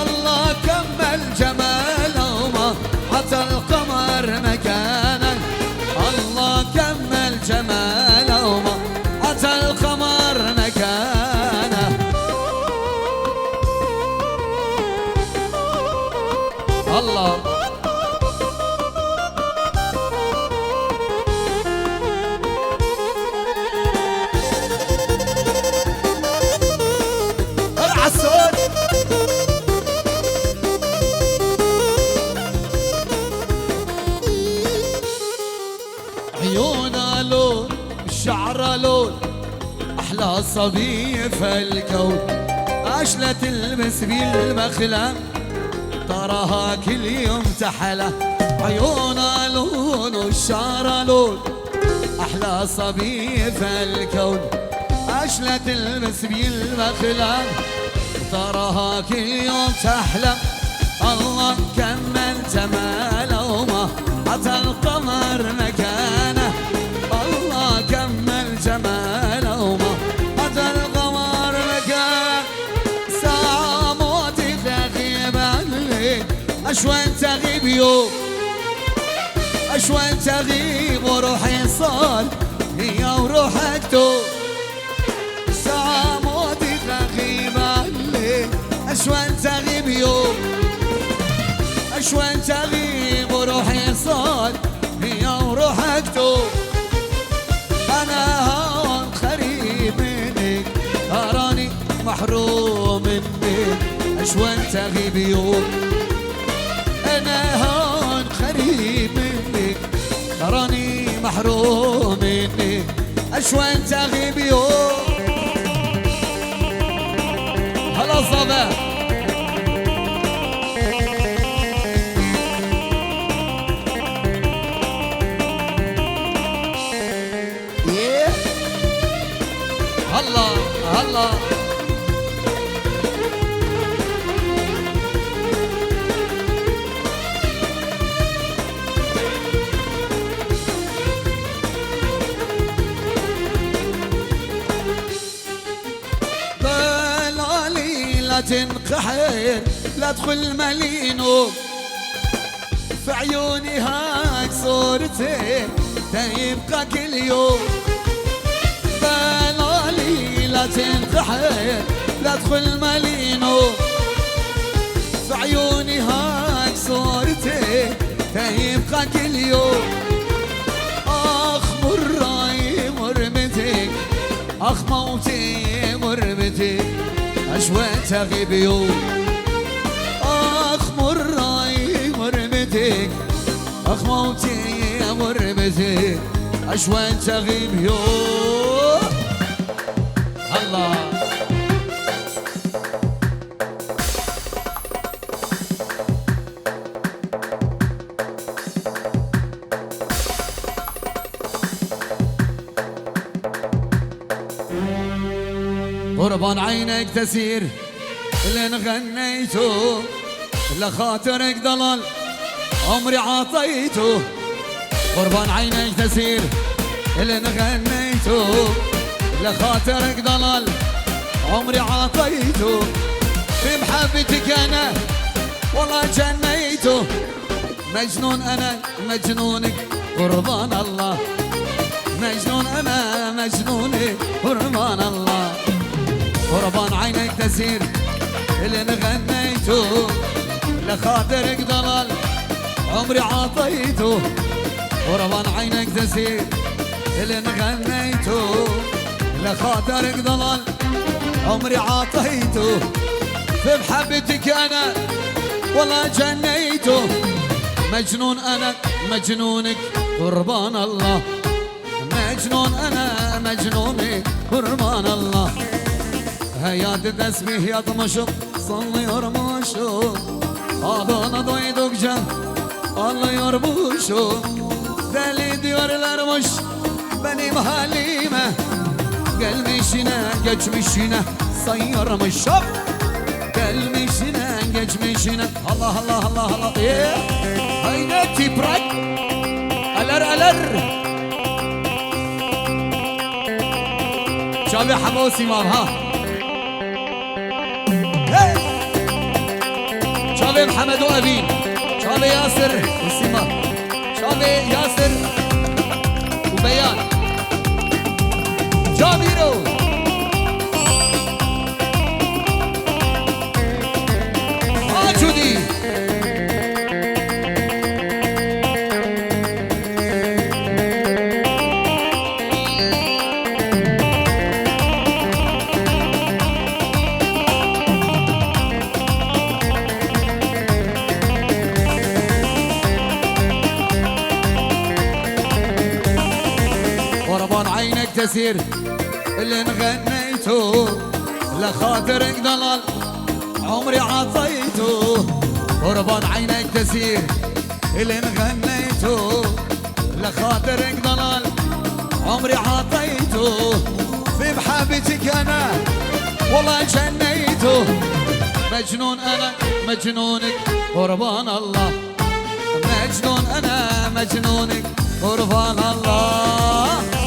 الله كمل جماله وما عطى القمر مكانه الله كمل جماله وما عطى القمر مكانه الله العسول عيونا لون الشعر لون احلى صبية في الكون عشلة تلبس بالمخلة تراها كل يوم تحلى عيونا لون والشعر لون احلى صبية في الكون عشلة تلبس بالمخلة تراها كل يوم تحلى الله كمل جماله وما عطى القمر مكانه الله كمل جماله وما عطى القمر مكانه ساعة موتي تغيب عني أشوان تغيب يوم أشوان تغيب وروحي صال هي وروحك توب ساعة موتي تغيب عني أشوان تغيب يوم أشوان تغيب وروحي صال هي وروحك توب أنا هون قريب منك أراني محروم منك أشوان تغيب يوم أنا هون قريب منك أراني محروم منك أشوان تغيب يوم هلا صباح هلا هلا لا تنقحر لا تدخل ملينو في عيوني هاك صورتي تيبقى كل يوم بلالي لا تنقحر لا تدخل ملينو في عيوني هاك صورتي تيبقى كل يوم اخ مراي مرمتك اخ موتي مرمتك اشوان تغيب يوم اخ مراي مرمتك اخ موتي مرمتك اشوان تغيب يوم الله قربان عينك تسير اللي غنيته لخاطرك ضلال عمري عطيته قربان عينك تسير اللي غنيته لخاطرك ضلال عمري عطيته في محبتك انا والله جنيته مجنون انا مجنونك قربان الله مجنون انا مجنونك قربان الله قربان عينك تسير اللي غنيته لخاطرك ضلال عمري عطيته قربان عينك تسير اللي غنيته لخاطرك ضلال عمري عطيته في محبتك انا والله جنيته مجنون انا مجنونك قربان الله مجنون انا مجنونك قربان الله hayat tesbih yatmışım sallıyormuşum adını duydukça anlıyormuşum deli diyorlarmış benim halime gelmişine geçmişine sayıyormuşum gelmişine geçmişine Allah Allah Allah Allah haydi tiprak aler aler شابي حموسي مامها شابي محمد وأبين شابي ياسر وسيما شابي ياسر وبيان جابيرو جودي تسير اللي غنيته لخاطرك ضلال عمري عطيته قربان عينك تسير اللي غنيته لخاطرك ضلال عمري عطيته في محبتك انا والله جنيته مجنون انا مجنونك قربان الله مجنون انا مجنونك قربان الله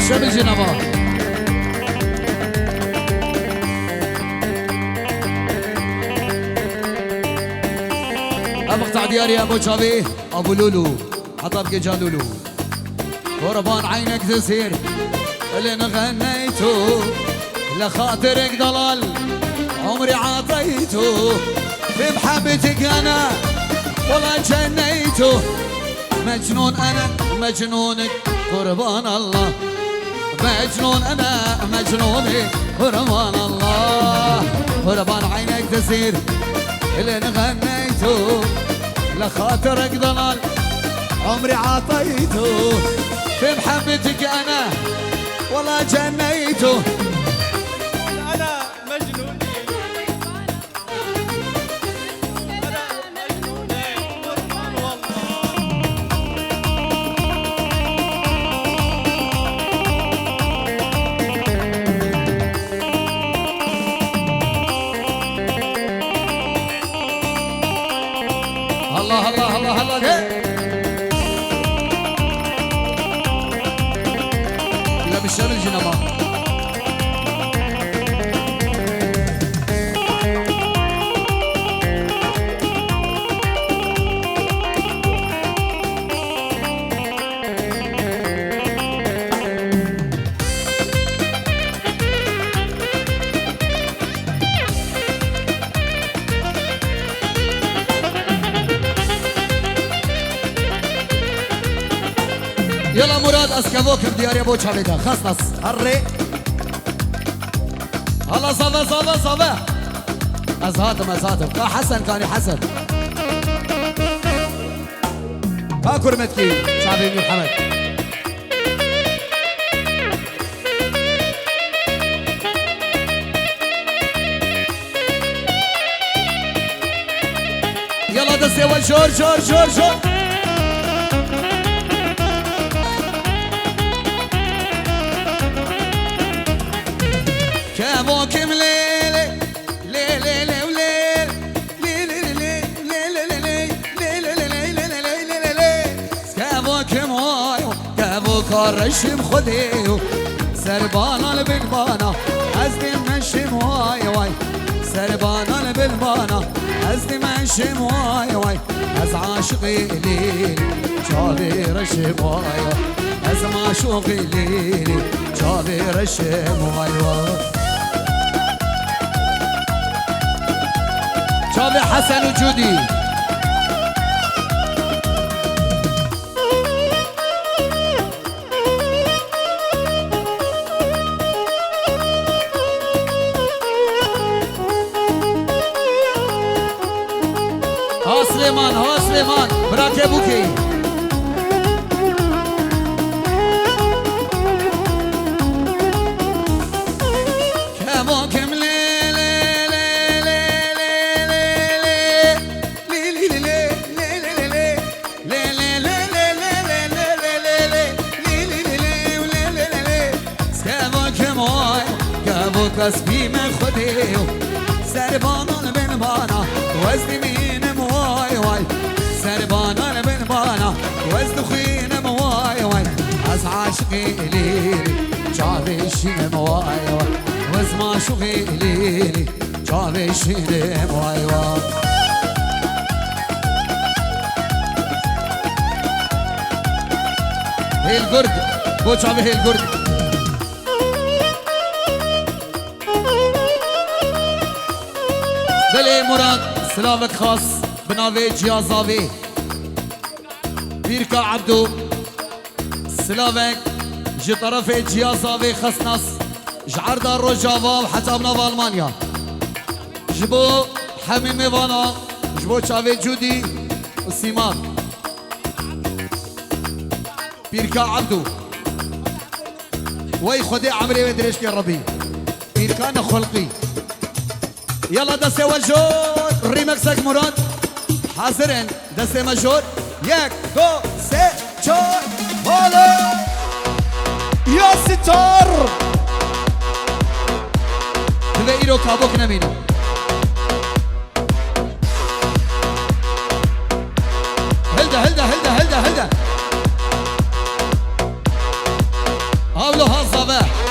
شبه الجنابة مقطع دياري ابو شابي ابو لولو حطب جان لولو قربان عينك تسير اللي غنيته لخاطرك ضلال عمري عطيته في محبتك انا والله جنيته مجنون أنا مجنونك قربان الله مجنون أنا مجنونك قربان الله قربان عينك تسير اللي غنيته لخاطرك ضلال عمري عطيته في محبتك أنا والله جنيته أنا مجنون قربان والله الله الله الله الله لا بالشر الجنبا يلا مراد اسكافوكم دياري ابو شابيدا خصص هري هلا صافا صافا صافا ازهاتم كان حسن كان حسن باكر متكي شعبي بن محمد يلا دسي اول شور شور شور شور كابوكم ليلي ليلي ليلي وليل ليلي ليلي ليلي ليلي كابوكم وايو كابوك الرشم خديو سربانا البلبانا أزدي منشم واي واي سربانا البلبانا أزدي منشم واي واي أز عاشقي ليلي شابي رشم واي أز معشوقي ليلي شابي رشم واي واي شابي حسن وجودي ها سليمان براك ابوكي كابوكم كسبي من خديو سربانا بنبانا وزني مين مواي واي سربانا بنبانا وزن خين مواي واي از عاشقي ليلي شعبي شين مواي واي وز ما شوقي ليلي شعبي شين مواي واي هي القرد بو شعبي هي القرد دلي مراد سلامك خاص بناوي جيازاوي بيركا عبدو سلامك جي طرفي جيازاوي خصنص جعردا روجافا وحتى بناف المانيا جبو حميمي فانا جبو شافي جودي وسيمان بيركا عبدو وي خدي عمري مدريش يا ربي بيركا خلقي يلا دسي والجور ريمكسك مراد حاضرين دسي مجور يك دو سي جور هولا يا ستار تبقى إيرو كابوك نمينو هلدا هاولو هالصباح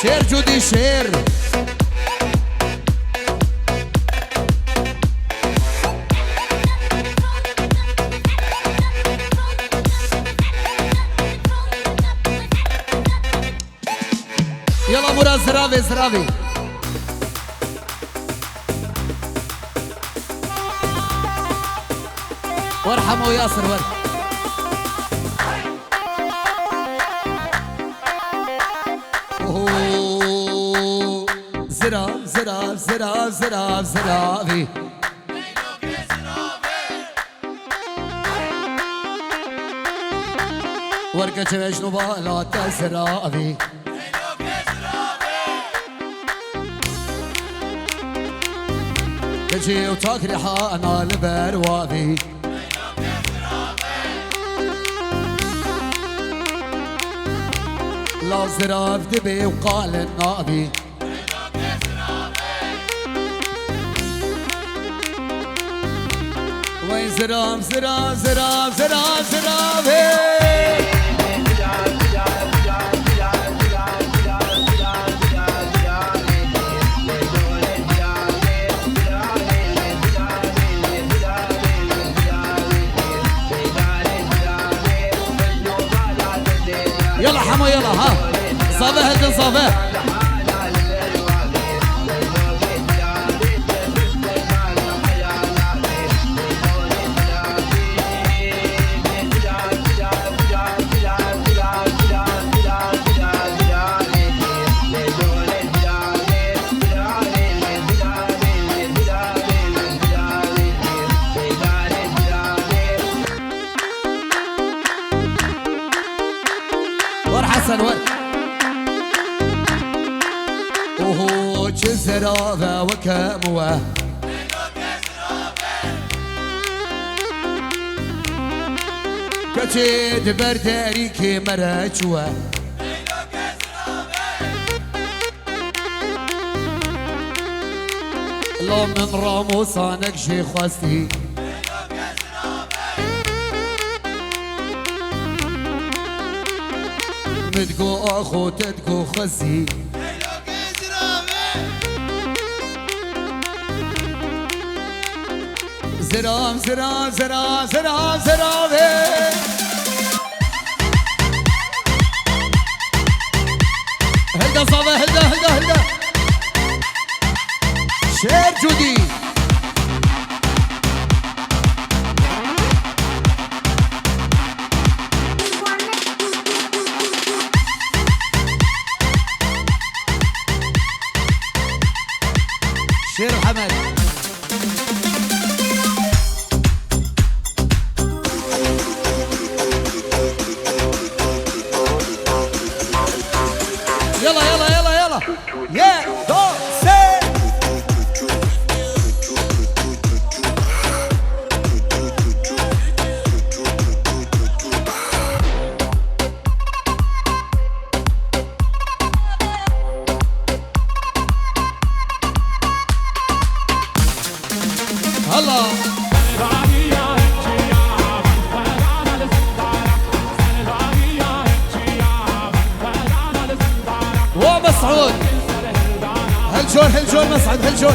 شير جودي شير يلا مراد زرافي زرافي وارحموا ياسر ورد زراف زراف زراف زراف زرافي ورقة شنو بالات زرافي تجي وتاكلي حانا البروافي لا زراف دبي وقال النابي وين زراف زراف زراف زراف زرافي يلا حمو يلا ها صافي هلدن صافي ور حسن ور وهو جزرافة وكاموة كتيد برداريكي مراجوة لو من راموسانك شي خواستي مدقو اخو تدقو خزي زراف زراف زراف زراف زرافي هلدا صافي هلدا هلدا هلدا شير جودي شير محمد يلا يلا يلا يلا يا دو سي هلا ومسعود هلجون هلجون مسعود هلجون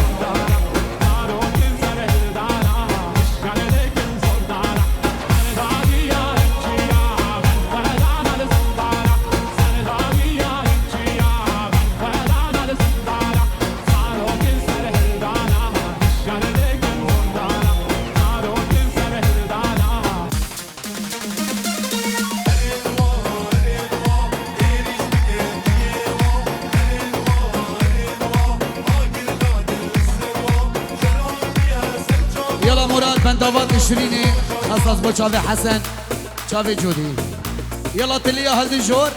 يلا مراد بندافات الشريني خصص بو شافي حسن شافي جودي يلا تليا هلدي جور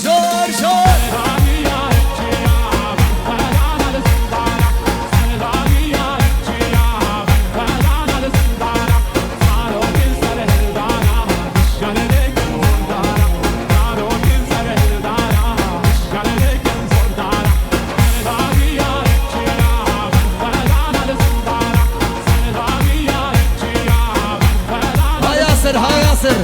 جور جور ها ياسر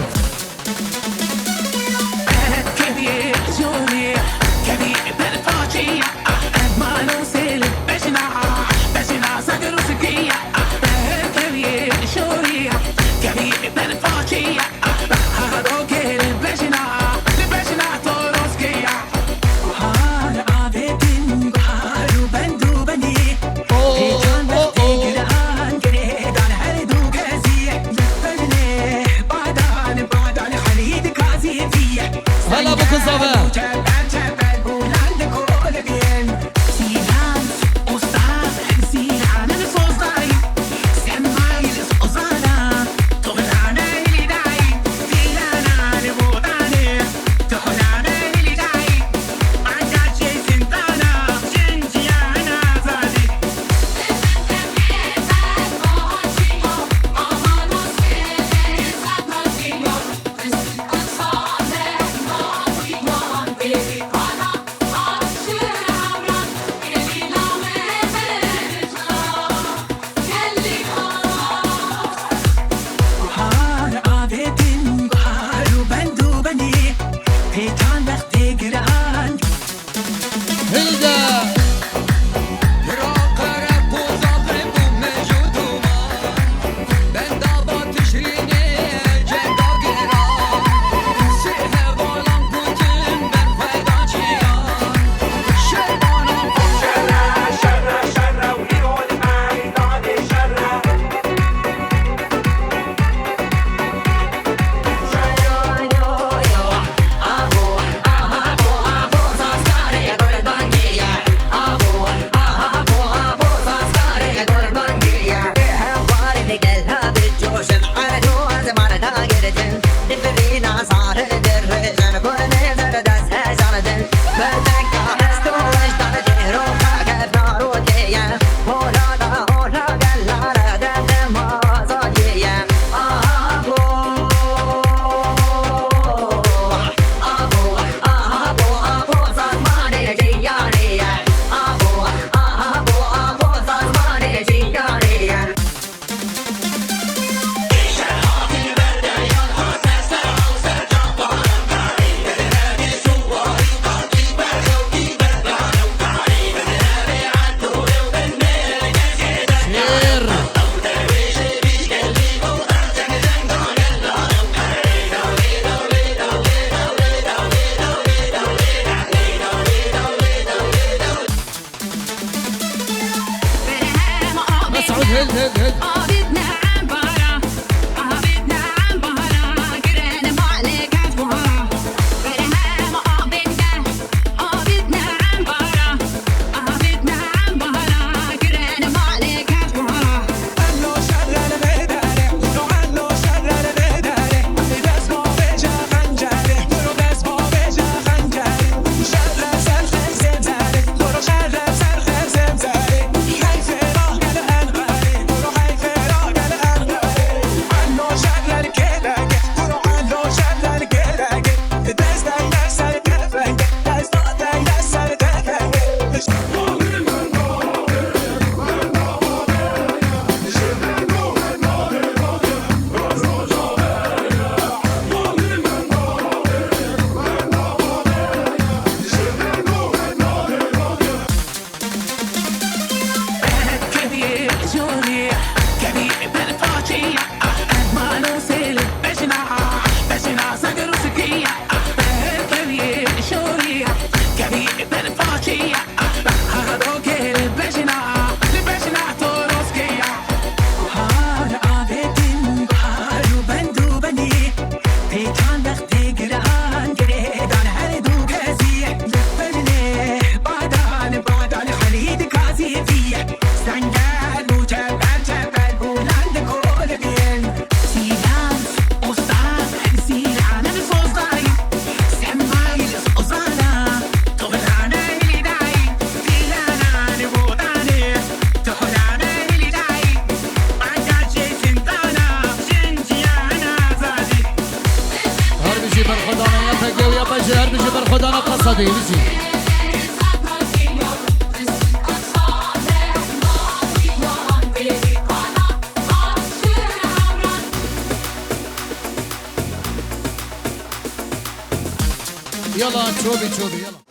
يابا يلا تشوبي تشوبي يلا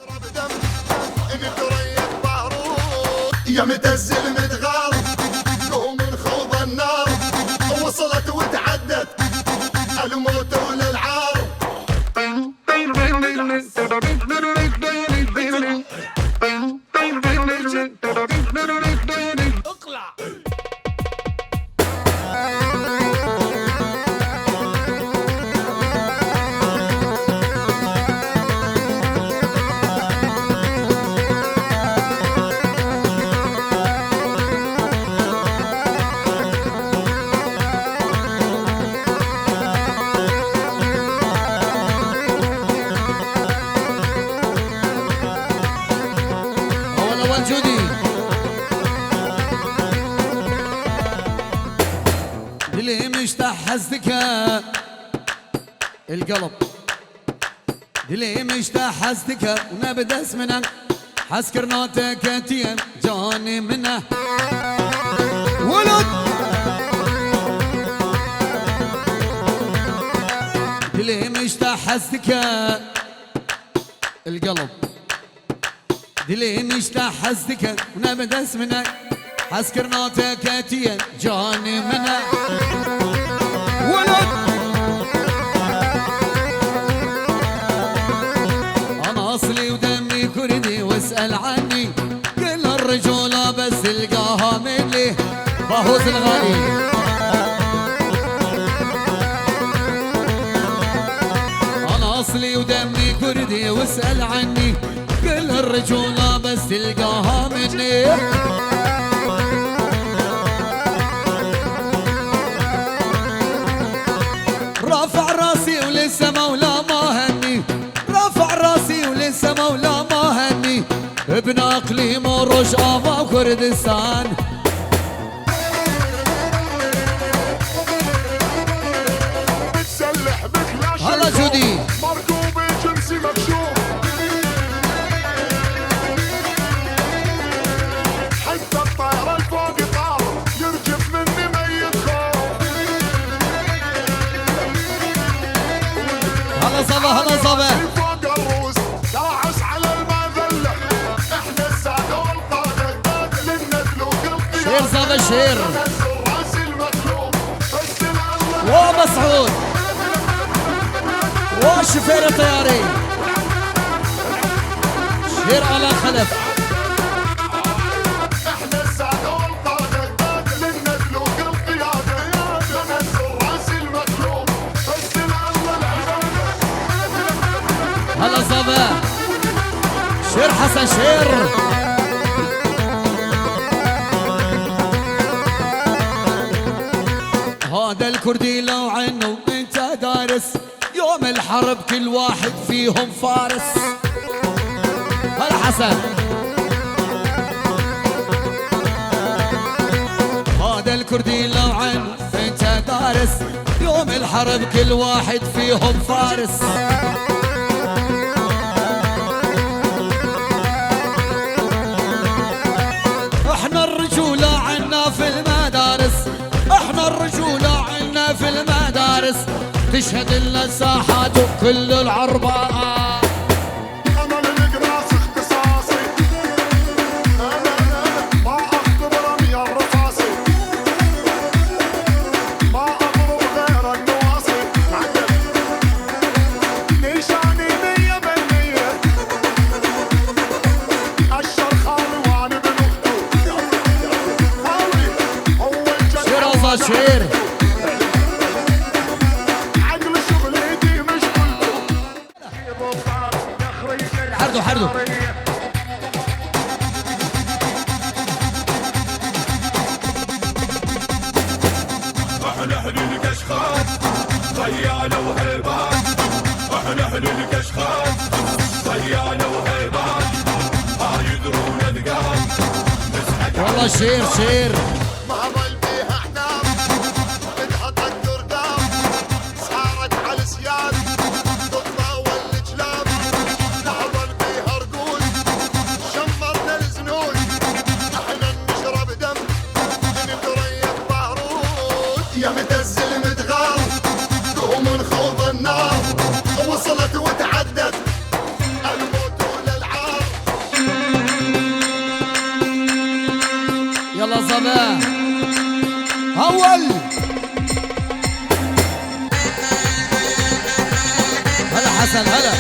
يا متزل متغار قوم من خوض النار وصلت وتعدت الموت وللعار اقلع حسدك القلب دلي مشتاح حسدك ونبد اسمنك حسكر نوتك تيم جاني منه ولد دلي مشتاح حسدك القلب دلي مشتاح حسدك ونبد اسمنك حسكر نوتك تيم جاني منه ولد انا اصلي ودمي كردي واسال عني كل الرجوله بس تلقاها مني باهوز الغالي انا اصلي ودمي كردي واسال عني كل الرجوله بس تلقاها مني رافع راسي ولسه مولا ما هني رافع راسي ولسه مولا ما هني ابن اقليم ورشافه وكردستان بتسلح بكلاش هلا جودي مركوب جنسي مكشوف حتى الطائرة الفوق طار يرجف مني ميت خوف هلا صبا هلا صبا فوق الروس داعس على المذلة احنا السادة والقادة للنذل وكل شير صبا شير الراس المخلوق بس الأول ومسعود وشفير الطياري شير على خلف احنا السادة والقادة للنذل وكل قيادة لنزل الراس المخلوق بس الأول هلا صبا شير حسن شير هذا الكردي لو عنه انت دارس يوم الحرب كل واحد فيهم فارس هلا حسن هذا الكردي لو عنه انت دارس يوم الحرب كل واحد فيهم فارس احنا الرجولة عنا في المدارس احنا الرجولة عنا في المدارس تشهد لنا الساحات وكل العربات أنا للقراص اختصاصي أنا ما أخطب رمي الرصاصي ما أضرب غير النواصي معلم نيشاني 100% الشرخاوي وأنا بن أخته خاوي هو الجد شير أوزا شير عقل شغلتي مش كله حردو حردو احنا اهل الكشخات خيانة وهيبات احنا اهل الكشخات خيانة وهيبات ما يدرون ذقات والله شير شير ما ظل فيها احلام انحطت قردام صارت على السياد تتطاول الجلاب نحضن فيها رجول شمرنا الزنود احنا نشرب دم نتريق بارود يا متزل متغار قوم نخوض النار وصلت وتعدت الموت والالعاب يلا صبا اول هلا حسن هلا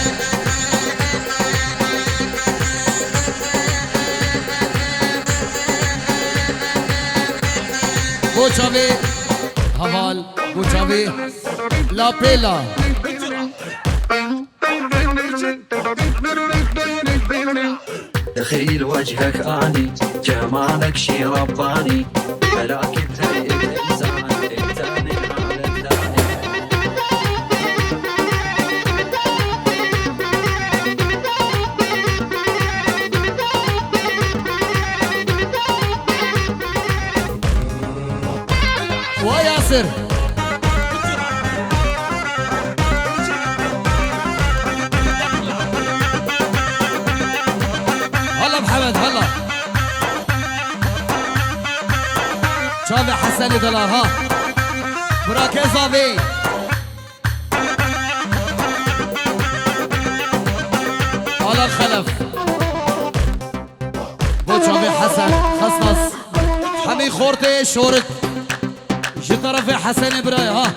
بوشافي هفال بوشافي لا بيلا دخيل وجهك اني جمالك شي رباني ملاك بهي الانسان انت من عالم ثاني وياسر محمد هلا شافي حسني دولار ها براكز ابي على الخلف بو شافي حسن خصص حمي خورتي شورت جي طرفي حسن براي ها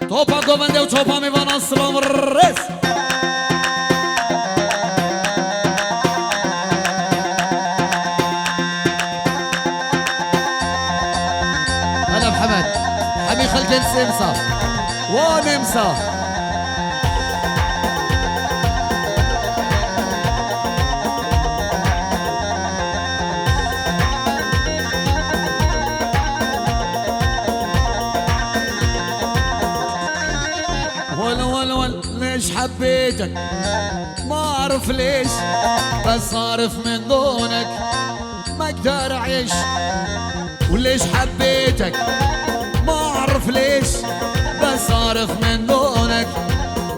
توبا قومنده وتوبا ميفان السلام الرئيس هلا محمد حمي خلق السمسة ونمسة ليش حبيتك ما اعرف ليش بس عارف من دونك ما اقدر اعيش وليش حبيتك ما اعرف ليش بس عارف من دونك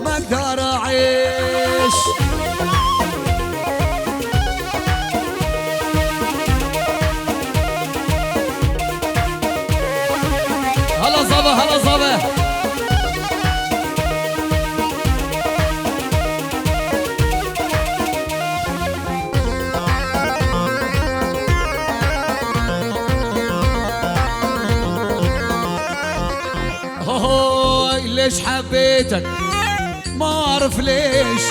ما اقدر اعيش هلا صبا هلا صبا ليش حبيتك ما اعرف ليش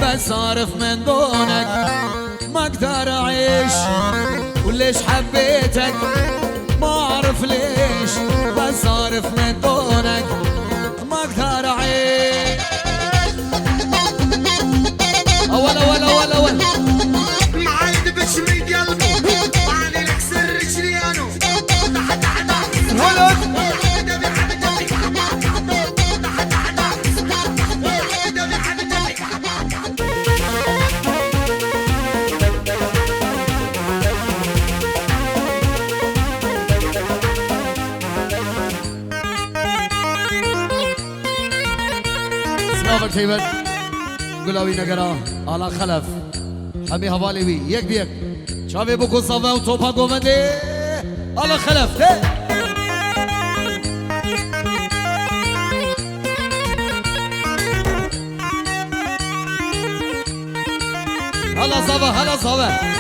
بس اعرف من دونك ما اقدر اعيش وليش حبيتك ما اعرف ليش بس اعرف من دونك ما اقدر اعيش اول اول اول اول معايد بشمي قلبي معاني لك سر شريانو ولد سلامك سيبت قلاوي نقرا على خلف حمي هوالي بي يك بيك شافي بوكو صفا وتوبا قومندي على خلف ده هلا صفا هلا صفا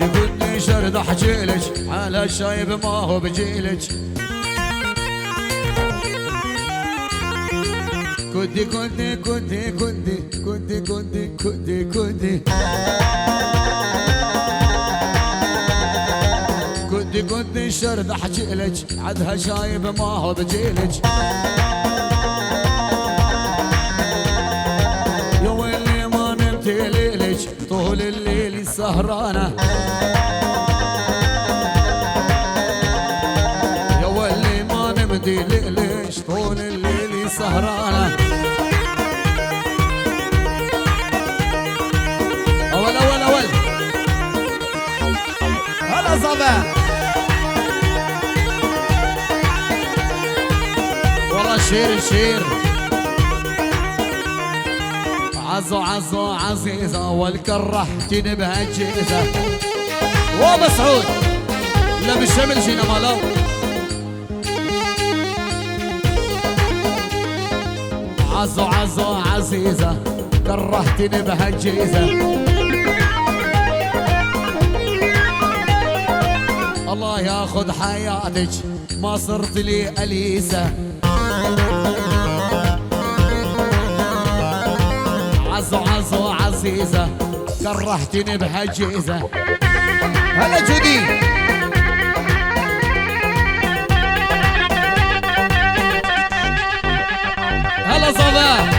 كنت شرد احجيلك على الشايب ما هو بجيلك كنتي كنتي كنتي كنتي كنتي كنتي كنتي كنتي كنتي كنتي شرد احجيلك عدها شايب ما هو بجيلك يا ويلي ما نمت ليلك طول الليل سهرانه يا ويلي ما نمت ليلك طول الليل سهرانه اول اول اول هلا صبا والله شير شير عزو عزو عزيزة والكرة تنبها الجيزة ومسعود لا بالشمل شينا مالو عزو عزو عزيزة كرهتني بهالجيزة الله ياخذ حياتك ما صرت لي أليسة عزو عزو عزيزة كرهتني بهالجيزة هلا جودي هلا صباح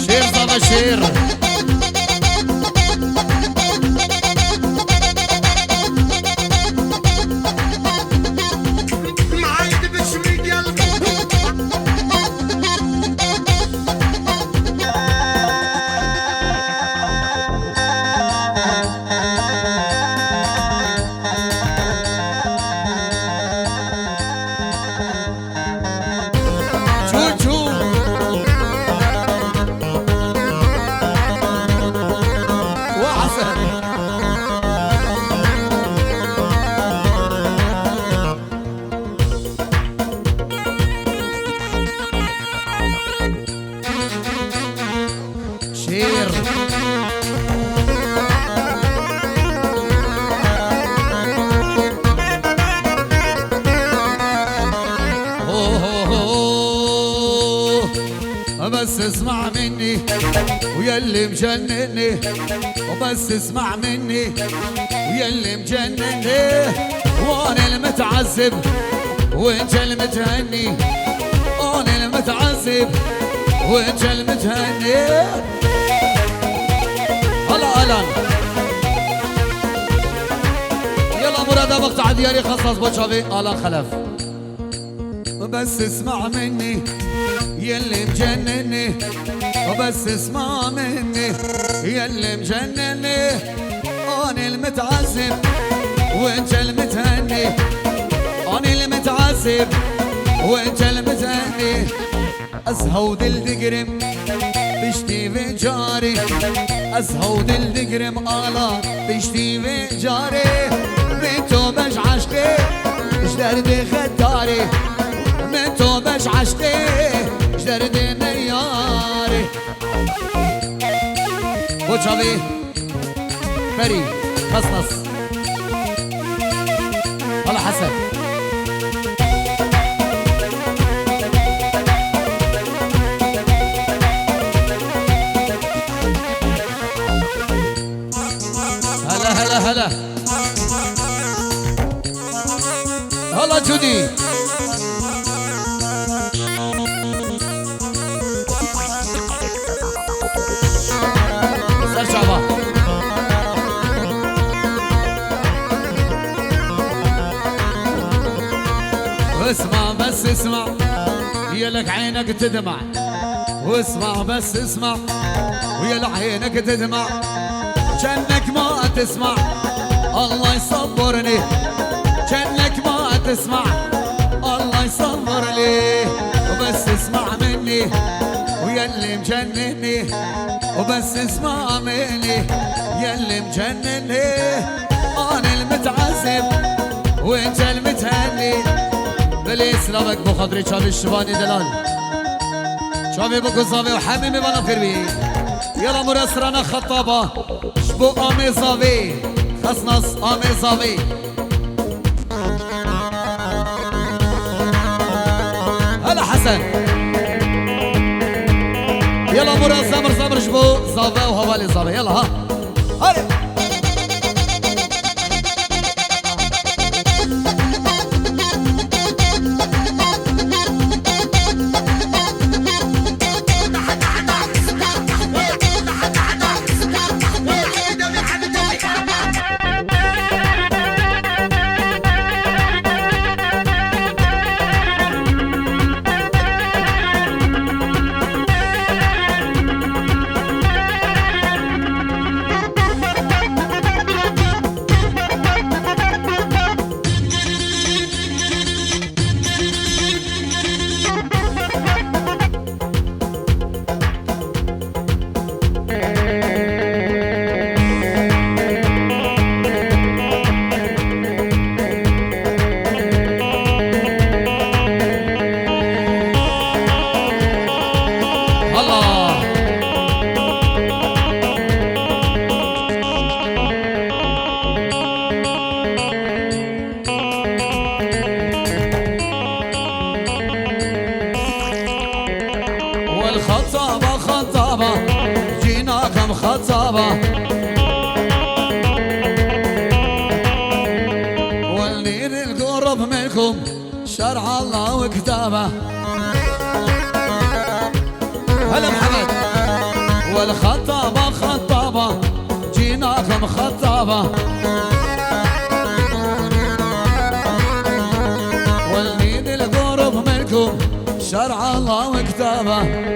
شير صباح شير اسمع مني ويلي مجنني، وبس اسمع مني ويلي مجنني، وانا المتعذب وانت المتهني، انا المتعذب وانت المتهني. هلا هلا يلا مراد مقطع ديالي خصص بوشافي هلا خلف. وبس اسمع مني يلي مجنني، وبس اسمع مني يلي مجنني، انا المتعذب وانت المتهني، انا المتعذب وانت المتهني. ازهود الدقرم بشتي في جاري، ازهود الدقرم الا بشتي في جاري، بنتو بش عشقي جدردي خداري، بنتو بش عشقي جدردي نياري. بوشافي فري خصنص هلا حسن. هلا هلا جودي. سر شعبان اسمع بس اسمع يلك عينك تدمع، واسمع بس اسمع ويلك عينك تدمع، جنك ما تسمع الله يصبرني، جنك ما تسمع الله يصبر لي. وبس اسمع مني ويلي مجنني، وبس اسمع مني يلي مجنني، انا المتعذب وانت المتهني. بليس لابك بخاطري شافي الشباني دلال، شافي بقصافي وحميمي بنا بخير بيه. يلا مرسرنا خطابة شبو آمي صافي خصنص آمي صافي. هلا حسن يلا مراد زمر شبو صافي وهوالي صافي. يلا ها هلا والخطابة خطابة جيناكم خطابة، والنير القرب منكم شرع الله وكتابه. هلا محمد والخطابة خطابة جيناكم خطابة، والنير القرب منكم شرع الله وكتابه.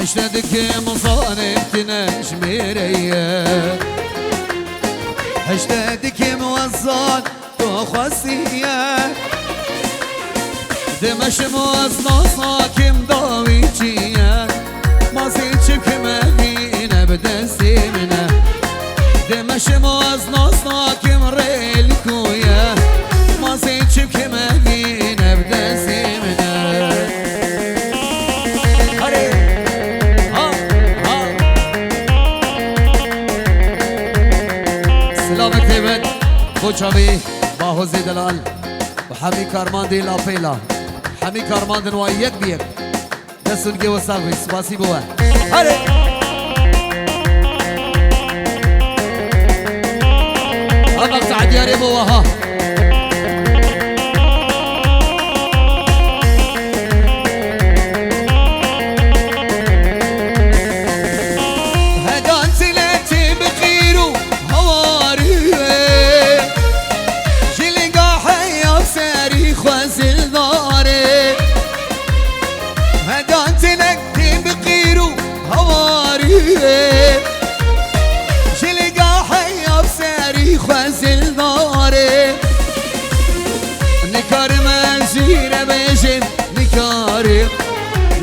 حشتك مصانب تنجميرية حشتك موصل تخصية دمش موصل صاكم ضويتية ما زيتك مدينة بدستي منه دمش موصل صاكم ريلكوية ما زيتك مدينة بدستي منه سلامك تبت خوشابي باهوزي دلال وحمي كارمان دي لابيلا حمي كارمان دنوا يك بيك دستون جي وصاقبي سباسي بوا هاري أبقى تعد يا ريبو وها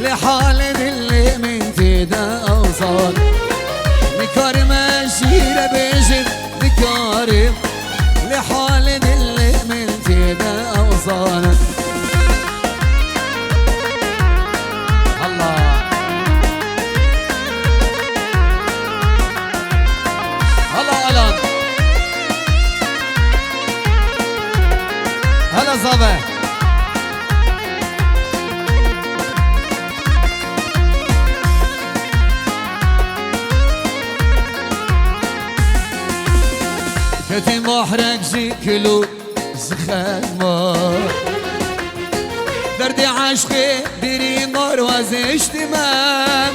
لحال اللي من تدا أوصال نكار ماشيرة بيجن نكار لحال اللي من تدا أوصال الله الله ألان هلا صباح كتي محرق شكلو زخمة دردي عشقي ديري مروز اجتمام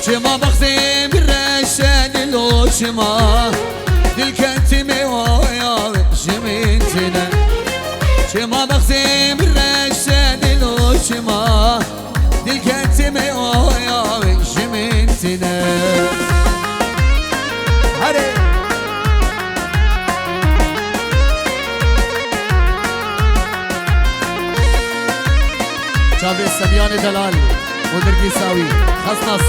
شما بختي بالرشاد الوشما دل كتمي ويا جمينتنا شما بختي بالرشاد الوشما دل كتمي ويا جمينتنا هاري شابي السبياني دلال ودرقي ساوي خصنص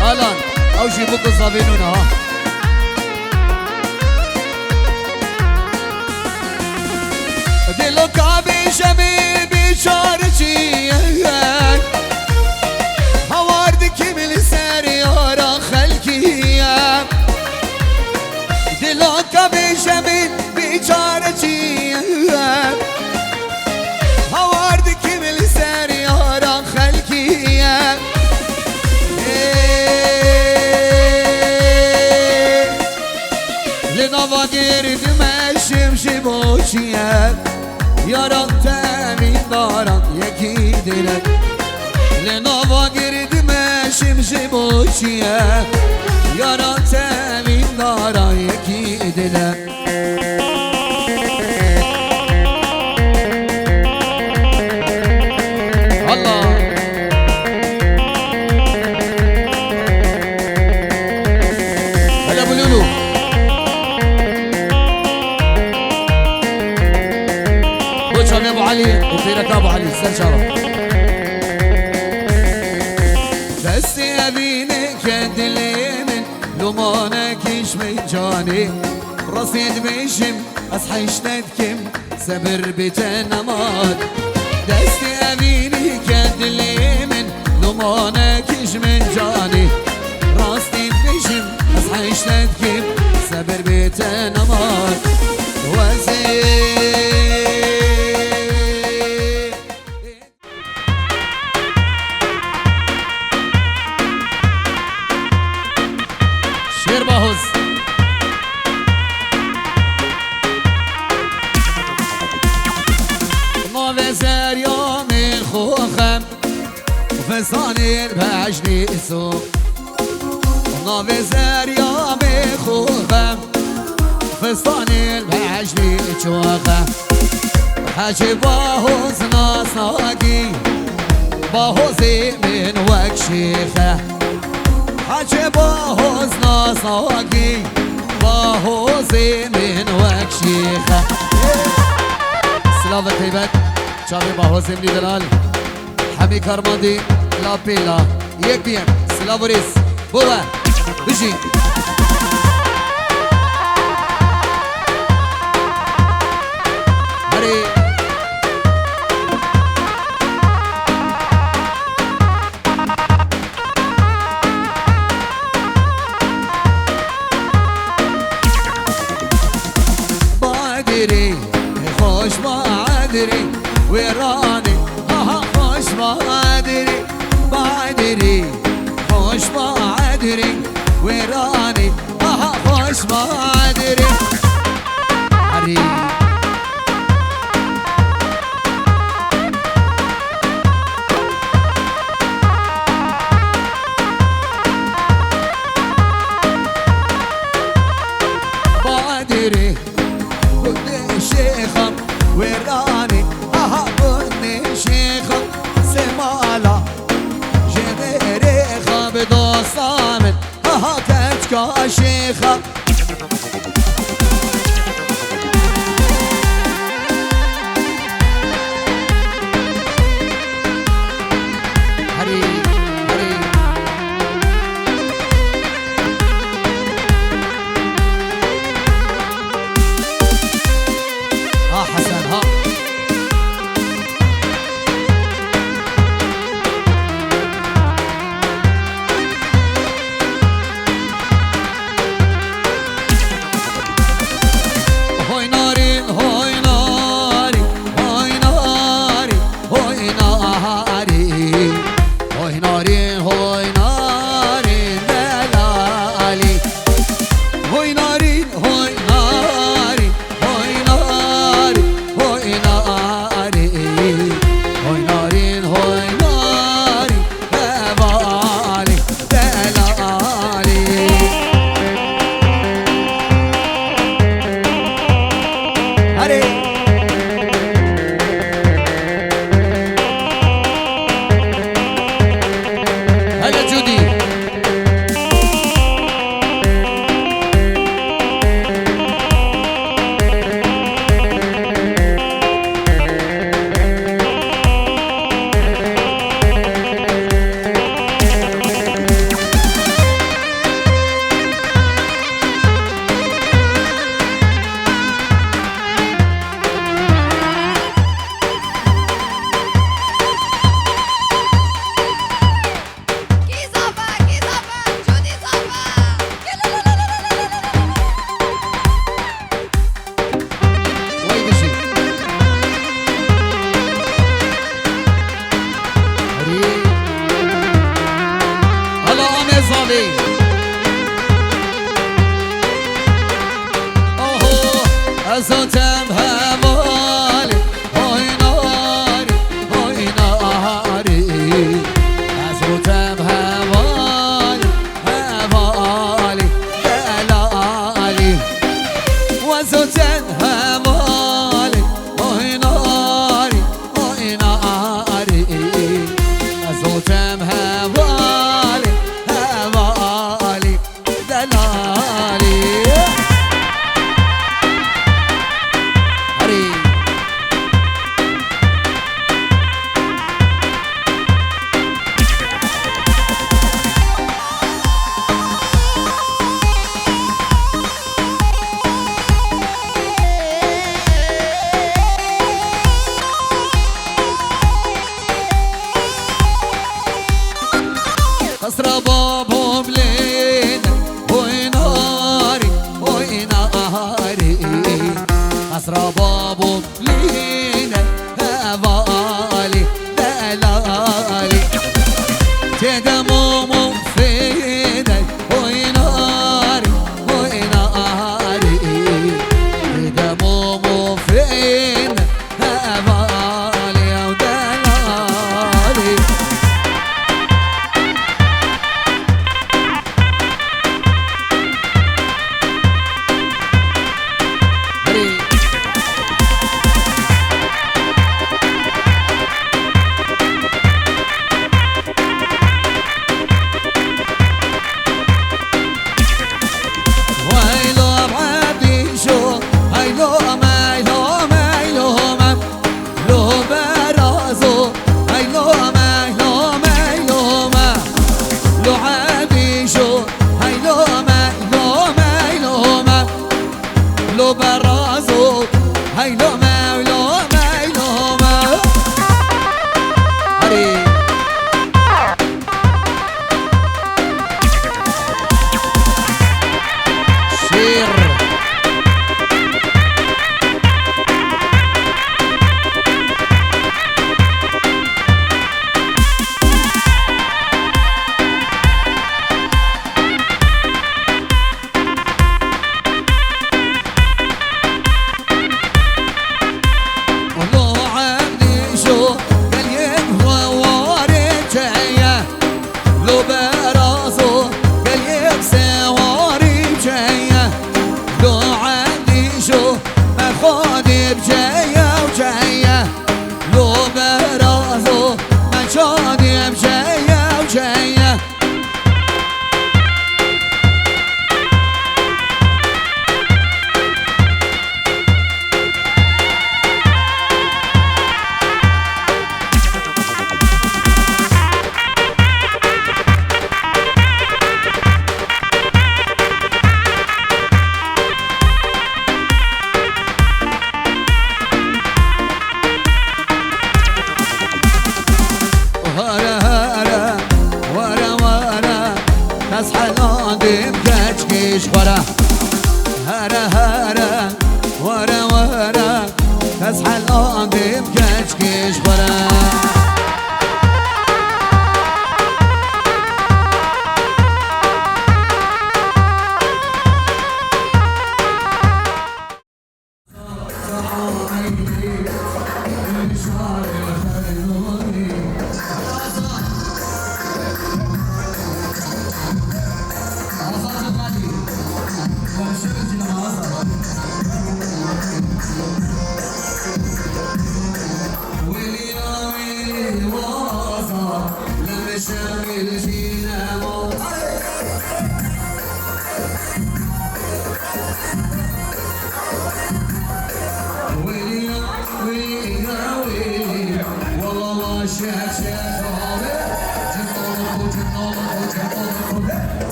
الان او جيبوك الصابينونا ها دلو كابي جميل بشارجي هواردك من سريارة خلقي دلو كابي جميل بشارجي هواردك من سريارة خلقية لنوى قرد ماشم شبوشية يا رب تامين دارك يكيدلك لنوى قرد ماشم شبوشية يا رب تامين دارك يكيدلك وفيرك ابو علي سر شرف بس ابينك يد اليمن لمانك يشمي جاني رصيد بيشم اصحى اشتدكم سبر بتنمات دست ابينك يد اليمن لمانك يشمي جاني رصيد بيشم اصحى اشتدكم سبر بتنمات وزين فستاني بعجني سوق نافي زريا بخوخم فستاني بعجني شوخم حاجي باهوز ناساقي باهوزي من وك شيخه حاجي باهوز ناساقي باهوزي من وك شيخه سلافة هيبت شابي باهوزي من دلال حمي كرماندي لا بيلا يك بيان سلافوريس بوبا بجي هري بادري خوش ما ادري ويراني ها خوش ما ادري بادري خوش ما ادري ويراني ها خوش ما ادري هري بادري بني شيخم ويراني اها بني شيخم سمالا جديري خابدو صامت اها تجكا شيخم هري هري ها حسن ها هوي ناري هوي ناري هوي ناري هوي ناري هوي ناري هوي ناري دلالي هوي ناري هوي ناري هوي ناري هوي ناري هوي ناري هوي ناري دلالي دلالي هري هلا جودي وين بشي هري هلا عمي صالي اوهو ازوتم همالي هوي ناري هوي ناري ازوتم همالي همالي دلالي وزوتن همالي هوي ناري هوي ناري ازوتم همالي همالي دلالي هري قصر بابهم لينا هوي ناري هوي ناري قصر بابهم لينا هوالي دلالي تدموم فينا هوي ناري هوي ناري تدموم فينا هوالي ودلالي برازو من شادیم جیه و جیه ورا هرا هرا ورا ورا تزحل آدم كشكش ورا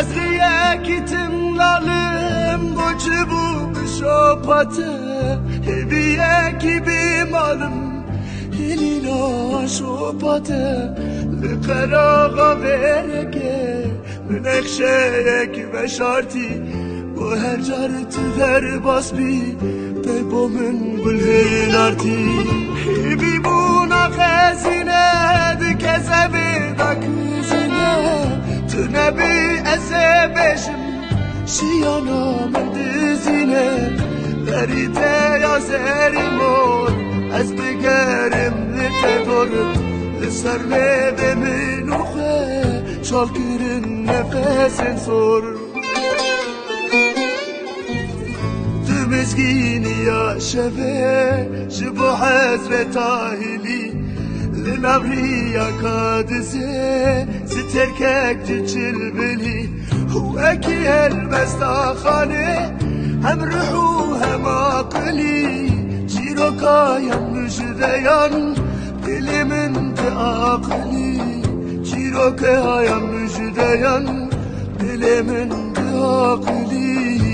Ezriyekitim lalım Goçu bu şopatı Hediye gibi malım Hilina şopatı Likarağa vereke Münekşeyek ve şarti Bu her cartı ver basbi Bebomun gülhün arti Hibi buna khezine Dikeze da kızine Tünebi eze beşim Şiyana min dizine Verite ya zerimor Ez bigerim lite dorut Liser lebe min uxe Çalkirin nefesin sor Tu mezgini ya şeve Jibu hazret ahili لنبريا كادزي ستركك تجلبلي هو أكي المستخاني هم روحوها معقلي جيروكا يم جذيان دلي من عقلي yok hayan müjdeyen Dilimin akili